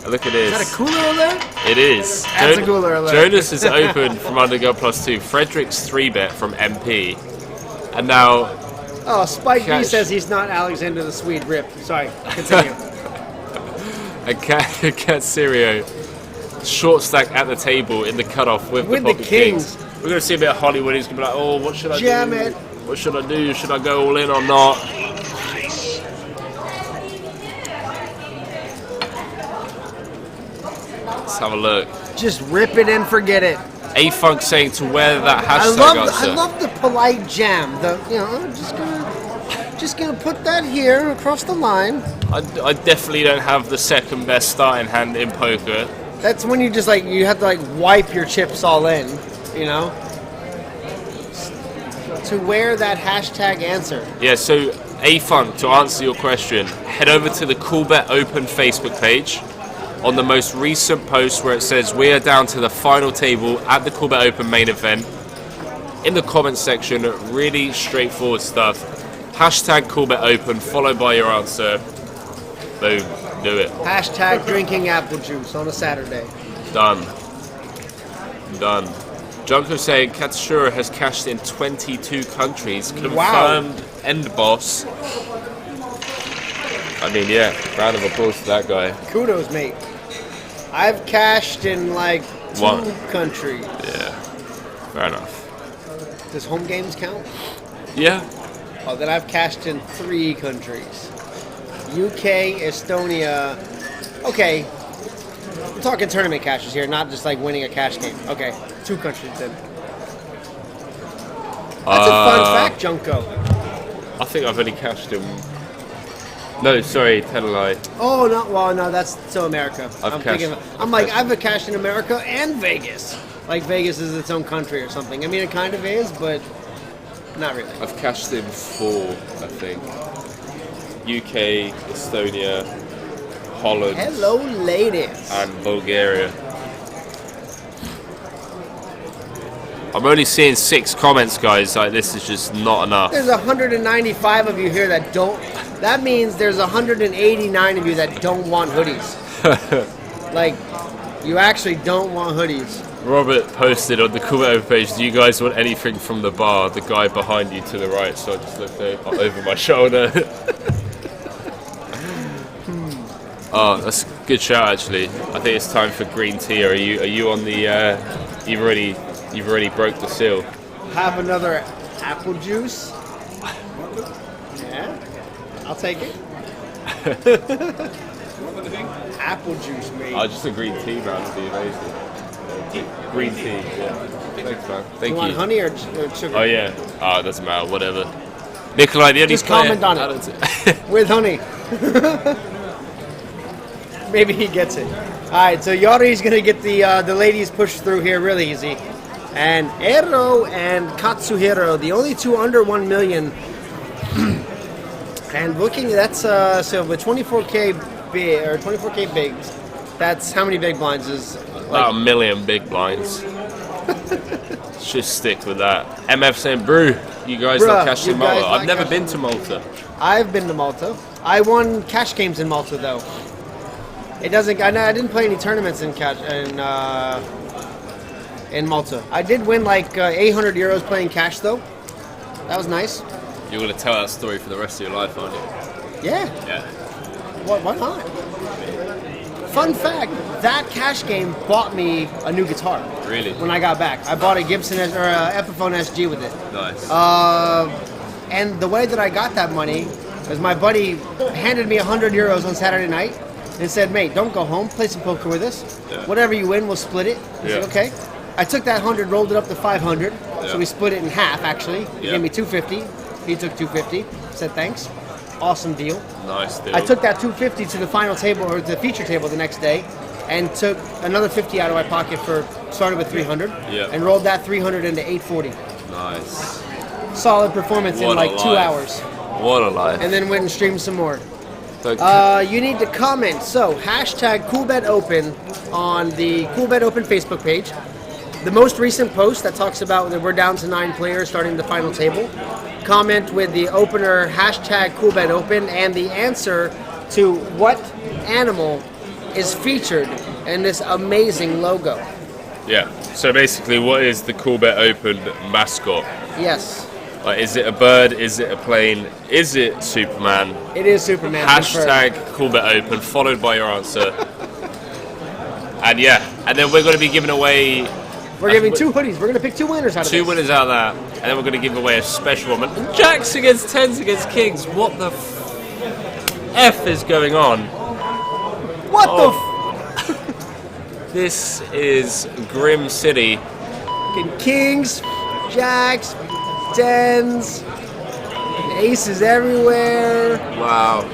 Look at this. Is that a cooler alert? It is. That's a cooler alert. Jonas is open from Undergun +2. Frederick's 3-bet from MP. And now... Oh, Spike B Cash. says he's not Alexander the Swede. Rip. Sorry. Continue. And Cat Sirio, short stack at the table in the cutoff with the the pocket kings. We're going to see a bit of Hollywood. He's going to be like, oh, what should I Jam do? it. What should I do? Should I go all in or not? Let's have a look. Just rip it and forget it. A-Funk saying to wear that hashtag I answer. love the polite jam. I'm just gonna put that here across the line. I definitely don't have the second best starting hand in poker. That's when you just you have to wipe your chips all in, you know. To wear that hashtag answer. Yeah, so A-Funk, to answer your question, head over to the Coolbet Open Facebook page. On the most recent post where it says we are down to the final table at the Coolbet Open Main Event. In the comments section, really straightforward stuff. Hashtag Coolbet Open, followed by your answer. Boom, do it. Hashtag drinking apple juice on a Saturday. Done. Junko saying Katsura has cashed in 22 countries. Confirmed end boss. I mean, yeah, round of applause to that guy. Kudos, mate. I've cashed in 2 countries. Yeah, fair enough. Does home games count? Yeah. Oh, then I've cashed in 3 countries. UK, Estonia. Okay. We're talking tournament cashes here, not just winning a cash game. Okay, 2 countries then. That's a fun fact, Junko. I think I've only cashed in... No, sorry, tell a lie. Oh, no, well, no, that's still America. I've cashed in America and Vegas. Vegas is its own country or something. I mean, it kind of is, but not really. I've cashed in 4, I think. UK, Estonia, Holland. Hello, ladies. And Bulgaria. I'm only seeing 6 comments, guys. This is just not enough. There's 195 of you here that don't. That means there's 189 of you that don't want hoodies. You actually don't want hoodies. Robert posted on the Coolbet Open page, do you guys want anything from the bar? The guy behind you to the right, so I just looked over my shoulder. Oh, that's a good shout, actually. I think it's time for green tea. Are you on the... You've already broke the seal. Have another apple juice. Yeah, I'll take it. Apple juice, mate. Oh, just a green tea round would be amazing. Green tea, yeah. Thanks, man. Thank you. You want honey or sugar? Oh, yeah. Oh, it doesn't matter. Whatever. Nikolai, the only just comment on it. With honey. Maybe he gets it. All right, so Yori's going to get the ladies pushed through here really easy. And Ero and Katsuhiro, the only 2 under 1 million. And looking, that's so with 24K big or 24K bigs. That's how many big blinds is? About 1 million big blinds. Let's just stick with that. MF saying, brew, you guys not cashed in Malta. I've never been to Malta. I've been to Malta. I won cash games in Malta though. It doesn't. I didn't play any tournaments in Malta. I did win 800 euros playing cash though. That was nice. You're going to tell that story for the rest of your life, aren't you? Yeah. Yeah. Why not? Fun fact, that cash game bought me a new guitar. Really? When I got back. I bought a Gibson or a Epiphone SG with it. Nice. And the way that I got that money was my buddy handed me 100 euros on Saturday night and said, mate, don't go home, play some poker with us. Yeah. Whatever you win, we'll split it. I said, okay. I took that 100, rolled it up to 500. Yeah. So we split it in half, actually. He Yeah. gave me 250. He took 250. Said thanks. Awesome deal. Nice deal. I took that 250 to the final table or the feature table the next day and took another 50 out of my pocket for started with 300 Yeah. and rolled that 300 into 840. Nice. Solid performance in What a like 2 life. hours. What a life. And then went and streamed some more. So, You need to comment. So, hashtag Coolbet Open on the Coolbet Open Facebook page. The most recent post that talks about that we're down to 9 players starting the final table. Comment with the opener hashtag Coolbet Open and the answer to what animal is featured in this amazing logo. yeah. So basically, what is the Coolbet Open mascot? Yes, Like, is it a bird? Is it a plane? Is it Superman? it is Superman. Hashtag Coolbet Open, followed by your answer. And yeah, and then we're going to be giving away We're giving 2 hoodies. We're going to pick 2 winners out of 2 this. winners out of that, and then we're going to give away a special one. And Jacks against 10s against Kings. What the F is going on? What Oh. This is Grim City. Fucking Kings, Jacks, 10s, aces everywhere. Wow.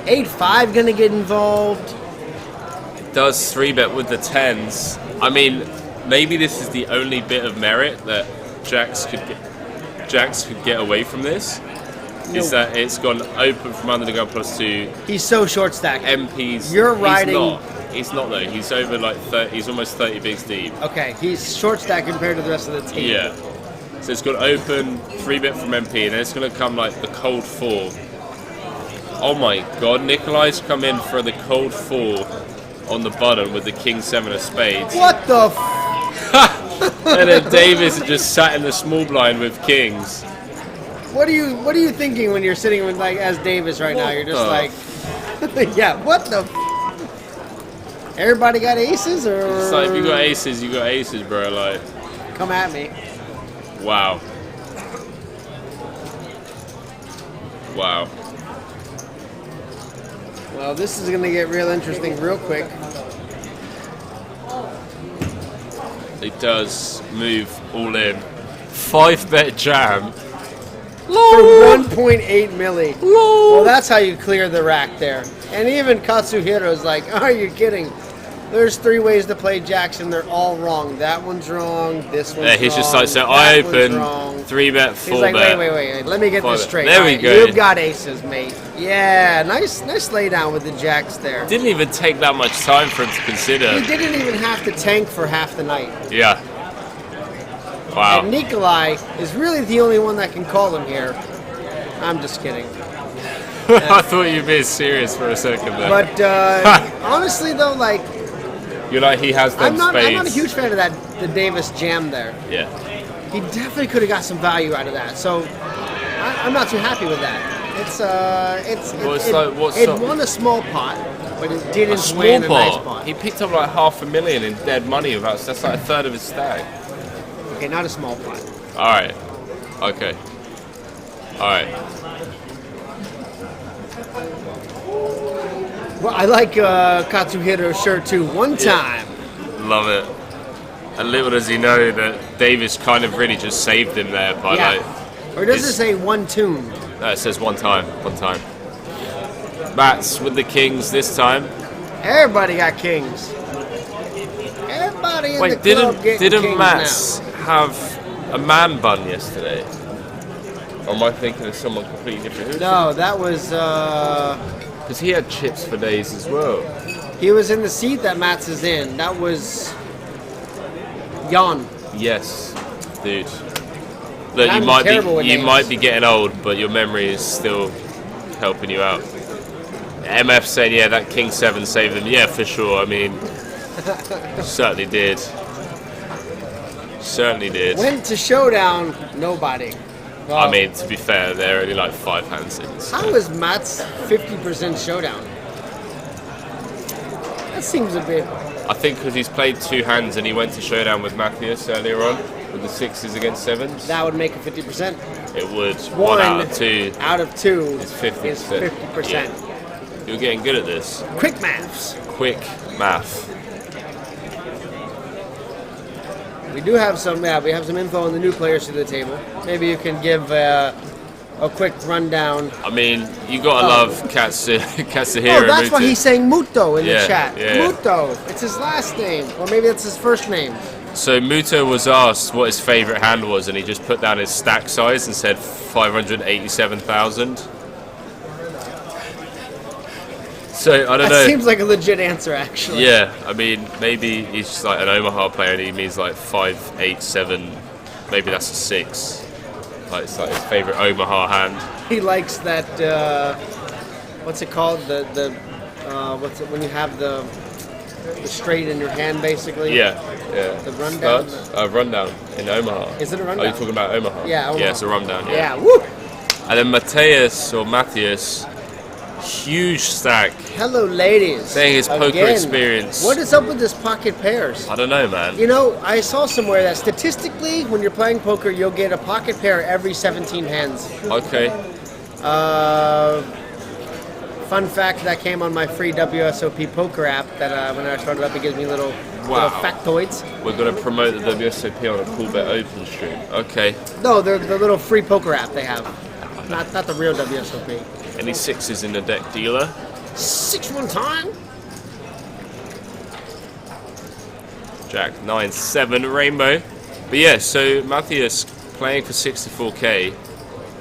8-5 going to get involved. It does 3-bet with the 10s. I mean, maybe this is the only bit of merit that Jacks could get away from this. Is that it's gone open from under the gun +2. He's so short stacked. MPs. You're riding. He's not though. He's over like 30. He's almost 30 bigs deep. Okay, he's short stacked compared to the rest of the team. Yeah. So it's got open 3-bet from MP, and then it's going to come like the cold 4. Oh my God! Nikolai's come in for the cold 4 on the button with the King 7 of spades. What the And then Davis just sat in the small blind with Kings. What are you thinking when you're sitting with like as Davis right now? You're just like, yeah, what the Everybody got aces, or It's like if you got aces, you got aces, bro. Like, come at me. wow. Wow. Well, this is gonna get real interesting real quick. It does move all in. 5-bet jam. For 1.8 milli. Well, that's how you clear the rack there. And even Katsuhiro's like, are you kidding? There's 3 ways to play jacks and they're all wrong. That one's wrong, this one's Yeah, he's wrong, just like, so that I one's open wrong. 3-bet, 4-bet. He's like, wait, let me get this 5-bet. straight. There we Alright, go. You've got aces, mate. Yeah, nice lay down with the jacks there. Didn't even take that much time for him to consider. He didn't even have to tank for half the night. Yeah. Wow. And Nikolai is really the only one that can call him here. I'm just kidding. I thought you were being serious for a second there. But honestly, though, like, You're like, he has them I'm not a spades. huge fan of the Davis jam there. Yeah. He definitely could have got some value out of that. So I'm not too happy with that. It won a small pot, but it A didn't small win a nice pot. pot. He picked up like $500,000 in dead money. That's like a third of his stack. Okay, not a small pot. Alright. Okay. Alright. Well, I like Katsuhiro's shirt too. One time. Love it. And little does he know that Davis kind of really just saved him there by like. Or does it his- say one tune? No, it says one time. Mats with the Kings this time. Everybody got kings. Everybody in the Wait, club getting didn't kings Mats now. have a man bun yesterday? Or am I thinking of someone completely different? No, that was Because he had chips for days as well. he was in the seat that Mats is in. That was Jan. Yes, dude. Look, I'm you might terrible with names. be getting old, but your memory is still helping you out. MF saying, yeah, that King 7 saved them. Yeah, for sure. I mean, certainly did. Certainly did. Went to showdown, nobody. Well, I mean, to be fair, they're only like 5 hands in. So. how is Mats 50% showdown? That seems a bit. I think because he's played 2 hands and he went to showdown with Matthias earlier on with the 6s against 7s. That would make it 50%. It would. 1 out of 2 out of 2 is 50%. is 50%. Yeah. You're getting good at this. Quick maths. Quick math. We do have some. Yeah, we have some info on the new players to the table. Maybe you can give a quick rundown. I mean, you gotta love Katsuhiro. Oh, that's why he's saying Muto in the Yeah, chat. yeah. Muto. It's his last name, or maybe that's his first name. So Muto was asked what his favourite hand was, and he just put down his stack size and said 587,000. So I don't know. That seems like a legit answer, actually. Yeah, I mean, maybe he's just like an Omaha player and he means like 587. Maybe that's a 6. Like it's like his favourite Omaha hand. He likes that. What's it called? What's it when you have the straight in your hand, basically? Yeah. The rundown. Rundown in Omaha. Is it a rundown? Are you talking about Omaha? Yeah, Omaha. Yeah, it's a rundown. Yeah. Woo! And then Matthias, huge stack. Hello, ladies. Saying his poker Again. experience. What is up with this pocket pairs? I don't know, man. You know, I saw somewhere that statistically, when you're playing poker, you'll get a pocket pair every 17 hands. Okay. Fun fact that came on my free WSOP poker app that when I started up, it gives me little factoids. We're going to promote the WSOP on a Coolbet Open stream. Okay. No, they're the little free poker app they have. Not the real WSOP. Any 6s in the deck, dealer? 6 one time? Jack 9-7 rainbow. But yeah, so Matthias playing for 64k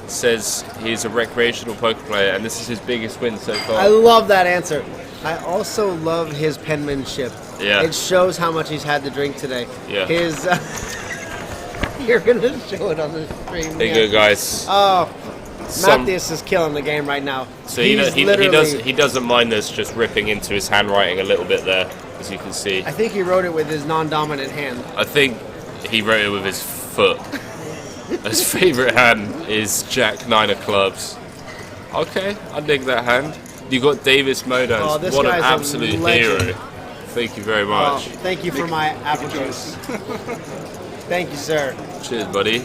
says he's a recreational poker player and this is his biggest win so far. I love that answer. I also love his penmanship. Yeah. It shows how much he's had to drink today. Yeah. His you're gonna show it on the stream. There you go, guys. Oh, Matthias is killing the game right now. So he doesn't mind us just ripping into his handwriting a little bit there, as you can see. I think he wrote it with his non-dominant hand. I think he wrote it with his foot. His favourite hand is Jack 9 of clubs. Okay, I dig that hand. You got Davis Modans. Oh, this what an guy's a absolute legend. hero. Thank you very much. Oh, thank you for my apple juice. Thank you, sir. Cheers, buddy.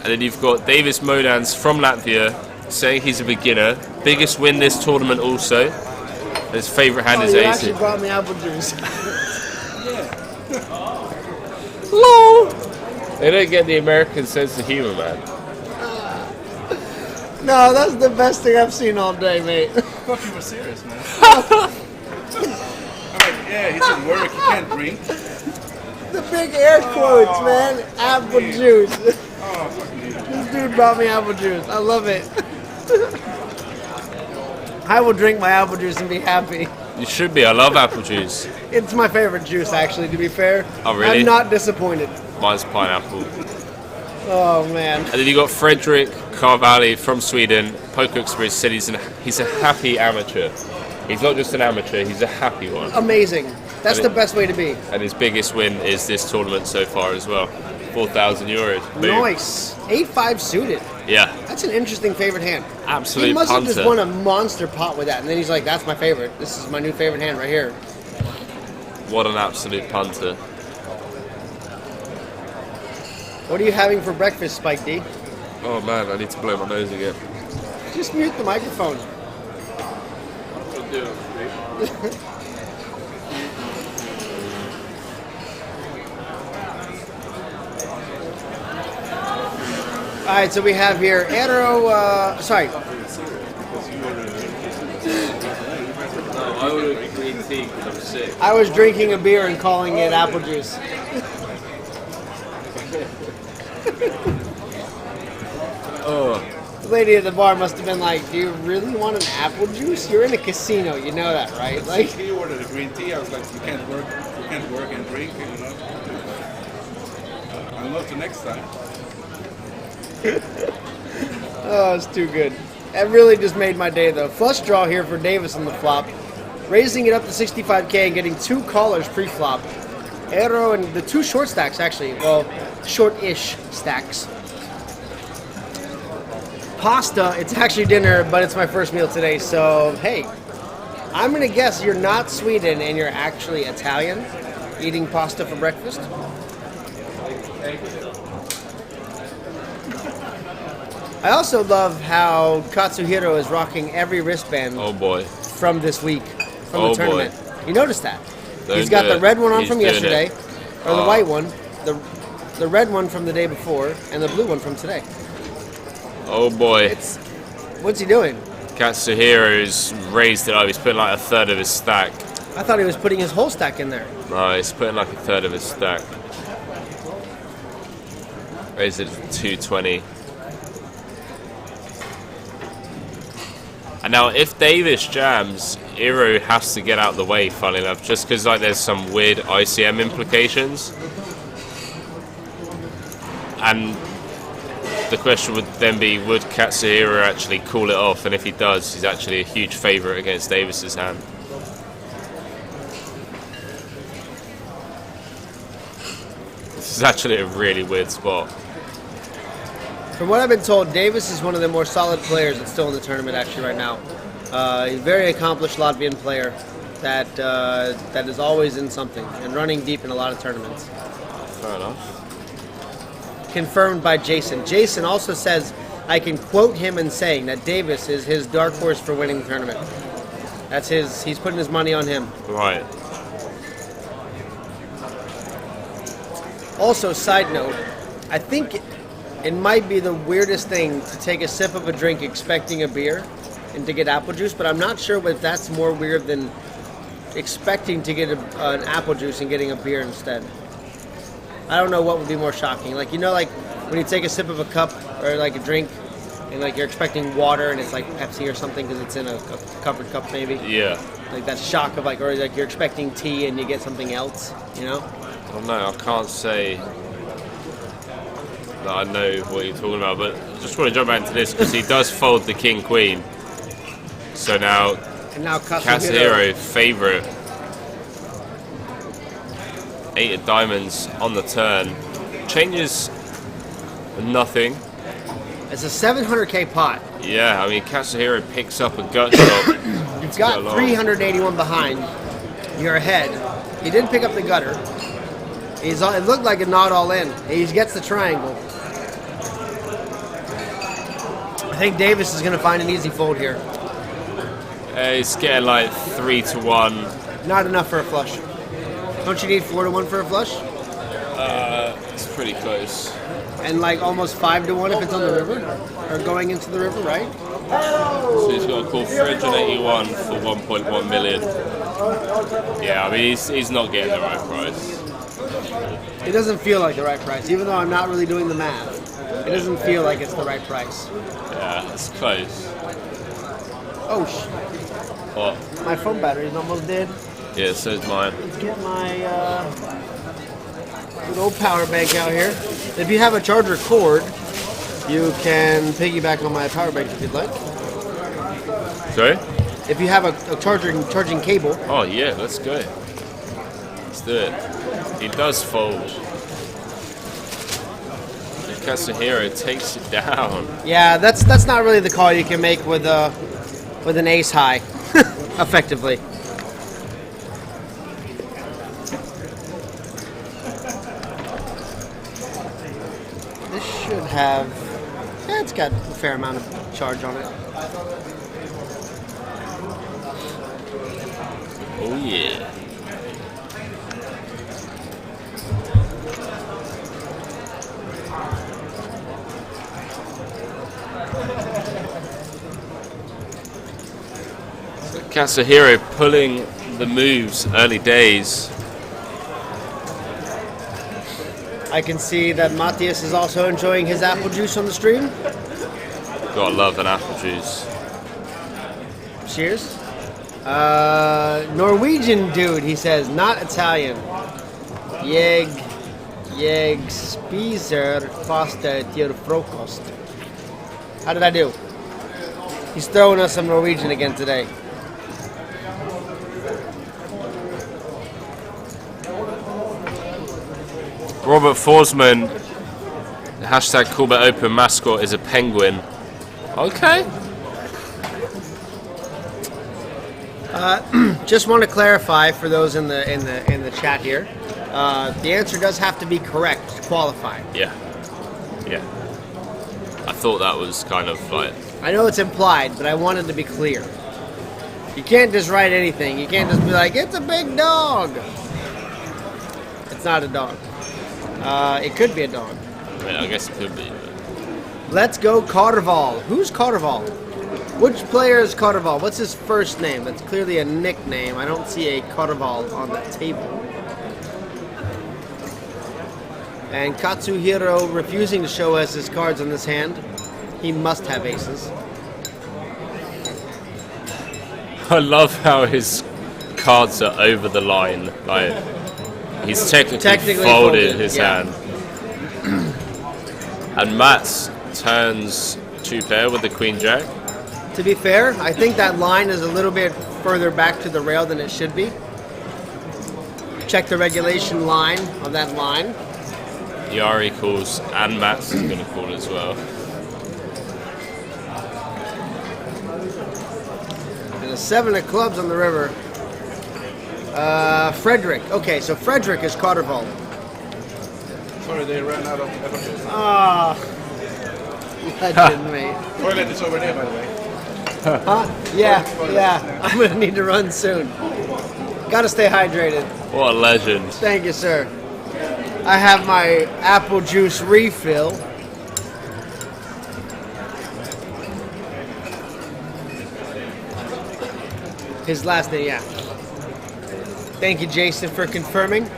And then you've got Davis Modans from Latvia saying he's a beginner. Biggest win this tournament also. His favourite hand is you ace. actually brought me apple juice. Hello! They don't get the American sense of humour, man. No, that's the best thing I've seen all day, mate. I thought you were serious, man. I'm like, yeah, he's at work, he can't drink. The big air quotes, man. Apple juice. Oh, fucking dude. This dude brought me apple juice. I love it. I will drink my apple juice and be happy. You should be. I love apple juice. It's my favorite juice, actually, to be fair. Oh, really? I'm not disappointed. Mine's pineapple. Oh, man. And then you got Frederick Carvalli from Sweden. Poker Experience said he's a happy amateur. He's not just an amateur, he's a happy one. Amazing. That's the best way to be. And his biggest win is this tournament so far as well. 4,000 euros. Boom. Nice. 8-5 suited. Yeah. That's an interesting favorite hand. Absolute He must have punter. just won a monster pot with that, and then he's like, that's my favorite. This is my new favorite hand right here. What an absolute punter. What are you having for breakfast, Spike D? Oh man, I need to blow my nose again. Just mute the microphone. I'll do it. All right, so we have here Aero, sorry. No, I ordered green tea because I'm sick. I was drinking a beer and calling it apple juice. Oh. The lady at the bar must have been like, do you really want an apple juice? You're in a casino, you know that, right? Like, He ordered a green tea, I was like, you can't work and drink, you know. I'll know the next time. oh, it's too good. That really just made my day, though. Flush draw here for Davis on the flop. Raising it up to 65k and getting 2 callers pre-flop. Aero and the 2 short stacks, actually. Well, short-ish stacks. Pasta, it's actually dinner, but it's my first meal today, so hey. I'm going to guess you're not Sweden and you're actually Italian, eating pasta for breakfast. I also love how Katsuhiro is rocking every wristband from this week, from the tournament. You noticed that? He's got the red one on from yesterday, or the white one, the red one from the day before, and the blue one from today. Oh boy. What's he doing? Katsuhiro's raised it up. He's putting like a third of his stack. I thought he was putting his whole stack in there. No, he's putting like a third of his stack. Raised it to 220. And now if Davis jams, Iro has to get out the way, funnily enough, just because like there's some weird ICM implications. And the question would then be, would Katsuhiro actually call it off? And if he does, he's actually a huge favourite against Davis's hand. This is actually a really weird spot. From what I've been told, Davis is one of the more solid players that's still in the tournament actually right now. He's a very accomplished Latvian player that is always in something and running deep in a lot of tournaments. Fair enough. Confirmed by Jason. Jason also says, I can quote him in saying that Davis is his dark horse for winning the tournament. That's he's putting his money on him. Right. Also, side note, I think it might be the weirdest thing to take a sip of a drink expecting a beer and to get apple juice, but I'm not sure if that's more weird than expecting to get an apple juice and getting a beer instead. I don't know what would be more shocking. Like, you know, like when you take a sip of a cup or like a drink and like you're expecting water and it's like Pepsi or something because it's in a covered cup maybe. Yeah. Like that shock of like, or like you're expecting tea and you get something else, you know? Well, no, I can't say that I know what you're talking about, but I just want to jump back into this because he does fold the king queen. So now, Katsuhiro favourite. 8 of diamonds on the turn. Changes nothing. It's a 700k pot. Yeah, I mean, Katsuhiro picks up a gut shot. You've got 381 behind. You're ahead. He did pick up the gutter. It looked like a not all in. He gets the triangle. I think Davis is going to find an easy fold here. He's getting like 3-1. Not enough for a flush. Don't you need 4-1 for a flush? It's pretty close. And like almost 5-1 if it's on the river? Or going into the river, right? So he's got to call 381 for 1.1 million. Yeah, I mean, he's not getting the right price. It doesn't feel like the right price, even though I'm not really doing the math. It doesn't feel like it's the right price. Yeah, it's close. Oh, shit. What? My phone battery's almost dead. Yeah, so is mine. Let's get my good old power bank out here. If you have a charger cord, you can piggyback on my power bank if you'd like. Sorry? If you have a charging cable. Oh yeah, let's go. Let's do it. He does fold. Katsuhiro takes it down. Yeah, that's not really the call you can make with an ace high, effectively. This should have, it's got a fair amount of charge on it. Oh yeah. So Katsuhiro pulling the moves early days. I can see that Matthias is also enjoying his apple juice on the stream. Gotta love an apple juice. Cheers. Norwegian dude, he says, not Italian. Jeg spiser pasta till frokost. How did I do? He's throwing us some Norwegian again today. Robert Forsman, hashtag Coolbet Open mascot is a penguin. Okay. Just want to clarify for those in the chat here. The answer does have to be correct to qualify. Yeah. Yeah. I thought that was kind of like... I know it's implied, but I wanted to be clear. You can't just write anything. You can't just be like, it's a big dog. It's not a dog. It could be a dog. I mean, I guess it could be. Let's go Carval. Who's Carval? Which player is Carval? What's his first name? That's clearly a nickname. I don't see a Carval on the table. And Katsuhiro refusing to show us his cards on this hand. He must have aces. I love how his cards are over the line. Like, he's technically folded his hand. And Mats turns 2-pair with the Queen Jack. To be fair, I think that line is a little bit further back to the rail than it should be. Check the regulation line of that line. Yari calls, and Mats is going to call as well. And a 7 of clubs on the river. Frederick. Okay, so Frederick is Carval. Sorry, they ran out of evidence. Ah, legend, mate. Toilet is over there, by the way. Huh? Yeah. I'm gonna need to run soon. Gotta stay hydrated. What a legend. Thank you, sir. I have my apple juice refill. His last name, yeah. Thank you, Jason, for confirming.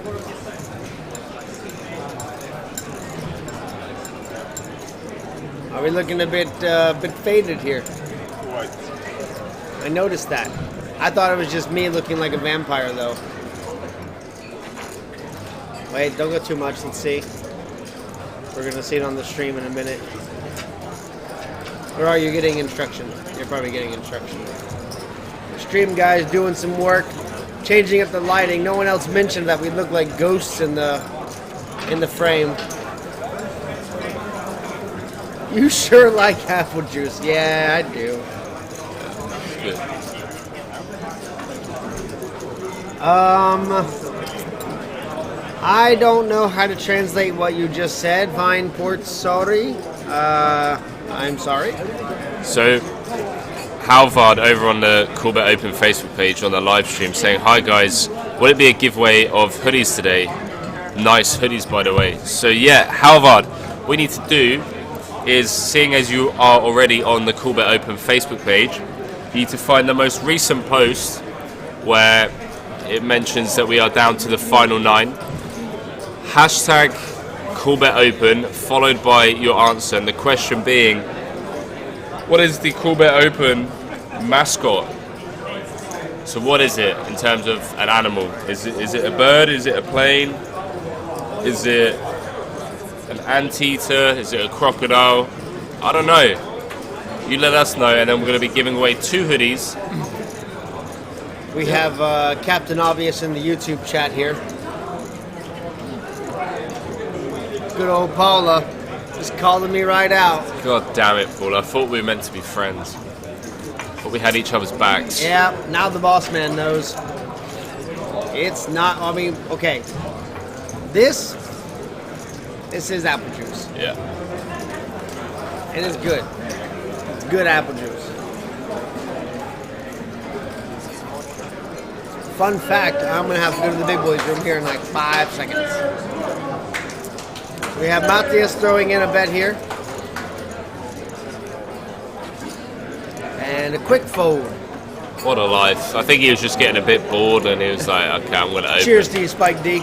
Are we looking a bit faded here? I noticed that. I thought it was just me looking like a vampire, though. Wait, don't go too much. Let's see. We're going to see it on the stream in a minute. Or are you getting instruction? You're probably getting instruction. Stream guys doing some work, changing up the lighting. No one else mentioned that we look like ghosts in the frame. You sure like apple juice. Yeah, I do. Good. I don't know how to translate what you just said. Vine Port, sorry. I'm sorry. So, Halvard over on the Coolbet Open Facebook page on the live stream saying, "Hi guys, will it be a giveaway of hoodies today?" Nice hoodies, by the way. So yeah, Halvard, what we need to do is, seeing as you are already on the Coolbet Open Facebook page, you need to find the most recent post where it mentions that we are down to the final 9. Hashtag Coolbet Open, followed by your answer, and the question being, what is the Coolbet Open mascot? So what is it in terms of an animal? Is it a bird? Is it a plane? Is it an anteater? Is it a crocodile? I don't know. You let us know, and then we're going to be giving away 2 hoodies. We have Captain Obvious in the YouTube chat here. Good old Paula, just calling me right out. God damn it, Paul. I thought we were meant to be friends. But we had each other's backs. Yeah, now the boss man knows. It's not, I mean, okay. This is apple juice. Yeah. It is good. It's good apple juice. Fun fact, I'm going to have to go to the big boys room here in like 5 seconds. We have Matthias throwing in a bet here. And a quick fold. What a life. I think he was just getting a bit bored and he was like, okay, I'm going to open. Cheers to you, Spike D.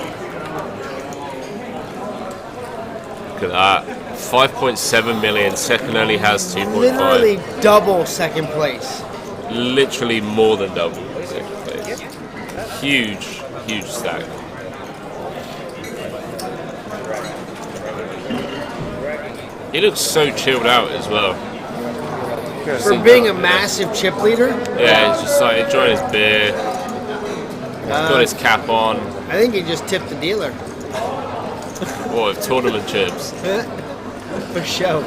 Look at that. 5.7 million. Second only has 2.5. Literally double second place. Literally more than double second place. Huge, huge stack. He looks so chilled out as well. For being a massive chip leader? Yeah, he's just like enjoying his beer. Got his cap on. I think he just tipped the dealer. Oh, with tournament chips. For show.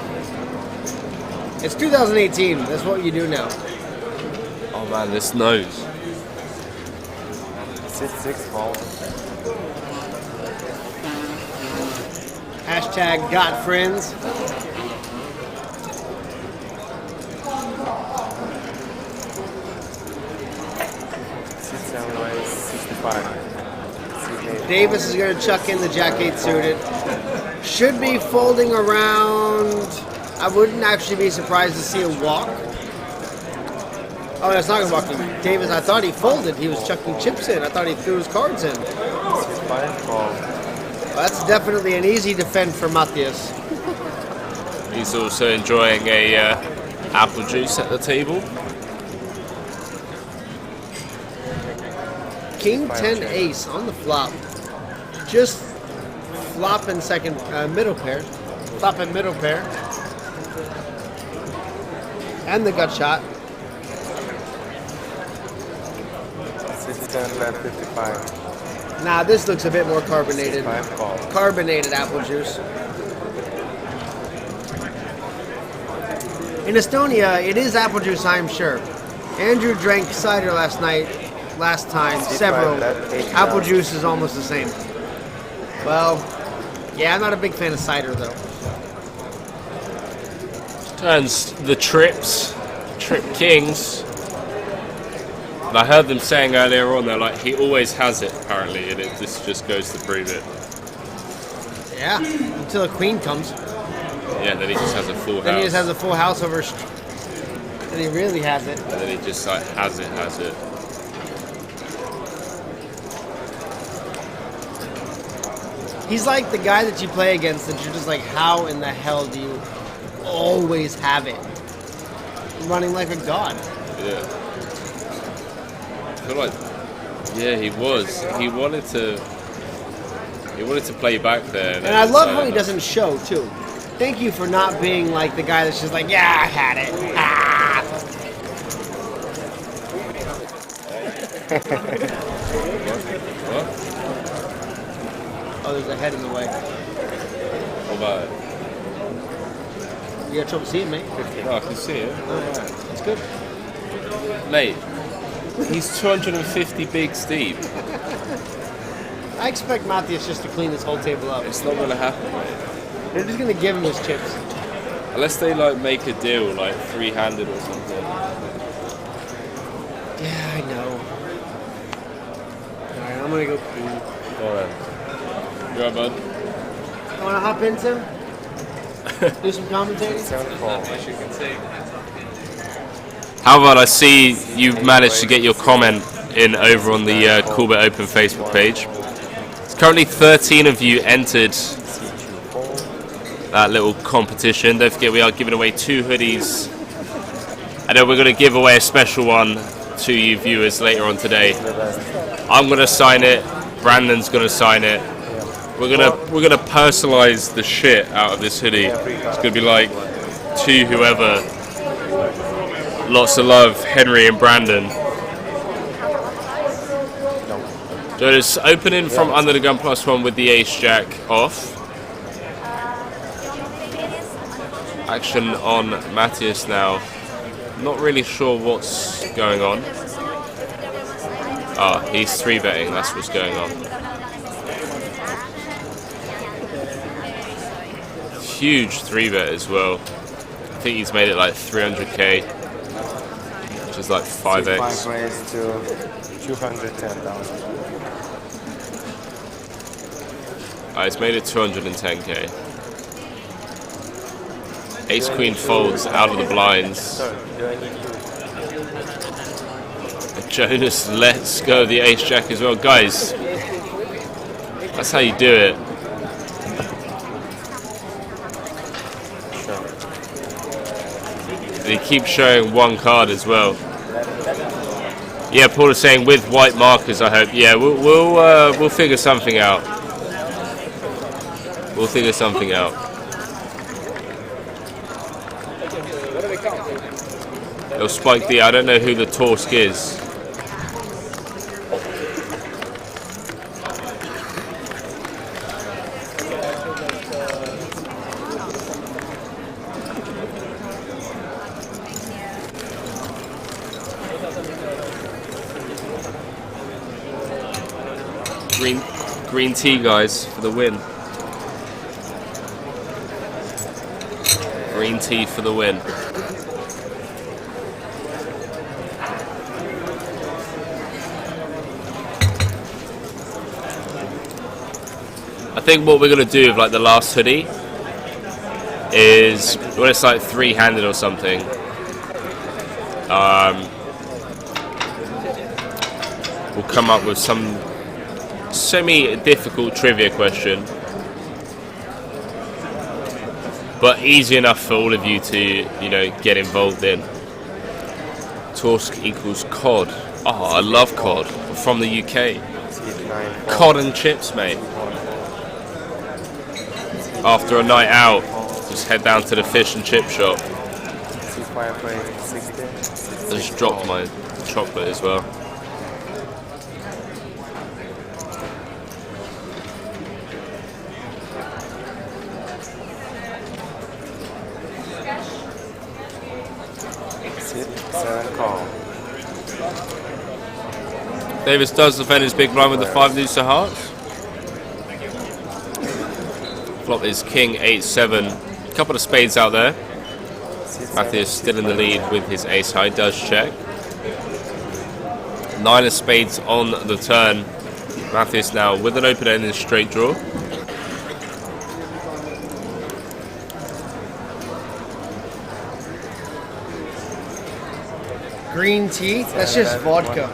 It's 2018. That's what you do now. Oh man, this nose. 6 ball. Hashtag got friends. Davis is going to chuck in the Jack 8 suited. Should be folding around I wouldn't actually be surprised to see a walk. Oh, that's not walking. Davis, I thought he folded. He was chucking chips in. I thought he threw his cards in. Well, that's definitely an easy defend for Matthias. He's also enjoying a apple juice at the table. King 10 ace on the flop. Just flop and second middle pair. Flop and middle pair. And the gut shot. 610 left 55. Nah, this looks a bit more carbonated. Carbonated apple juice. In Estonia, it is apple juice, I'm sure. Andrew drank cider last time, several. Apple juice is almost the same. Well, yeah, I'm not a big fan of cider, though. Turns the Trip Kings. And I heard them saying earlier on, they're like, he always has it, apparently, and this just goes to prove it. Yeah, until a queen comes. Yeah, then he just has a full house. Then he just has a full house over. And he really has it. And then he just like has it. He's like the guy that you play against that you're just like, how in the hell do you always have it? Running like a god. Yeah. I feel like, yeah, he was. He wanted to play back there. And I love how he doesn't show too. Thank you for not being like the guy that's just like, yeah, I had it. Ah. What? Oh, there's a head in the way. What about it? You got trouble seeing me? Oh, I can see it. That's good. Mate, he's 250 bigs deep. I expect Matthias just to clean this whole table up. It's not going to happen, mate. They're just going to give him his chips. Unless they like make a deal, like three-handed or something. Yeah, I know. Alright, I'm going to go pee. Alright. You alright, bud? You want to hop in, Tim? Do some commentating? How about I see you've managed to get your comment in over on the Coolbet Open Facebook page. It's currently 13 of you entered that little competition. Don't forget we are giving away 2 hoodies. And then we're going to give away a special one to you viewers later on today. I'm going to sign it. Brandon's going to sign it. We're gonna personalize the shit out of this hoodie. It's gonna be like to whoever. Lots of love, Henry and Brandon. So it's opening from under the gun +1 with the ace jack off. Action on Matthias now. Not really sure what's going on. Ah, he's 3-betting, that's what's going on. Huge 3-bet as well. I think he's made it like 300k, which is like 5x. 5 raised to 210,000. He's made it 210k. Ace Queen folds out of the blinds. Jonas lets go of the Ace Jack as well. Guys, that's how you do it. And he keeps showing one card as well. Yeah, Paul is saying with white markers, I hope. Yeah, we'll figure something out. We'll figure something out. It'll spike D. I don't know who the Torsk is. Green tea, guys, for the win. Green tea for the win. I think what we're going to do with like the last hoodie is, well, it's like three-handed or something. We'll come up with some semi-difficult trivia question, but easy enough for all of you to, you know, get involved in. Torsk equals cod. Oh, I love cod. From the UK. Cod and chips, mate. After a night out, just head down to the fish and chip shop. I just dropped my chocolate as well. Davis does defend his big blind with the 5 deuce of hearts. Flop is king 8-7. A couple of spades out there. Matthias still in the lead with his ace high. Does check. 9 of spades on the turn. Matthias now with an open end and straight draw. Green tea? That's just vodka.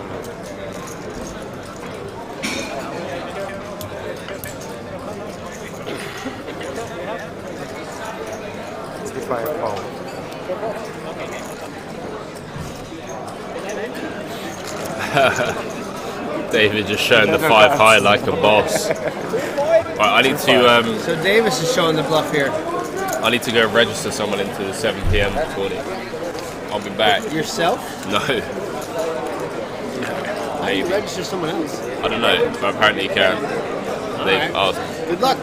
David just showing the 5 high like a boss. Right, I need to. So Davis is showing the bluff here. I need to go register someone into the 7 p.m. recording. I'll be back. Yourself? No. How do you register someone else? I don't know, but apparently you can. They've asked. Good luck.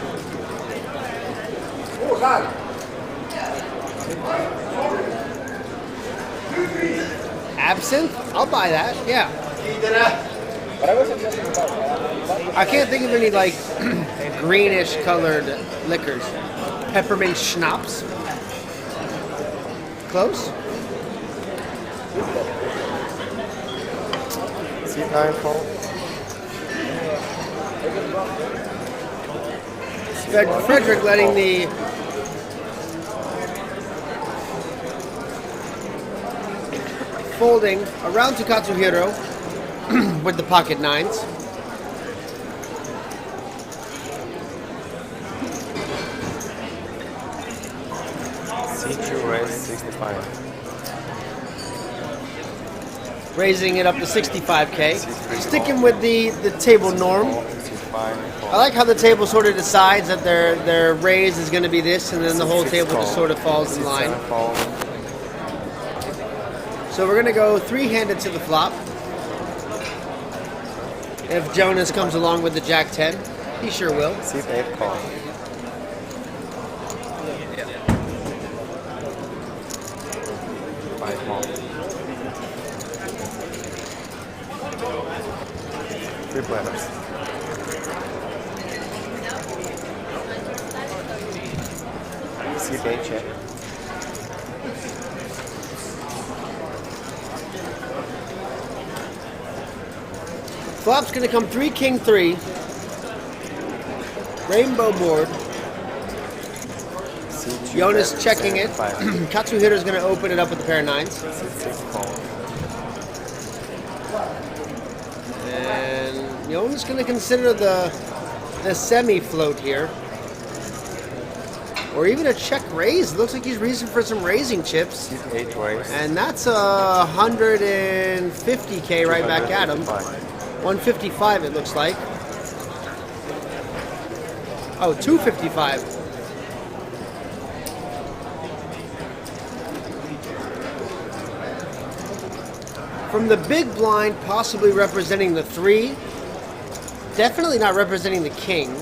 Absinthe? I'll buy that, yeah. I can't think of any like greenish colored liquors. Peppermint schnapps? Close? C9 fold. Frederick letting the folding around to Katsuhiro with the pocket nines. C2 raise 65. Raising it up to 65K. Sticking with the table norm. I like how the table sort of decides that their raise is going to be this, and then the whole table just sort of falls in line. So we're going to go 3-handed to the flop. If Jonas comes along with the Jack 10, he sure will. C8 call. Three planners. C8 check. Flop's going to come 3 king 3. Rainbow board. Jonas checking it. Katsuhira's going to open it up with a pair of nines. And Jonas going to consider the semi-float here. Or even a check raise. Looks like he's reaching for some raising chips. And that's 150K right back at him. 155 it looks like. Oh, 255. From the big blind, possibly representing the 3. Definitely not representing the king.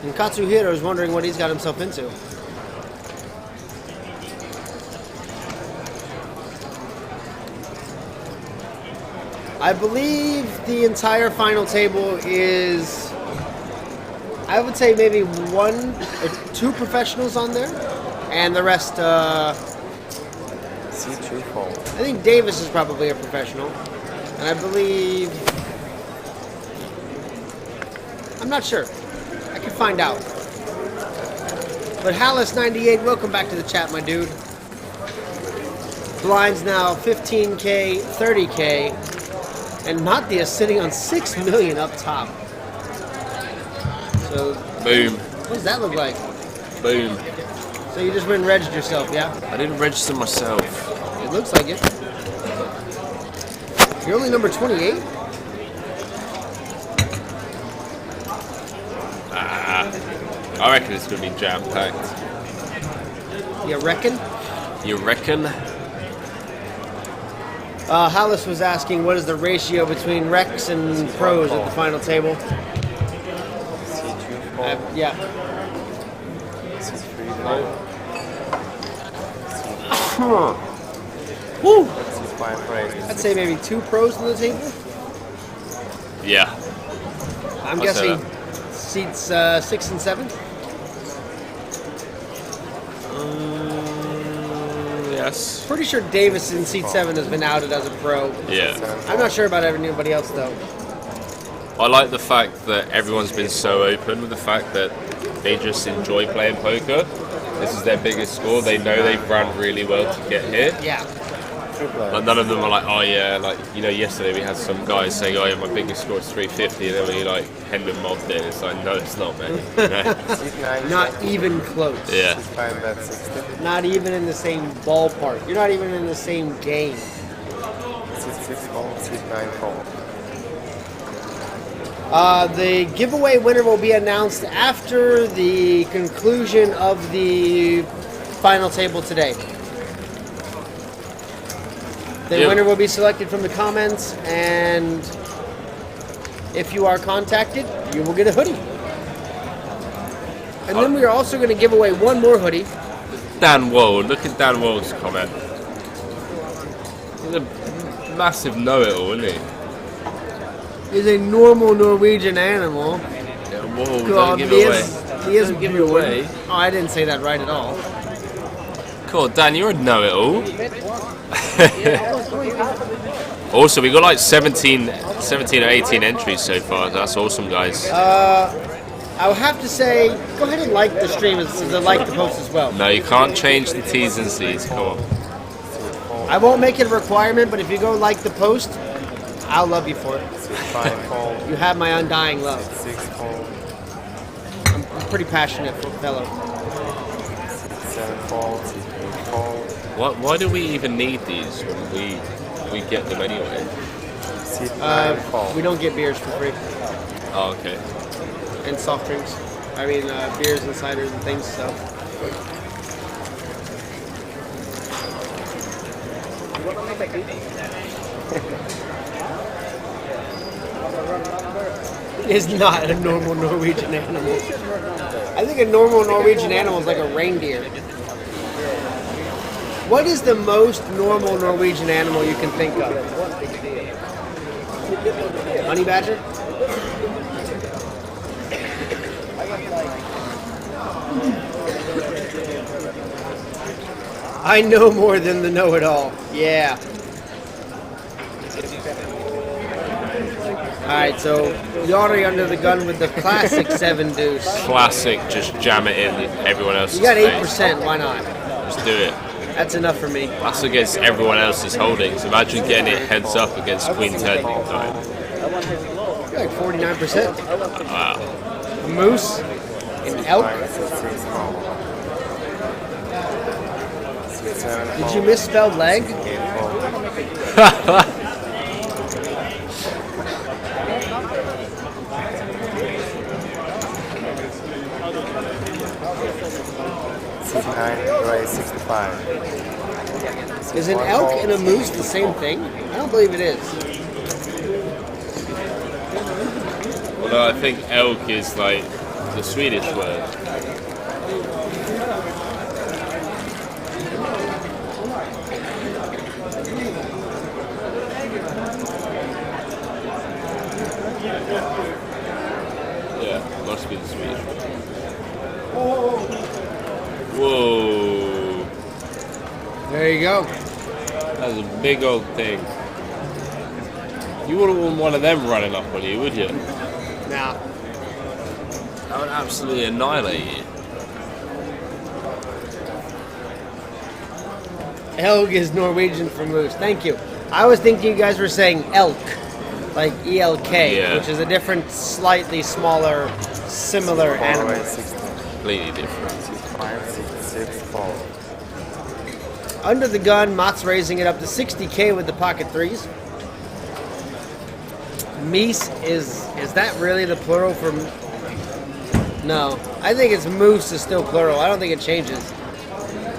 And Katsuhiro is wondering what he's got himself into. I believe the entire final table is, I would say maybe 1 or 2 professionals on there, and the rest, C2 fold. I think Davis is probably a professional, and I believe, I'm not sure. I can find out. But Hallis98, welcome back to the chat, my dude. Blinds now 15K, 30K, and Mattia sitting on 6 million up top. So, Boom. what does that look like? Boom. So you just went and registered yourself, yeah? I didn't register myself. It looks like it. You're only number 28? I reckon it's going to be jam-packed. You reckon? You reckon? Hallis was asking what is the ratio between Rex and pros at the final table? Yeah. Woo! I'd say maybe 2 pros on the table. Yeah. I'm I'll guessing say seats 6 and 7. Yes. Pretty sure Davis in seat 7 has been outed as a pro. Yeah. I'm not sure about anybody else though. I like the fact that everyone's been so open with the fact that they just enjoy playing poker. This is their biggest score. They know they've run really well to get here. Yeah. Like none of them are like, oh yeah, like, you know, yesterday we had some guys saying, oh yeah, my biggest score is 350, and then we like Hendon mobbed it. It's like, no, it's not, man. Not even close. Yeah. Not even in the same ballpark. You're not even in the same game. The giveaway winner will be announced after the conclusion of the final table today. The winner will be selected from the comments, and if you are contacted, you will get a hoodie. And then we are also going to give away one more hoodie. Dan Wold, look at Dan Wold's comment. He's a massive know-it-all, isn't he? He's a normal Norwegian animal. Yeah, whoa, don't give it away. He is Don't give it away. Oh, I didn't say that right at all. Cool, Dan, you're a know-it-all. Also, we got like 17 or 18 entries so far. That's awesome, guys. I would have to say, go ahead and like the stream, like the post as well. No, you can't change the T's and C's. Come on. I won't make it a requirement, but if you go like the post, I'll love you for it. You have my undying love. I'm pretty passionate fellow. Why do we even need these when we get them anyway? We don't get beers for free. Oh, okay. And soft drinks. I mean, beers and ciders and things, so. Is not a normal Norwegian animal. I think a normal Norwegian animal is like a reindeer. What is the most normal Norwegian animal you can think of? Honey badger? I know more than the know-it-all. Yeah. Alright, so Yari under the gun with the classic 7 deuce. Classic, just jam it in everyone else's You got face. 8%, why not? Just do it. That's enough for me. That's against everyone else's holdings. Imagine getting it heads up against Queen 10. You're like 49%. Wow. A moose, an elk. Did you misspell leg? Is an elk and a moose the same thing? I don't believe it is. Although I think elk is like the Swedish word. Yeah, must be the Swedish word. Whoa. There you go. That's a big old thing. You wouldn't want one of them running up on you, would you? Nah. That would absolutely annihilate you. Elg is Norwegian for moose. Thank you. I was thinking you guys were saying elk, like ELK, Yeah. which is a different, slightly smaller, similar animal. Always 16. Completely different. 5, 6, 6, 4. Under the gun, Mott's raising it up to 60K with the pocket threes. Meese is that really the plural for? No, I think it's moose is still plural. I don't think it changes.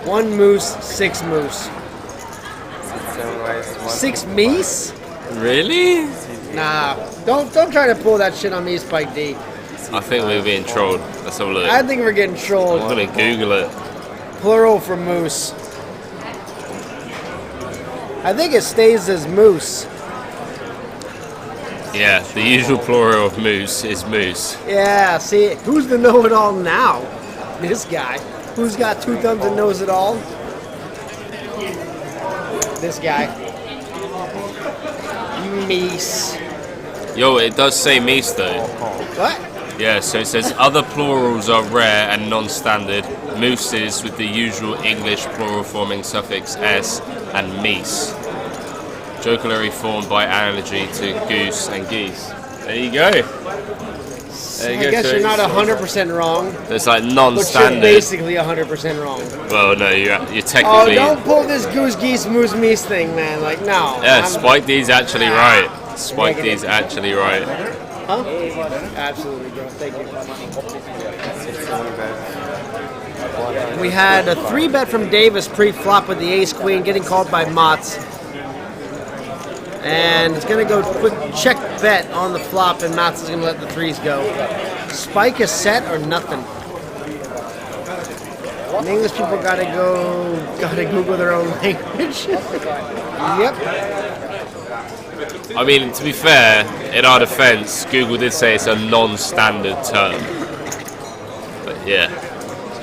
1 moose, 6 moose. 6 meese? Really? Nah, don't try to pull that shit on me, Spike D. I think we're being trolled. Let's have a look. I think we're getting I'm trolled. gonna Google it. Plural for moose. I think it stays as moose. Yeah, the usual plural of moose is moose. Yeah, see, who's the know-it-all now? This guy. Who's got 2 thumbs and knows it all? This guy. Meese. Yo, it does say meese though. What? Yeah, so it says other plurals are rare and non-standard. Mooses with the usual English plural forming suffix s and meese. Jocularly formed by analogy to goose and geese. There you go. There you I go. guess So you're not it's- 100% wrong, It's like but you're non-standard. basically 100% wrong. Well, no, you're Oh, technically. don't pull this goose, geese, moose, meese thing, man. Like, no. Yeah, I'm- Spike D's actually right. Spike D's actually right. Huh? Absolutely, bro. Thank you. We had a 3-bet from Davis pre-flop with the ace-queen getting called by Motts. And it's going to go quick check bet on the flop, and Motts is going to let the 3s go. Spike is set or nothing. And English people gotta Google their own language. Yep. I mean, to be fair, in our defense, Google did say it's a non-standard term. But yeah.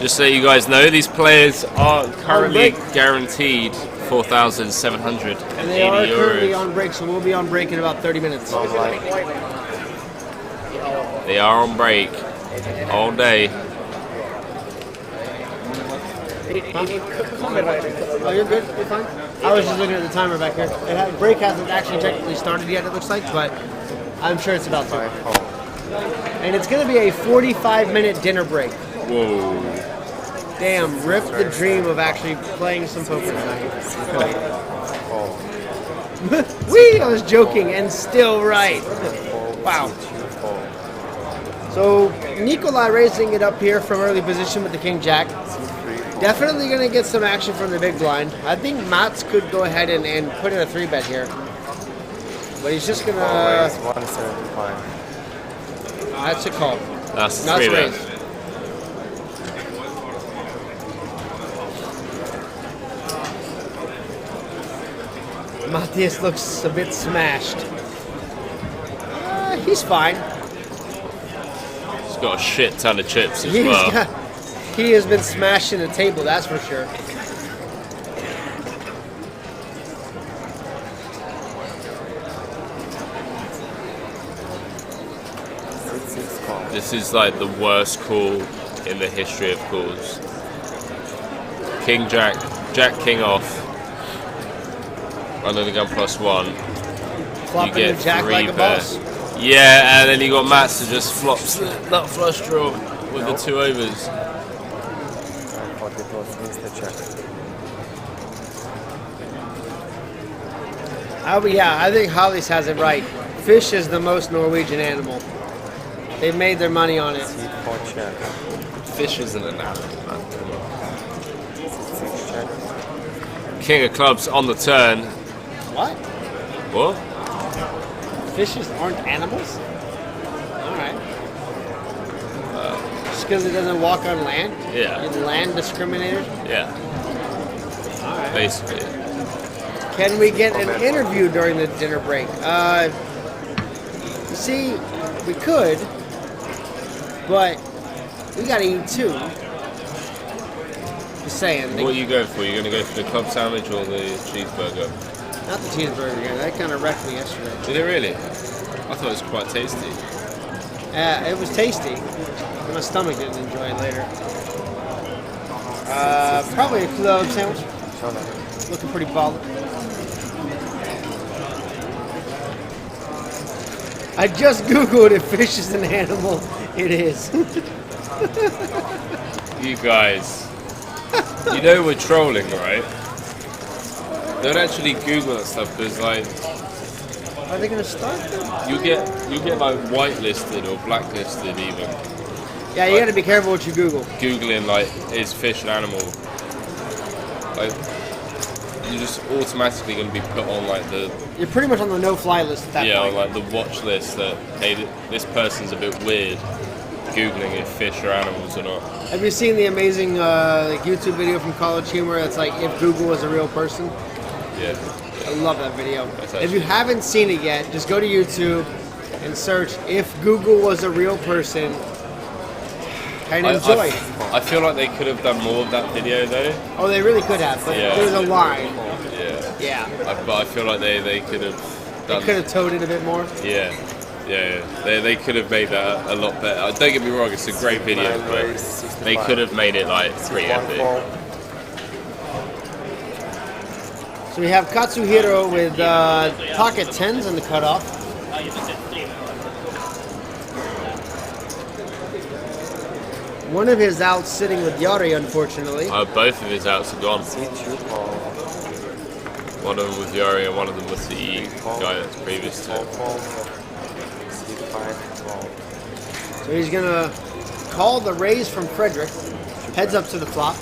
Just so you guys know, these players are currently guaranteed 4,780 And they are currently euros. on break, so we'll be on break in about 30 minutes. They are on break all day. Oh, you're good? You're fine? I was just looking at the timer back here. Break hasn't actually technically started yet, it looks like, but I'm sure it's about to. And it's going to be a 45-minute dinner break. Whoa. Damn, rip the dream of actually playing some poker tonight. Wee! I was joking and still right. Wow. So, Nikolai raising it up here from early position with the King-Jack. Definitely going to get some action from the big blind. I think Mats could go ahead and put in a 3-bet here. But he's just going to... 175. That's a call. That's Not 3-bet. raise. Matthias looks a bit smashed. He's fine. He's got a shit ton of chips as well. He has been smashing the table, that's for sure. This is like the worst call in the history of calls. King Jack, Jack King off. Under the gun +1. Flopping you get the Jack 3 like a bet. boss. Yeah, and then you got Mats who just flops the nut flush draw with the 2 overs. I thought it was Mr. Check. Yeah, I think Hollis has it right. Fish is the most Norwegian animal. They've made their money on it. C4 check. Fish isn't an animal, man. 6 check. King of clubs on the turn. What? What? Fishes aren't animals? Alright. Just because it doesn't walk on land? Yeah. You're land discriminator? Yeah. Alright. Basically. Can we get an interview during the dinner break? You see, we could, but we gotta eat too. Just saying. What are you going for? You're going to go for the club sandwich or the cheeseburger? Not the cheeseburger again. That kind of wrecked me yesterday. Did it really? I thought it was quite tasty. It was tasty. My stomach didn't enjoy it later. Probably a club sandwich. Looking pretty baller. I just googled if fish is an animal. It is. You guys, you know we're trolling, right? Don't actually Google that stuff because like Are they gonna start them? you get like whitelisted or blacklisted even. Yeah, you gotta be careful what you Google. Googling like is fish an animal? Like you're just automatically going to be put on like the You're pretty much on the no-fly list at that on point. like the watch list that hey this person's a bit weird Googling if fish are animals or not. Have you seen the amazing like YouTube video from College Humor that's like if Google was a real person? Yeah. I love that video. That's If you haven't seen it yet, just go to YouTube and search if Google was a real person and enjoy. I feel like they could have done more of that video though. Oh, they really could have, but Yeah. there was a line. Yeah. Yeah. But I feel like they could have They done. could have towed it a bit more. Yeah. They could have made that a lot better. Don't get me wrong, it's a great video, but they could have made it like pretty epic. So we have Katsuhiro with pocket 10s on the cutoff. One of his outs sitting with Yari, unfortunately. Both of his outs are gone. One of them was Yari and one of them was the guy that's previous to him. So he's gonna call the raise from Frederick. Heads up to the flop.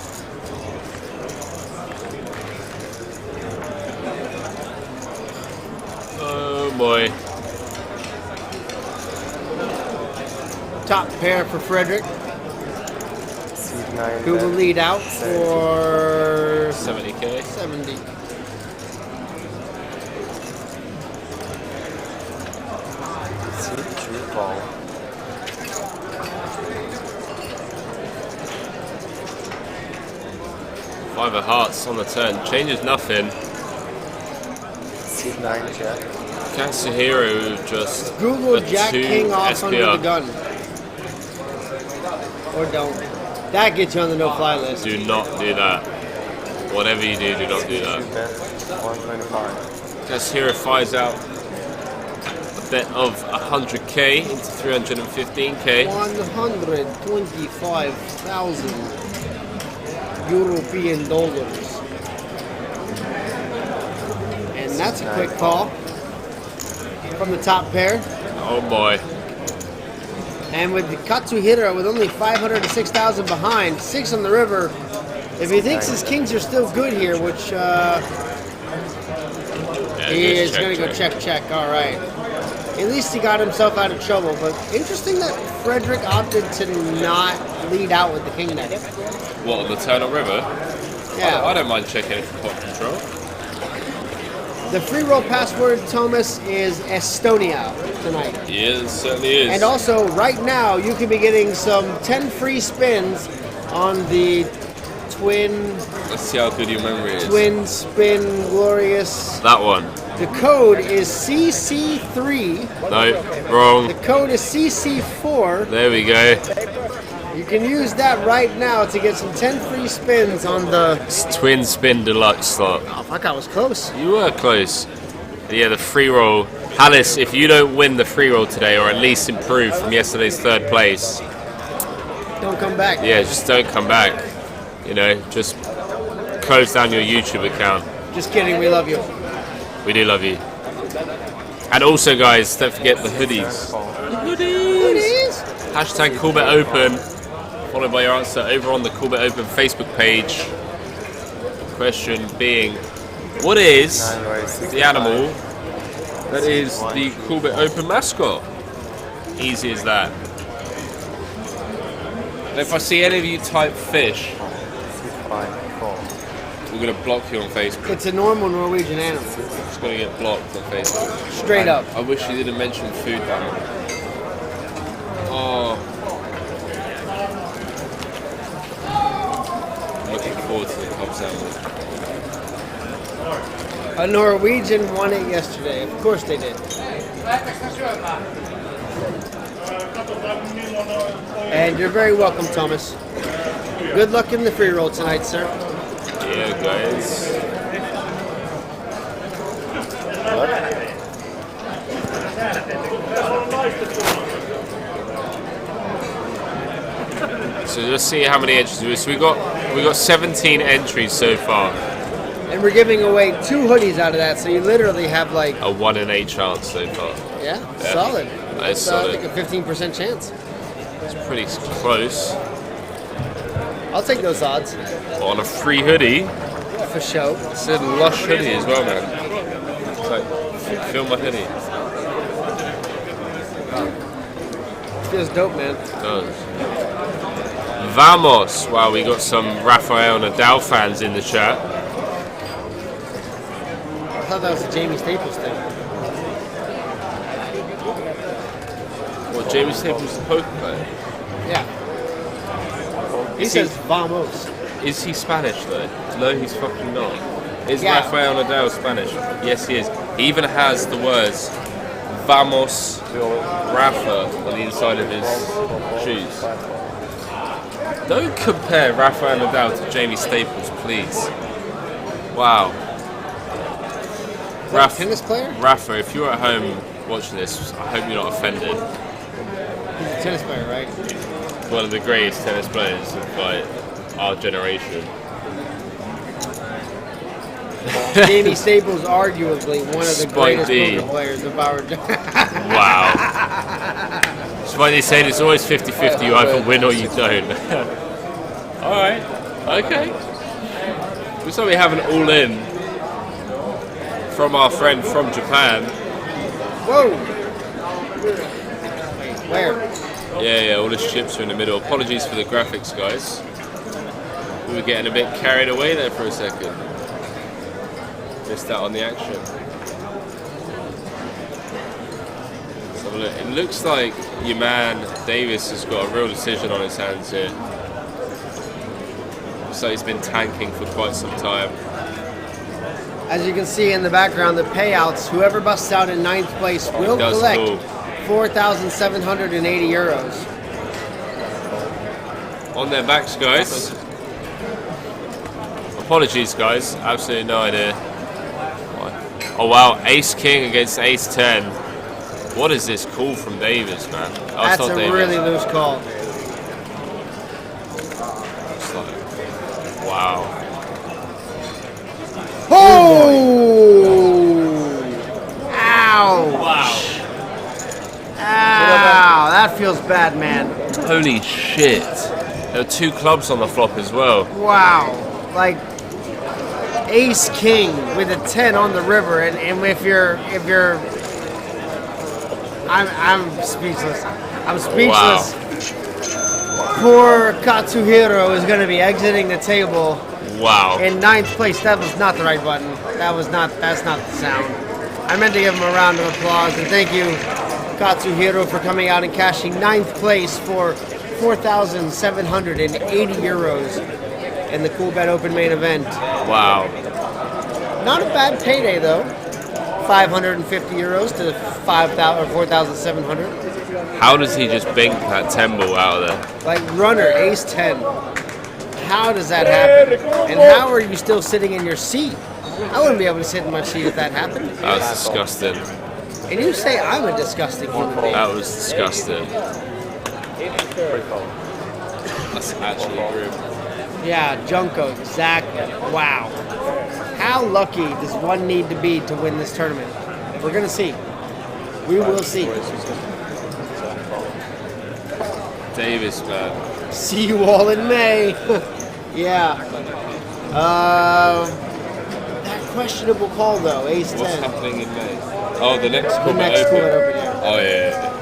Oh boy. Top pair for Frederick, who will lead out for 70k. 70. Five of hearts on the turn. Changes nothing. Seat 9 check. Katsuhiro just Google a Jack 2 King off SPR. under the gun. Or don't. That gets you on the no-fly list. Do not do that. Whatever you do not do that. 125. Katsuhiro fires out a bet of 100k into 315k. 125,000 European dollars. And that's a quick call from the top pair. Oh boy. And with the Katsuhiro with only 500 to 6,000 behind, 6 on the river. If he thinks his kings are still good here, which he is going to go check. All right. At least he got himself out of trouble. But interesting that Frederick opted to not lead out with the king neck. What, on the turn up river? Yeah. I don't mind checking it for pot control. The free roll password, Thomas, is Estonia tonight. He is, certainly is. And also, right now, you could be getting some 10 free spins on the twin Let's see how good your memory is. spin glorious. That one. The code is CC3. No, wrong. The code is CC4. There we go. You can use that right now to get some 10 free spins on the... It's twin spin deluxe slot. Oh, fuck, I was close. You were close. But yeah, the free roll. Alice, if you don't win the free roll today, or at least improve from yesterday's third place, Don't come back. yeah, just don't come back. You know, just close down your YouTube account. Just kidding, we love you. We do love you. And also, guys, don't forget the hoodies. Hoodies! Hashtag Coolbet Open, followed by your answer over on the Coolbet Open Facebook page. Question being, what is the animal that is the Coolbet Open mascot? Easy as that. And if I see any of you type fish, we're going to block you on Facebook. It's a normal Norwegian animal. It's going to get blocked on Facebook. Straight up. I wish you didn't mention food banner. Oh. I'm looking forward to the Cobb sandwich. A Norwegian won it yesterday. Of course they did. And you're very welcome, Thomas. Good luck in the free roll tonight, sir. Yeah, guys. So let's see how many entries. So we got 17 entries so far. And we're giving away 2 hoodies out of that, so you literally have like a 1 in 8 chance so far. Yeah, solid. That's solid. I think a 15% chance. It's pretty close. I'll take those odds. On a free hoodie. For show. It's a lush hoodie as well, man. It's like, feel my hoodie. Feels dope, man. It does. Vamos! Wow, we got some Rafael Nadal fans in the chat. I thought that was a Jamie Staples thing. Well, Jamie Staples the poker player? Yeah. He says vamos. Is he Spanish though? No, he's fucking not. Is Yeah. Rafael Nadal Spanish? Yes, he is. He even has the words Vamos Rafa on the inside of his shoes. Don't compare Rafael Nadal to Jamie Staples, please. Wow. Tennis player? Rafa, if you're at home watching this, I hope you're not offended. He's a tennis player, right? One of the greatest tennis players of like our generation. Jamie Staples, arguably one of the Spike greatest D. poker players of our Wow. Spike D said it's always 50-50, you either win or you don't. Alright, okay. Looks like we have an all-in from our friend from Japan. Whoa! Where? Yeah, all his chips are in the middle. Apologies for the graphics, guys. We were getting a bit carried away there for a second. Missed out on the action. So look, it looks like your man Davis has got a real decision on his hands here. So he's been tanking for quite some time. As you can see in the background, the payouts, whoever busts out in 9th place will collect 4,780 euros. On their backs, guys. Apologies, guys. Absolutely no idea. Oh wow, Ace King against Ace 10. What is this call from Davis, man? Oh, That's a Davis. really loose call. It's like, wow. Oh! Ow! Wow. Ow! That feels bad, man. Holy shit. There are 2 clubs on the flop as well. Wow. Like Ace King with a 10 on the river, and if you're I'm speechless. I'm speechless. Wow. Poor Katsuhiro is going to be exiting the table. Wow. In 9th place. That was not the right button. That's not the sound. I meant to give him a round of applause, and thank you, Katsuhiro, for coming out and cashing 9th place for 4,780 euros in the Coolbet Open Main Event. Wow. Not a bad payday though. 550 euros to 5,000 or 4,700. How does he just bink that 10 ball out of there? Like runner, ace 10. How does that happen? And how are you still sitting in your seat? I wouldn't be able to sit in my seat if that happened. That was disgusting. And you say I'm a disgusting human being. That was disgusting. That's actually grim. Yeah, Junko, exactly. Wow. How lucky does one need to be to win this tournament? We're going to see. We will see. Davis, man. See you all in May. Yeah. That questionable call, though, ace 10. What's happening in May? Oh, the next The Coolbet next Open. Coolbet Open, yeah. Oh, yeah.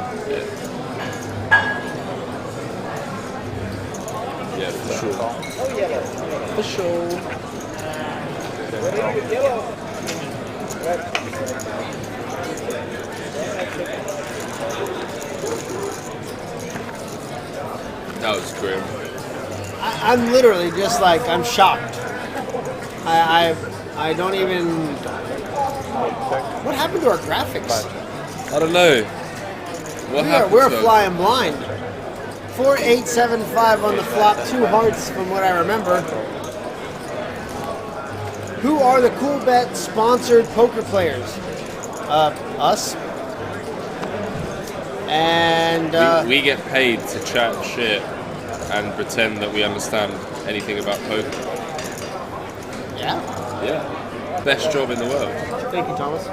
Yeah, for sure. For sure. That was grim. I'm literally just like, I'm shocked. I don't even... What happened to our graphics? I don't know. What happened We're to us? flying blind. 4875 on the flop, 2 hearts from what I remember. Who are the Coolbet sponsored poker players? Us. And we get paid to chat shit and pretend that we understand anything about poker. Yeah. Yeah. Best job in the world. Thank you, Thomas.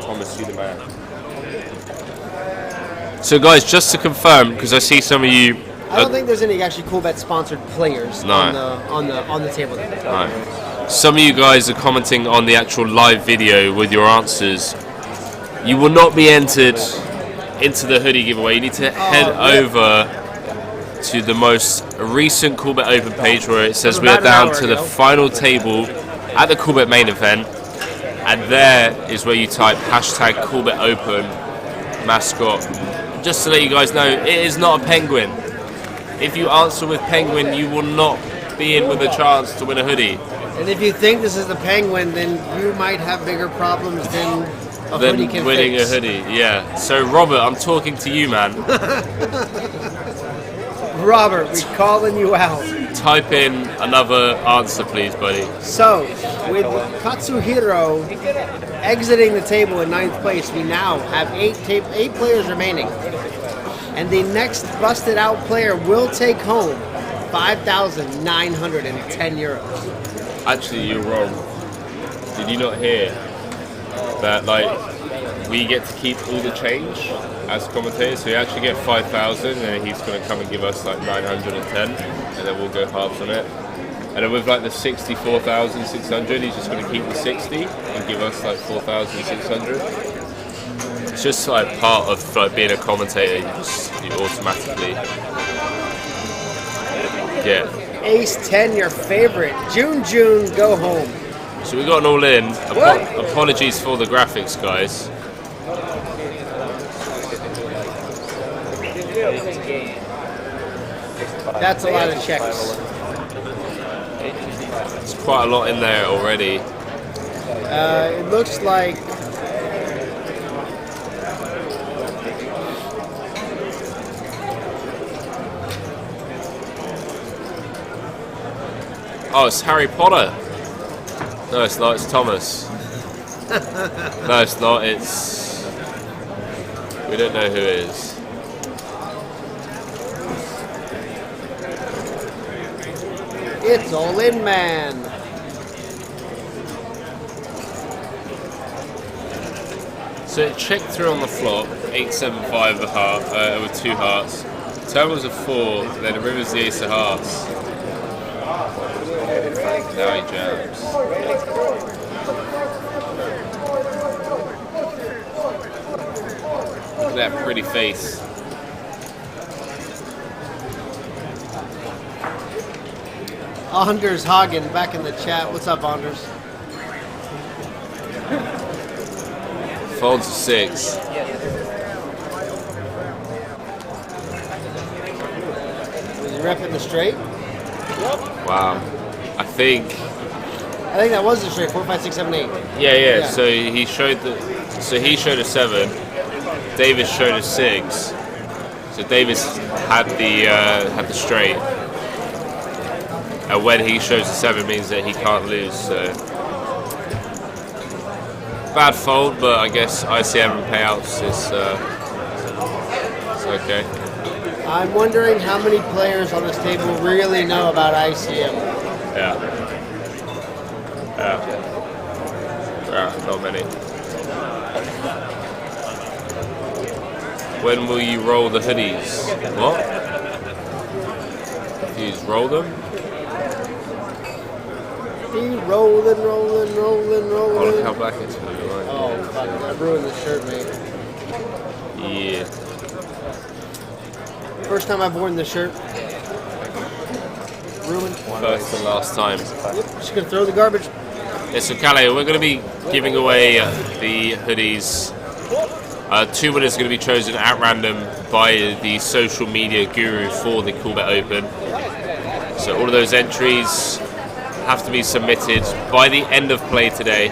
Thomas, you the man. So guys, just to confirm, because I see some of you. I don't think there's any actually Coolbet sponsored players on the table. No. Some of you guys are commenting on the actual live video with your answers. You will not be entered into the hoodie giveaway. You need to head over to the most recent Coolbet Open page where it says we are down to the final table at the Coolbet Main Event, and there is where you type hashtag Coolbet Open mascot. Just to let you guys know, it is not a penguin. If you answer with penguin, you will not be in with a chance to win a hoodie. And if you think this is the penguin, then you might have bigger problems than a hoodie can winning fix. a hoodie. Yeah. So Robert, I'm talking to you, man. Robert, we're calling you out. Type in another answer, please, buddy. So, with Katsuhiro exiting the table in 9th place, we now have 8 players remaining. And the next busted out player will take home 5,910 euros. Actually, you're wrong. Did you not hear that, like, we get to keep all the change as commentators? So we actually get 5,000, and he's going to come and give us like 910, and then we'll go halves on it. And then with like the 64,600, he's just going to keep the 60 and give us like 4,600. It's just like part of like being a commentator. You automatically get Ace 10, your favorite. June, go home. So we got an all in. Apologies for the graphics, guys. That's a lot of checks. There's quite a lot in there already. It looks like oh, it's Harry Potter. No, it's not. It's Thomas. No, it's not. It's... we don't know who it is. it's all in, man. So it checked through on the flop, 875 with heart, with 2 hearts. Turn was a 4, then the river's the ace of hearts. Now he jams. Look at that pretty face. Anders Hagen back in the chat. What's up, Anders? Folds a 6. Was he repping the straight? Wow. I think that was the straight. 4, 5, 6, 7, 8. Yeah. So he showed he showed a 7. Davis showed a 6. So Davis had the straight. And when he shows a 7 means that he can't lose. So bad fold, but I guess ICM and payouts is it's okay. I'm wondering how many players on this table really know about ICM. Yeah. Not many. When will you roll the hoodies? What? You just roll them? He's rolling. Oh, look how black it's going to be. Oh, fuck. I ruined the shirt, mate. Yeah. First time I've worn this shirt. Ruined. First and last time. Yep, just gonna throw the garbage. Yeah, so Kalle, we're going to be giving away the hoodies. 2 winners are going to be chosen at random by the social media guru for the Coolbet Open. So all of those entries have to be submitted by the end of play today.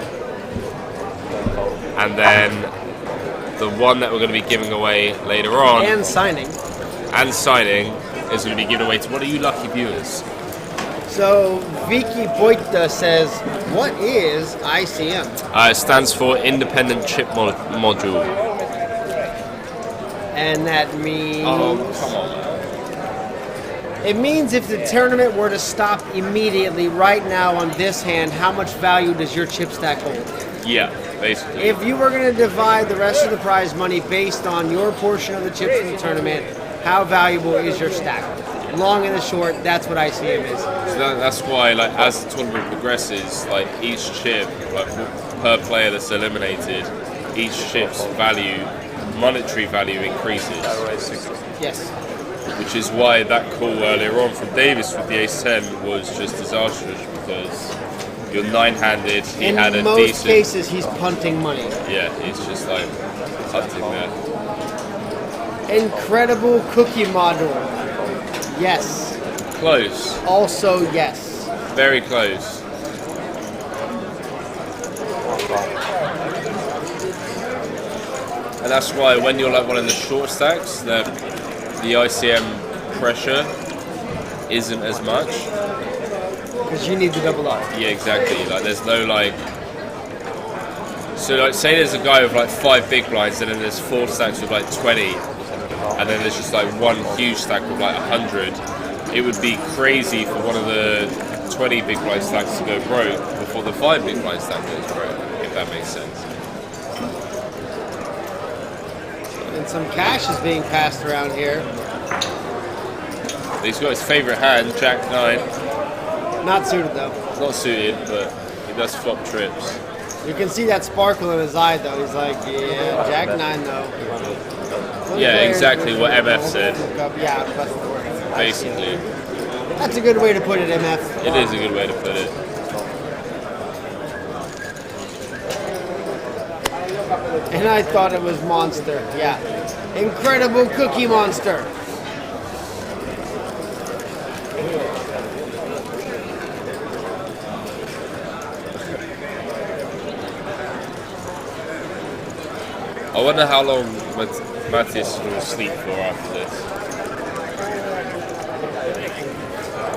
And then the one that we're going to be giving away later on And signing is going to be given away to one of you lucky viewers. So Vicky Boita says, what is ICM? It stands for Independent Chip Module. And that means... Oh, come on. It means if the tournament were to stop immediately right now on this hand, how much value does your chip stack hold? Yeah, basically. If you were going to divide the rest of the prize money based on your portion of the chips from the tournament, how valuable is your stack? Long and the short, that's what ICM is. So that's why, like, as the tournament progresses, like each chip, like per player that's eliminated, each chip's value, monetary value increases. Yes. Which is why that call earlier on from Davis with the ace-10 was just disastrous, because you're nine-handed, he had a In most decent... cases, he's punting money. Yeah, he's just like punting there. Incredible cookie module. Yes. Close. Also yes. Very close. And that's why when you're like one of the short stacks, the ICM pressure isn't as much. Because you need to double up. Yeah, exactly. Like there's no like... So like say there's a guy with like 5 big blinds and then there's 4 stacks with like 20 and then there's just like one huge stack with like 100. It would be crazy for one of the 20 big blind stacks to go broke before the 5 big blind stack goes broke, if that makes sense. And some cash is being passed around here. He's got his favourite hand, Jack 9. Not suited though. Not suited, but he does flop trips. You can see that sparkle in his eye though. He's like, yeah, Jack 9 though. Yeah, exactly what MF said. Yeah, that's the word. Basically. That's a good way to put it, MF. It is a good way to put it. And I thought it was Monster. Yeah. Incredible Cookie Monster. I wonder how long Matthias is going to sleep for after this.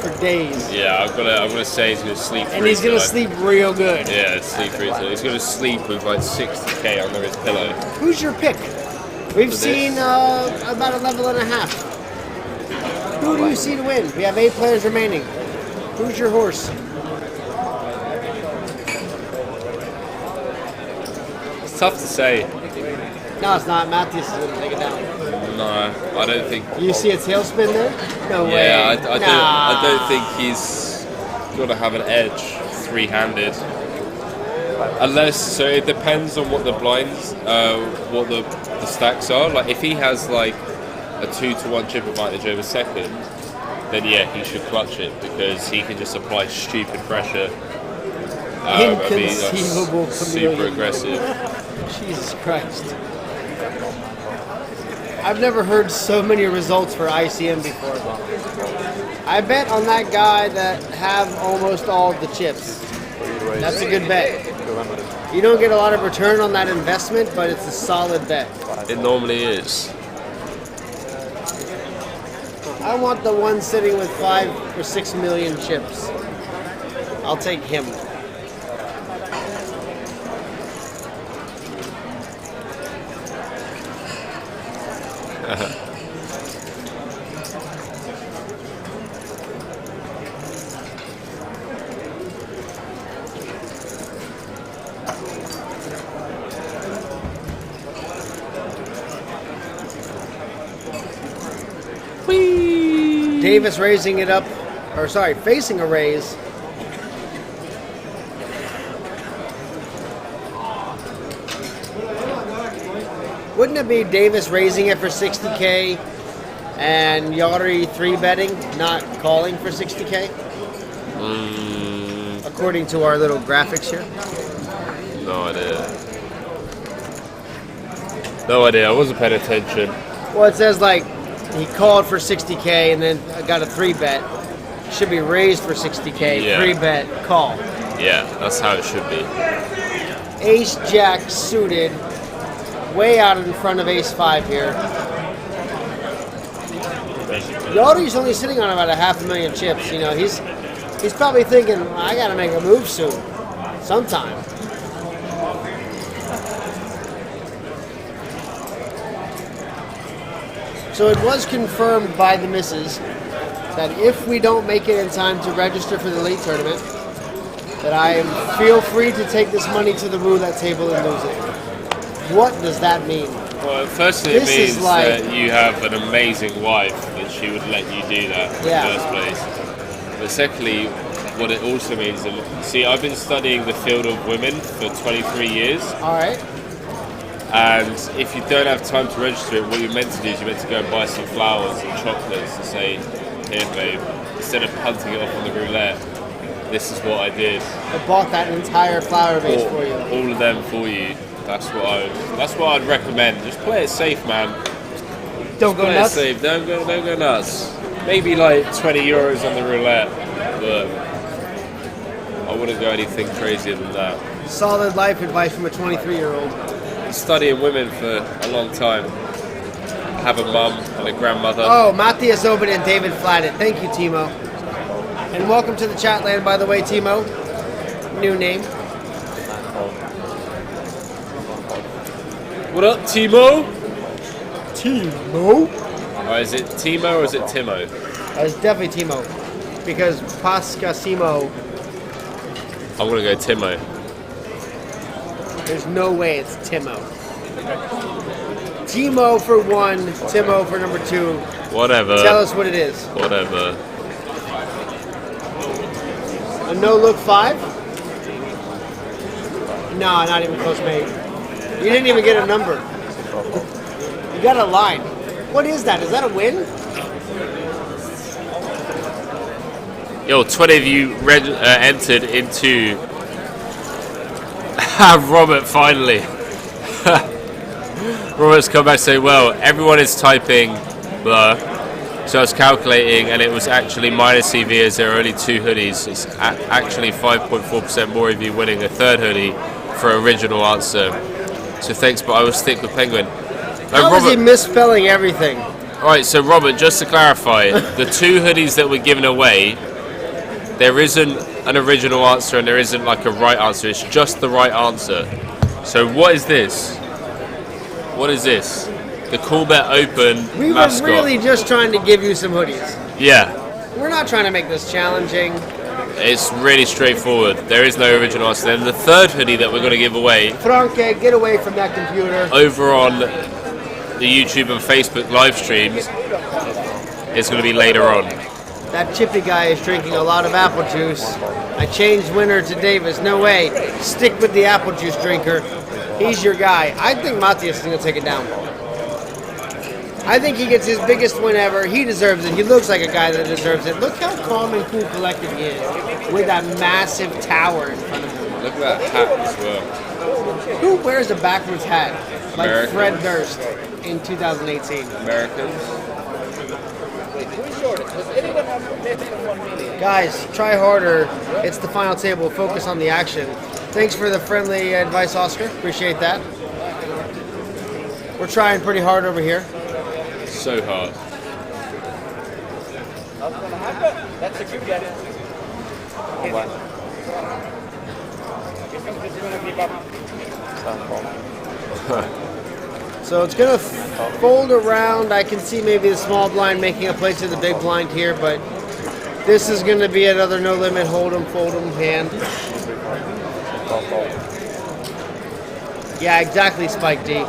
For days. Yeah, I'm gonna say he's going to sleep. And he's going to sleep real good. Yeah, sleep for it. He's going to sleep with like 60k under his pillow. Who's your pick? We've seen about a level and a half. Who do you see to win? We have 8 players remaining. Who's your horse? It's tough to say. No, it's not. Matthias is going to take it down. No, I don't think. You see a tailspin there? No way. Yeah, I don't think he's going to have an edge three-handed. Unless, so it depends on what the blinds, what the stacks are. Like if he has like a 2-to-1 chip advantage over second, then yeah, he should clutch it because he can just apply stupid pressure. Inconceivable super aggressive. Jesus Christ. I've never heard so many results for ICM before. I bet on that guy that have almost all of the chips. That's a good bet. You don't get a lot of return on that investment, but it's a solid bet. It normally is. I want the one sitting with 5 or 6 million chips. I'll take him. Davis raising it up, or sorry, facing a raise. Wouldn't it be Davis raising it for 60K and Yari 3-betting, not calling for 60K? According to our little graphics here. No idea. No idea, I wasn't paying attention. Well, it says like he called for 60K and then got a 3-bet. Should be raised for 60K, Yeah. 3-bet, call. Yeah, that's how it should be. Ace Jack suited, way out in front of Ace 5 here. Yari's only sitting on about 500,000 chips. You know, He's probably thinking, well, I gotta make a move soon, sometime. So it was confirmed by the missus that if we don't make it in time to register for the elite tournament, that I feel free to take this money to the roulette table and lose it. What does that mean? Well, firstly, it means that you have an amazing wife that she would let you do that in the first place. But secondly, what it also means, see, I've been studying the field of women for 23 years. All right. And if you don't have time to register it, what you're meant to do is you're meant to go and buy some flowers and chocolates and say, here, babe, instead of punting it off on the roulette, this is what I did. I bought that entire flower vase for you. All of them for you. That's what I'd recommend. Just play it safe, man. Don't go nuts. Play it safe. Don't go nuts. Maybe like 20 euros on the roulette, but I wouldn't go anything crazier than that. Solid life advice from a 23-year-old. Studying women for a long time. I have a mum and a grandmother. Oh, Matthias Oben and David Flatted. Thank you, Timo. And welcome to the chat land, by the way, Timo. New name. What up, Timo? Timo? Or is it Timo or is it Timo? It's definitely Timo. Because Pascasimo. I'm going to go Timo. There's no way it's Timo. Timo for one, Timo for number two. Whatever. Tell us what it is. Whatever. A no-look 5? No, not even close, mate. You didn't even get a number. You got a line. What is that? Is that a win? Yo, 20 of you entered into... Robert, finally. Robert's come back and say, well, everyone is typing blah. So I was calculating, and it was actually minus EV as there are only 2 hoodies. It's actually 5.4% more EV winning a third hoodie for original answer. So thanks, but I will stick with Penguin. How is he misspelling everything? Alright, so Robert, just to clarify, the 2 hoodies that we're giving away, there isn't an original answer and there isn't like a right answer. It's just the right answer. So what is this? What is this? The Coolbet Open mascot. We were really just trying to give you some hoodies. Yeah. We're not trying to make this challenging. It's really straightforward. There is no original answer. Then the third hoodie that we're going to give away... Franke, get away from that computer. Over on the YouTube and Facebook live streams, it's going to be later on. That chippy guy is drinking a lot of apple juice. I changed winner to Davis. No way. Stick with the apple juice drinker. He's your guy. I think Matthias is going to take it down. I think he gets his biggest win ever. He deserves it. He looks like a guy that deserves it. Look how calm and cool collected he is with that massive tower in front of him. Look at that hat as well. Who wears a backwards hat like Americans. Fred Durst in 2018? Americans. Guys, try harder. It's the final table. Focus on the action. Thanks for the friendly advice, Oscar. Appreciate that. We're trying pretty hard over here. So hard. That's a good guy. So it's going to fold around. I can see maybe the small blind making a play to the big blind here, but this is going to be another no limit hold 'em, fold 'em hand. Yeah, exactly, Spike D.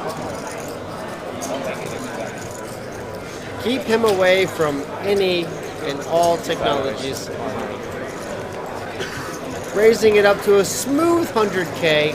Keep him away from any and all technologies. Raising it up to a smooth 100K.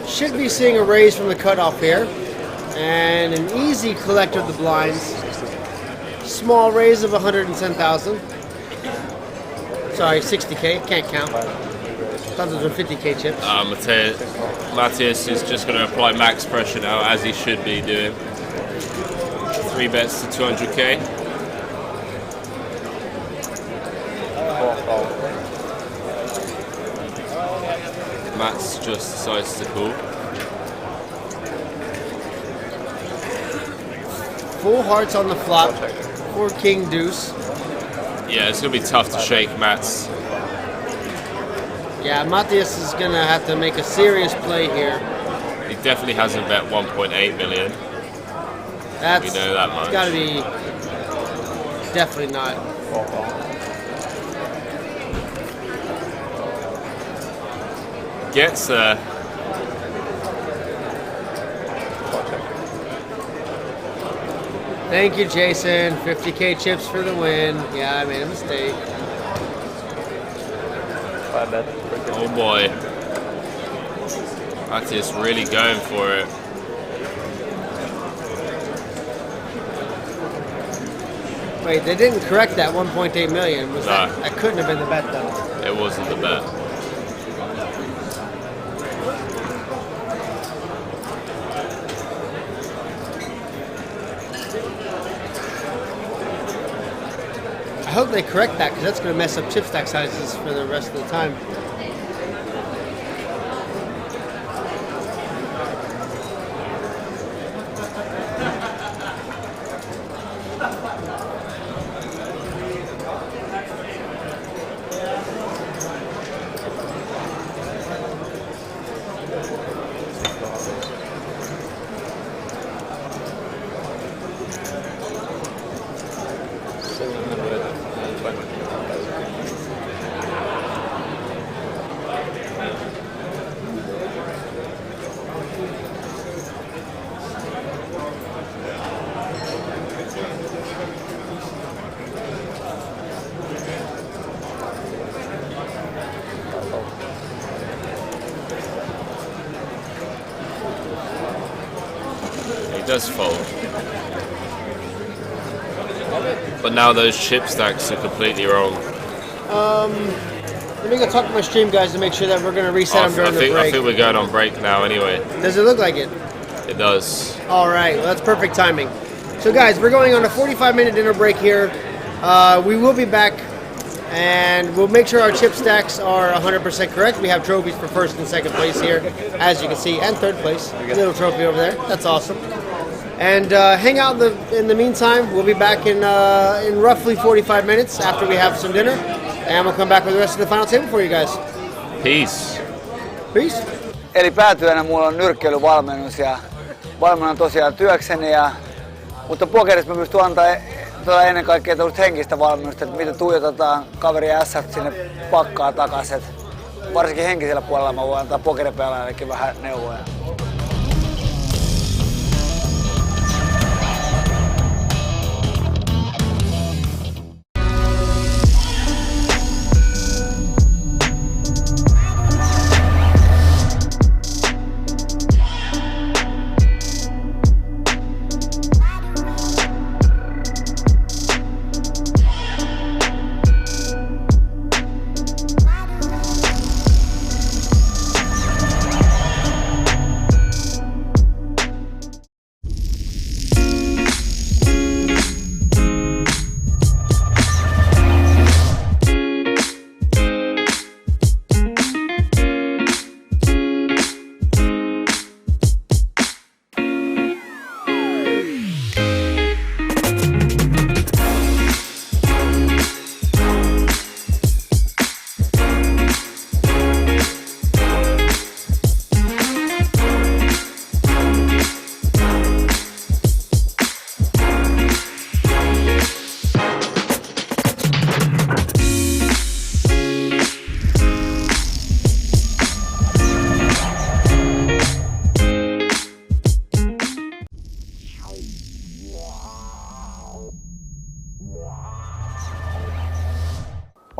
Should be seeing a raise from the cutoff here. And an easy collect of the blinds. Small raise of 110,000. Sorry, 60K. Can't count. Thought those were 50K chips. Matthias is just going to apply max pressure now, as he should be doing. 3 bets to 200K. Mats just decides to call. Full hearts on the flop. 4 king deuce. Yeah, it's going to be tough to shake Mats. Yeah, Matthias is going to have to make a serious play here. He definitely hasn't bet 1.8 million. That's, we know that much. It's got to be definitely not. Gets there. Thank you, Jason. 50K chips for the win. Yeah, I made a mistake. Oh boy. Matthias really going for it. Wait, they didn't correct that 1.8 million. Was No. that couldn't have been the bet though. It wasn't the bet. I hope they correct that because that's going to mess up chip stack sizes for the rest of the time. Does fold. But now those chip stacks are completely wrong. Let me go talk to my stream guys to make sure that we're going to reset them during the break. I think we're going on break now anyway. Does it look like it? It does. All right, well, that's perfect timing. So guys, we're going on a 45-minute dinner break here. We will be back and we'll make sure our chip stacks are 100% correct. We have trophies for first and second place here, as you can see, and third place. Little trophy over there. That's awesome. And hang out in the meantime. We'll be back in roughly 45 minutes after we have some dinner. And we'll come back with the rest of the final table for you guys. Peace. Peace. Eli päätyönä mulla on nyrkkeilyvalmennus ja valmennan tosiaan työkseni. Mutta pokerissa mä pystyn antaa ennen kaikkea henkistä valmennusta, että miten tuijotetaan kaveria ässät sinne pakkaa takaisin. Varsinkin henkisellä puolella mä voin antaa pokeripelaajallekin vähän neuvoja.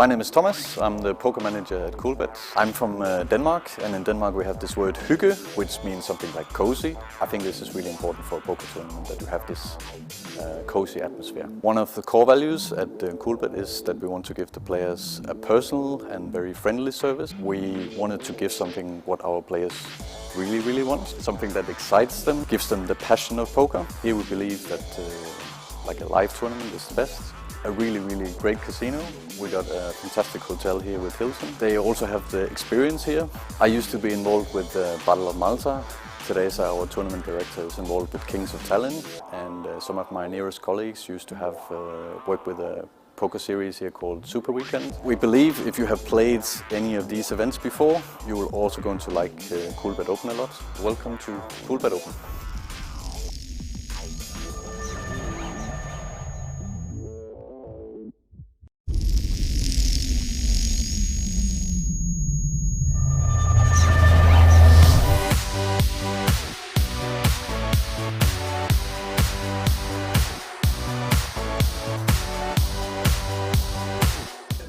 My name is Thomas, I'm the poker manager at Coolbet. I'm from Denmark, and in Denmark we have this word hygge, which means something like cozy. I think this is really important for a poker tournament, that you have this cozy atmosphere. One of the core values at Coolbet is that we want to give the players a personal and very friendly service. We wanted to give something what our players really want, something that excites them, gives them the passion of poker. Here we believe that like a live tournament is the best. A really great casino. We got a fantastic hotel here with Hilton. They also have the experience here. I used to be involved with the Battle of Malta. Today's our tournament director is involved with Kings of Tallinn, and some of my nearest colleagues used to have worked with a poker series here called Super Weekend. We believe if you have played any of these events before, you will also going to like Coolbet Open a lot. Welcome to Coolbet Open.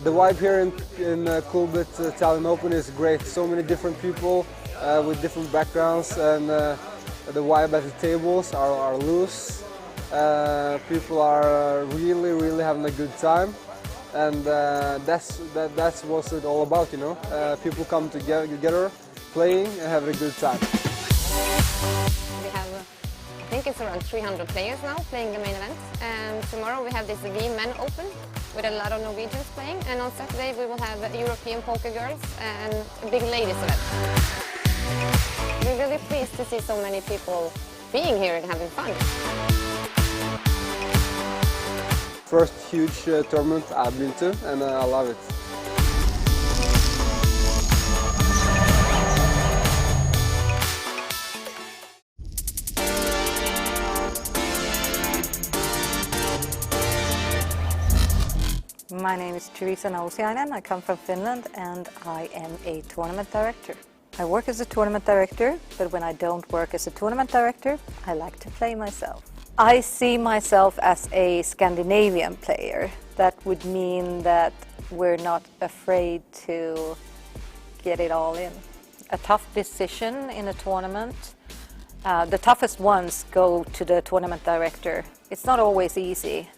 The vibe here in Coolbet Tallinn Open is great. So many different people with different backgrounds, and the vibe at the tables are loose. People are really having a good time, and that's what it's all about, you know. People come together, playing and having a good time. We have, I think it's around 300 players now playing the main event. And tomorrow we have this Men Open with a lot of Norwegians playing. And on Saturday we will have European poker girls and a big ladies event. We're really pleased to see so many people being here and having fun. First huge tournament I've been to, and I love it. My name is Teresa Nousiainen. I come from Finland and I am a tournament director. I work as a tournament director, but when I don't work as a tournament director, I like to play myself. I see myself as a Scandinavian player. That would mean that we're not afraid to get it all in. A tough decision in a tournament, the toughest ones go to the tournament director. It's not always easy.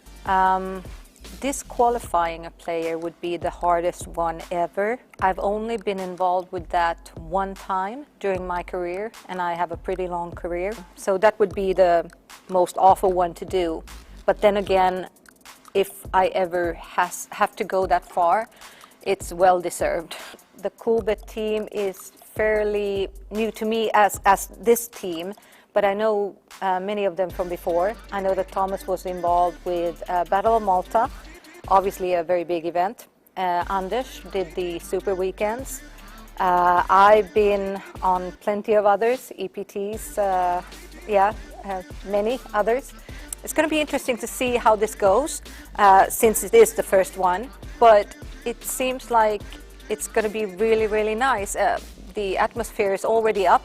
Disqualifying a player would be the hardest one ever. I've only been involved with that one time during my career, and I have a pretty long career. So that would be the most awful one to do. But then again, if I ever have to go that far, it's well deserved. The Coolbet team is fairly new to me as this team, but I know many of them from before. I know that Thomas was involved with Battle of Malta, obviously a very big event. Anders did the Super Weekends. I've been on plenty of others, EPTs, many others. It's going to be interesting to see how this goes, since it is the first one, but it seems like it's going to be really nice. The atmosphere is already up.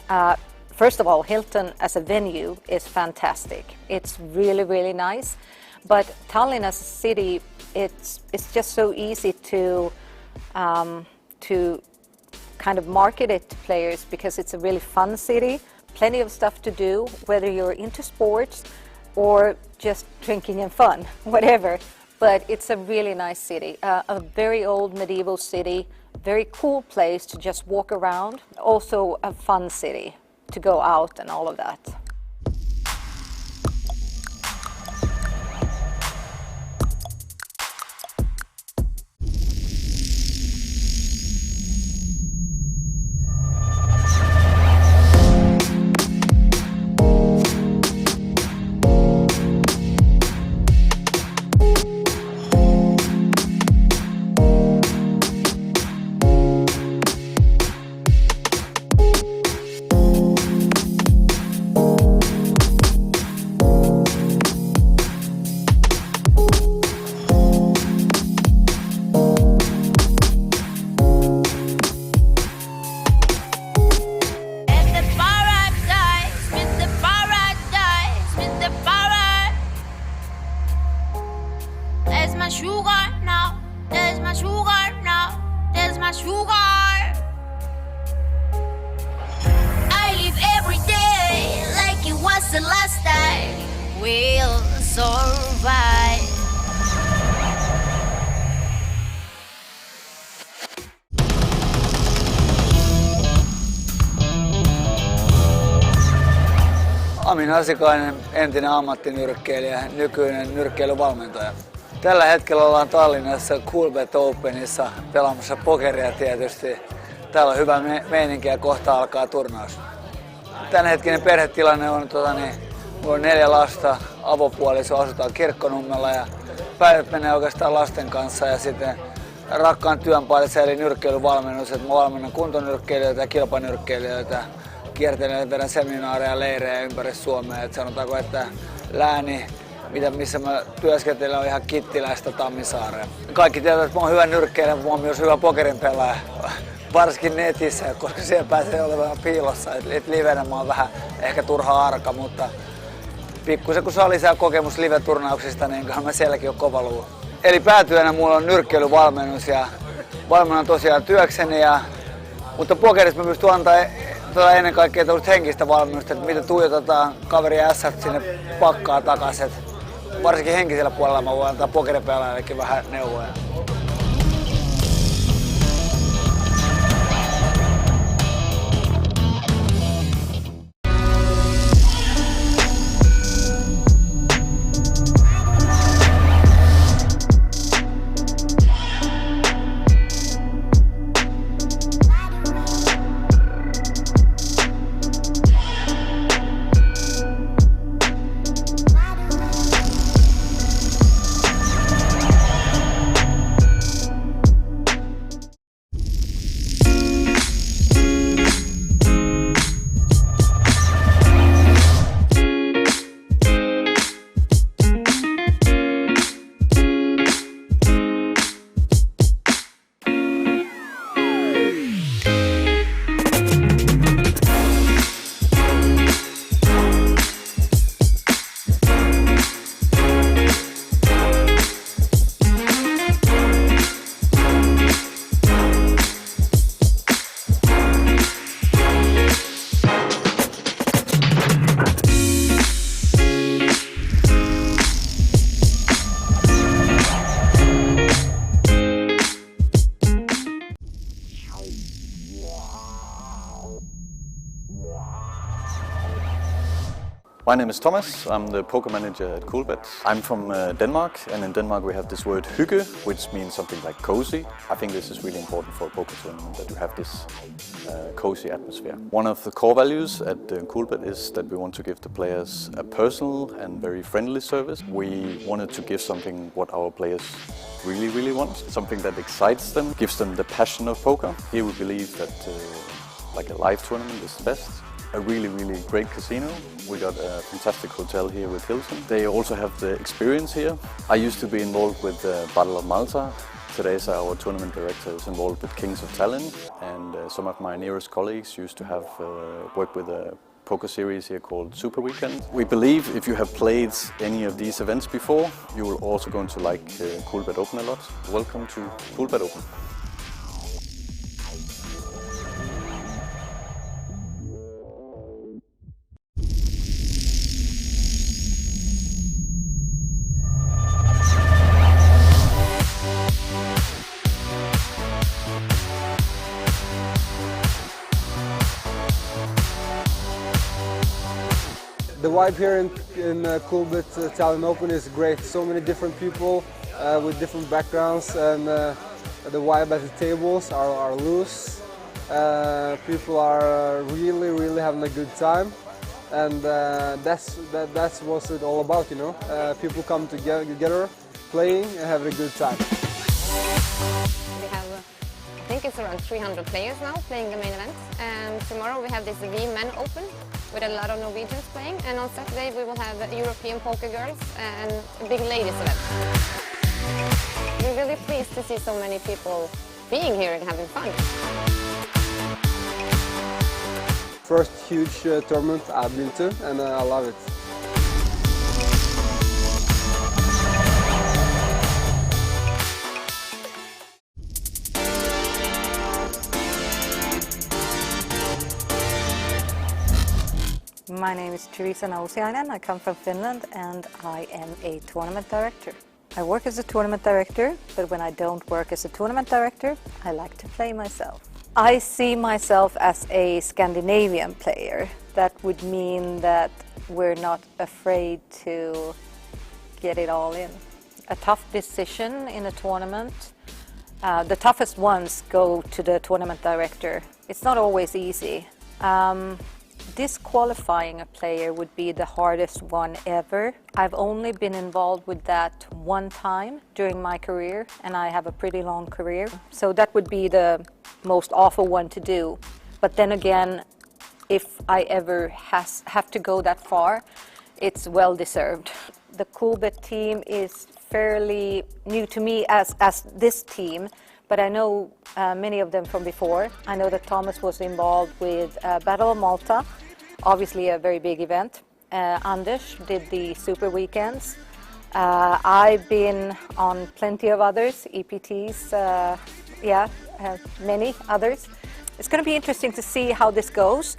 First of all, Hilton as a venue is fantastic. It's really nice. But Tallinn as a city, it's just so easy to kind of market it to players because it's a really fun city. Plenty of stuff to do, whether you're into sports or just drinking and fun, whatever. But it's a really nice city, a very old medieval city, very cool place to just walk around. Also a fun city to go out and all of that. There's my sugar now, my sugar. I live every day like it was the last time. We'll survive. Amin Asikainen, entinen ammattinyrkkeilijä, nykyinen nyrkkeilyvalmentaja. Tällä hetkellä ollaan Tallinnassa Coolbet Openissa pelaamassa pokeria tietysti. Täällä on hyvä meininki ja kohta alkaa turnaus. Tämänhetkinen perhetilanne on, mulla on 4 lasta, avopuoliso, asutaan Kirkkonummella ja päivät menee oikeastaan lasten kanssa ja sitten rakkaan työn parissa eli nyrkkeilyvalmennus, että mä valmennan kuntonyrkkeilijöitä ja kilpanyrkkeilijöitä. Kiertelen, vedän seminaareja ja leirejä ympäri Suomea. Et sanotaanko, että lääni, missä mä työskentelen, on ihan Kittiläistä Tammisaareen. Kaikki tietävät, että mä oon hyvä nyrkkeilijä, mutta mä oon myös hyvä pokerin pelaaja. Varsinkin netissä, koska siellä pääsee olemaan piilossa. Et livenä mä oon vähän ehkä turha arka, mutta pikkusen kun saa lisää kokemus live-turnauksista, niin kyllä mä sielläkin on kova luu. Eli päätyönä mulla on nyrkkeilyvalmennus ja valmennan tosiaan työkseni, mutta pokerissa mä pystyn antaa ennen kaikkea henkistä valmennusta, että miten tuijotetaan kaveri ässät sinne pakkaa takaisin. Varsinkin henkisellä puolella mä voin antaa pokeripelaajallekin vähän neuvoja. My name is Thomas, I'm the poker manager at Coolbet. I'm from Denmark, and in Denmark we have this word hygge, which means something like cozy. I think this is really important for a poker tournament, that you have this cozy atmosphere. One of the core values at Coolbet is that we want to give the players a personal and very friendly service. We wanted to give something what our players really want, something that excites them, gives them the passion of poker. Here we believe that like a live tournament is the best. A really great casino. We got a fantastic hotel here with Hilton. They also have the experience here. I used to be involved with the Battle of Malta. Teresa, our tournament director, is involved with Kings of Tallinn, and some of my nearest colleagues used to have worked with a poker series here called Super Weekend. We believe if you have played any of these events before, you will also going to like Coolbet Open a lot. Welcome to Coolbet Open. The vibe here in Coolbet Tallinn Open is great. So many different people with different backgrounds, and the vibe at the tables are loose. People are really having a good time, and that's what it's all about, you know. People come together, playing and having a good time. We have, I think it's around 300 players now playing the main event, and tomorrow we have this Men Open with a lot of Norwegians playing, and on Saturday we will have European poker girls and a big ladies event. We're really pleased to see so many people being here and having fun. First huge tournament I've been to, and I love it. My name is Teresa Nausiainen. I come from Finland and I am a tournament director. I work as a tournament director, but when I don't work as a tournament director, I like to play myself. I see myself as a Scandinavian player. That would mean that we're not afraid to get it all in. A tough decision in a tournament, the toughest ones go to the tournament director. It's not always easy. Disqualifying a player would be the hardest one ever. I've only been involved with that one time during my career, and I have a pretty long career. So that would be the most awful one to do. But then again, if I ever have to go that far, it's well deserved. The Coolbet team is fairly new to me as this team, but I know many of them from before. I know that Thomas was involved with Battle of Malta, obviously a very big event. Anders did the Super Weekends. I've been on plenty of others, EPTs, many others. It's going to be interesting to see how this goes,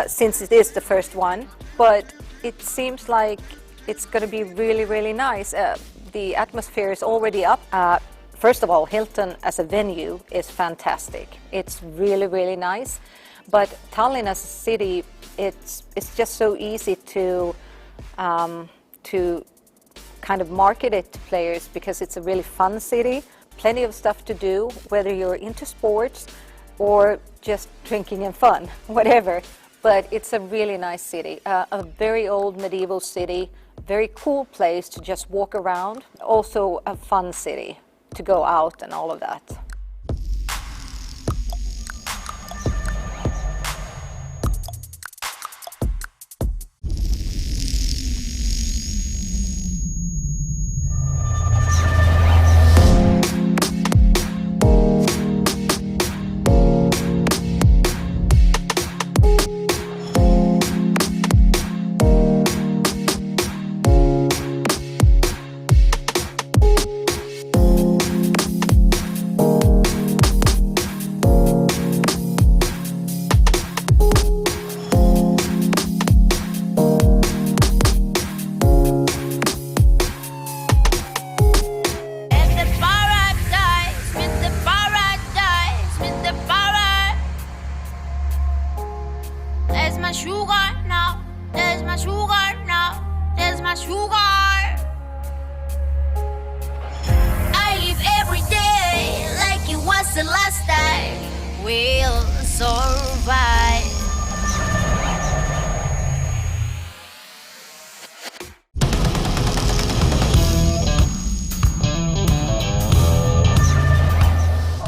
since it is the first one, but it seems like it's going to be really, really nice. The atmosphere is already up. First of all, Hilton as a venue is fantastic. It's really, really nice. But Tallinn as a city, it's just so easy to kind of market it to players because it's a really fun city. Plenty of stuff to do, whether you're into sports or just drinking and fun, whatever. But it's a really nice city, a very old medieval city, very cool place to just walk around. Also a fun city to go out and all of that. The last time we'll survive.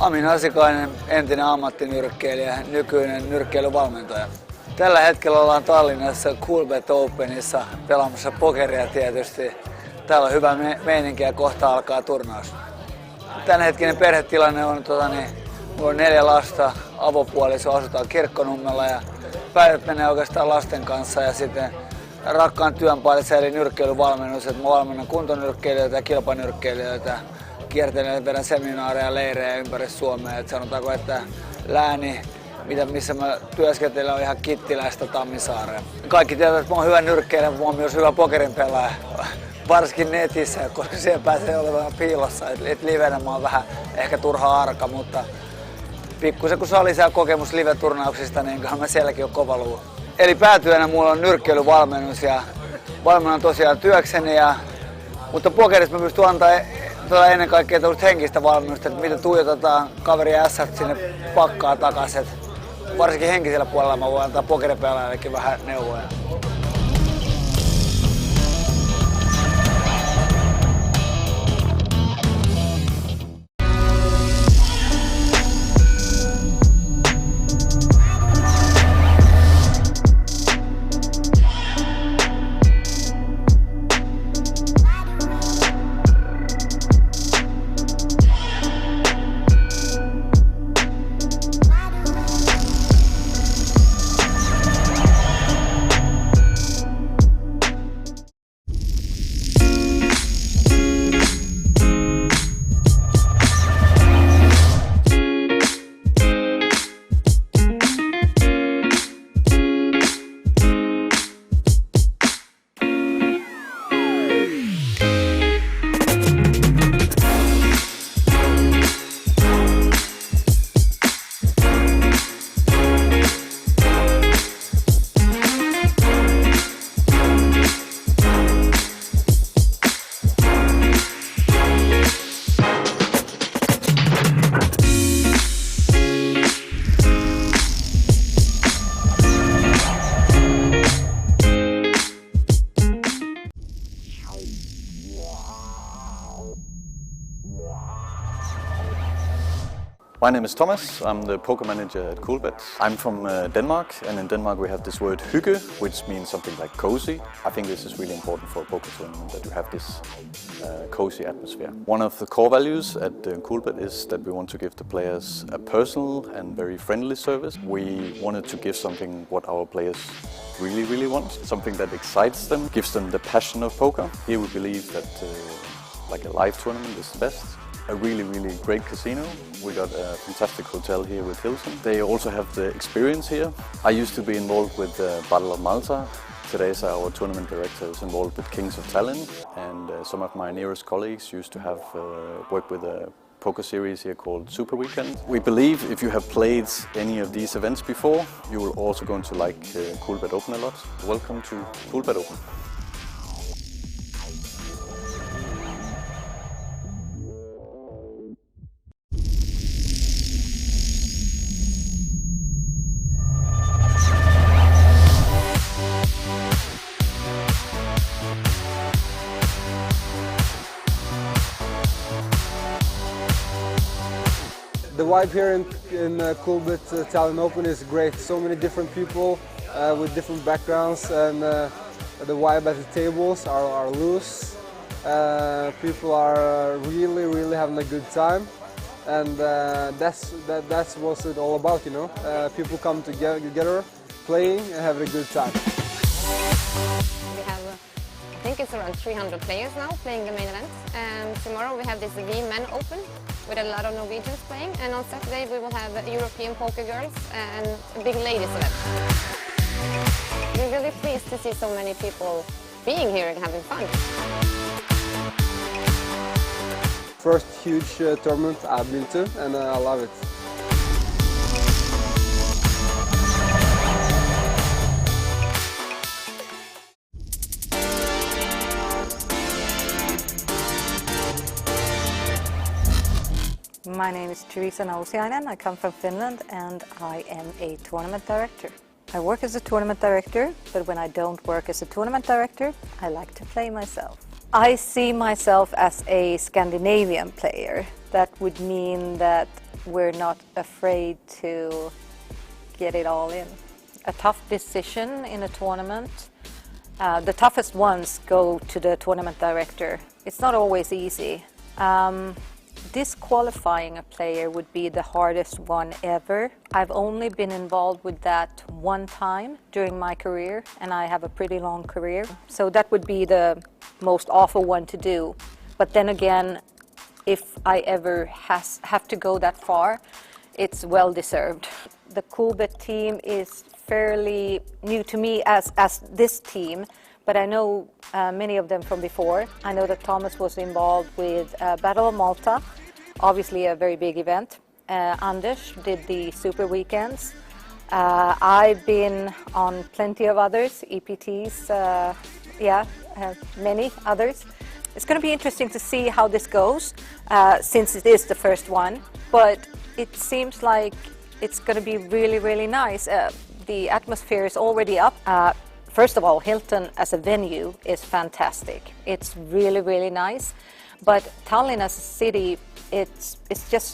Amin Asikainen, entinen ammattinyrkkeilijä, nykyinen nyrkkeilyvalmentaja. Tällä hetkellä ollaan Tallinnassa Coolbet Openissa pelaamassa pokeria tietysti. Täällä on hyvä meininki ja kohta alkaa turnaus. Tämänhetkinen perhetilanne on, mulla on 4 lasta, avopuoliso, asutaan Kirkkonummella ja päivät menee oikeastaan lasten kanssa ja sitten rakkaan työn parissa eli nyrkkeilyvalmennus, että mä valmennan kuntonyrkkeilijöitä ja kilpanyrkkeilijöitä, kiertelen, vedän seminaareja ja leirejä ympäri Suomea, että sanotaanko, että lääni, missä mä työskentelen, on ihan Kittiläistä Tammisaareen. Kaikki tietävät, että mä oon hyvä nyrkkeilijä, mutta mä oon myös hyvä pokerin pelaaja. Varsinkin netissä, koska siellä pääsee olemaan piilossa, että livenä mä oon vähän ehkä turha arka, mutta pikkusen kun saa lisää kokemus live-turnauksista, niin kyllä mä sielläkin on kova luu. Eli päätyönä mulla on nyrkkeilyvalmennus ja valmennan tosiaan työkseni, mutta pokerissa mä pystyn antaa ennen kaikkea henkistä valmennusta, että miten tuijotetaan kaveri ässät sinne pakkaa takaisin. Varsinkin henkisellä puolella mä voin antaa pokeripelaajallekin vähän neuvoja. My name is Thomas. I'm the poker manager at Coolbet. I'm from Denmark, and in Denmark we have this word hygge, which means something like cozy. I think this is really important for a poker tournament, that you have this cozy atmosphere. One of the core values at Coolbet is that we want to give the players a personal and very friendly service. We wanted to give something what our players really want, something that excites them, gives them the passion of poker. Here we believe that like a live tournament is the best. A really great casino. We got a fantastic hotel here with Hilton. They also have the experience here. I used to be involved with the Battle of Malta. Today's our tournament director is involved with Kings of Tallinn, and some of my nearest colleagues used to have worked with a poker series here called Super Weekend. We believe if you have played any of these events before, you will also going to like Coolbet Open a lot. Welcome to Coolbet Open. The vibe here in Coolbet Tallinn Open is great. So many different people with different backgrounds, and the vibe at the tables are loose. People are really having a good time, and that's what it's all about, you know. People come together, playing and having a good time. We have, I think it's around 300 players now playing the main event. Tomorrow we have this V-Men Open with a lot of Norwegians playing, and on Saturday we will have European poker girls and a big ladies event. We're really pleased to see so many people being here and having fun. First huge tournament I've been to, and I love it. My name is Teresa Nousiainen. I come from Finland and I am a tournament director. I work as a tournament director, but when I don't work as a tournament director, I like to play myself. I see myself as a Scandinavian player. That would mean that we're not afraid to get it all in. A tough decision in a tournament, the toughest ones go to the tournament director. It's not always easy. Disqualifying a player would be the hardest one ever. I've only been involved with that one time during my career, and I have a pretty long career. So that would be the most awful one to do. But then again, if I ever have to go that far, it's well deserved. The Coolbet team is fairly new to me as this team, but I know many of them from before. I know that Thomas was involved with Battle of Malta, obviously a very big event. Anders did the Super Weekends. I've been on plenty of others, EPTs, many others. It's going to be interesting to see how this goes, since it is the first one, but it seems like it's going to be really nice. The atmosphere is already up. First of all, Hilton as a venue is fantastic. It's really nice. But Tallinn as a city, it's just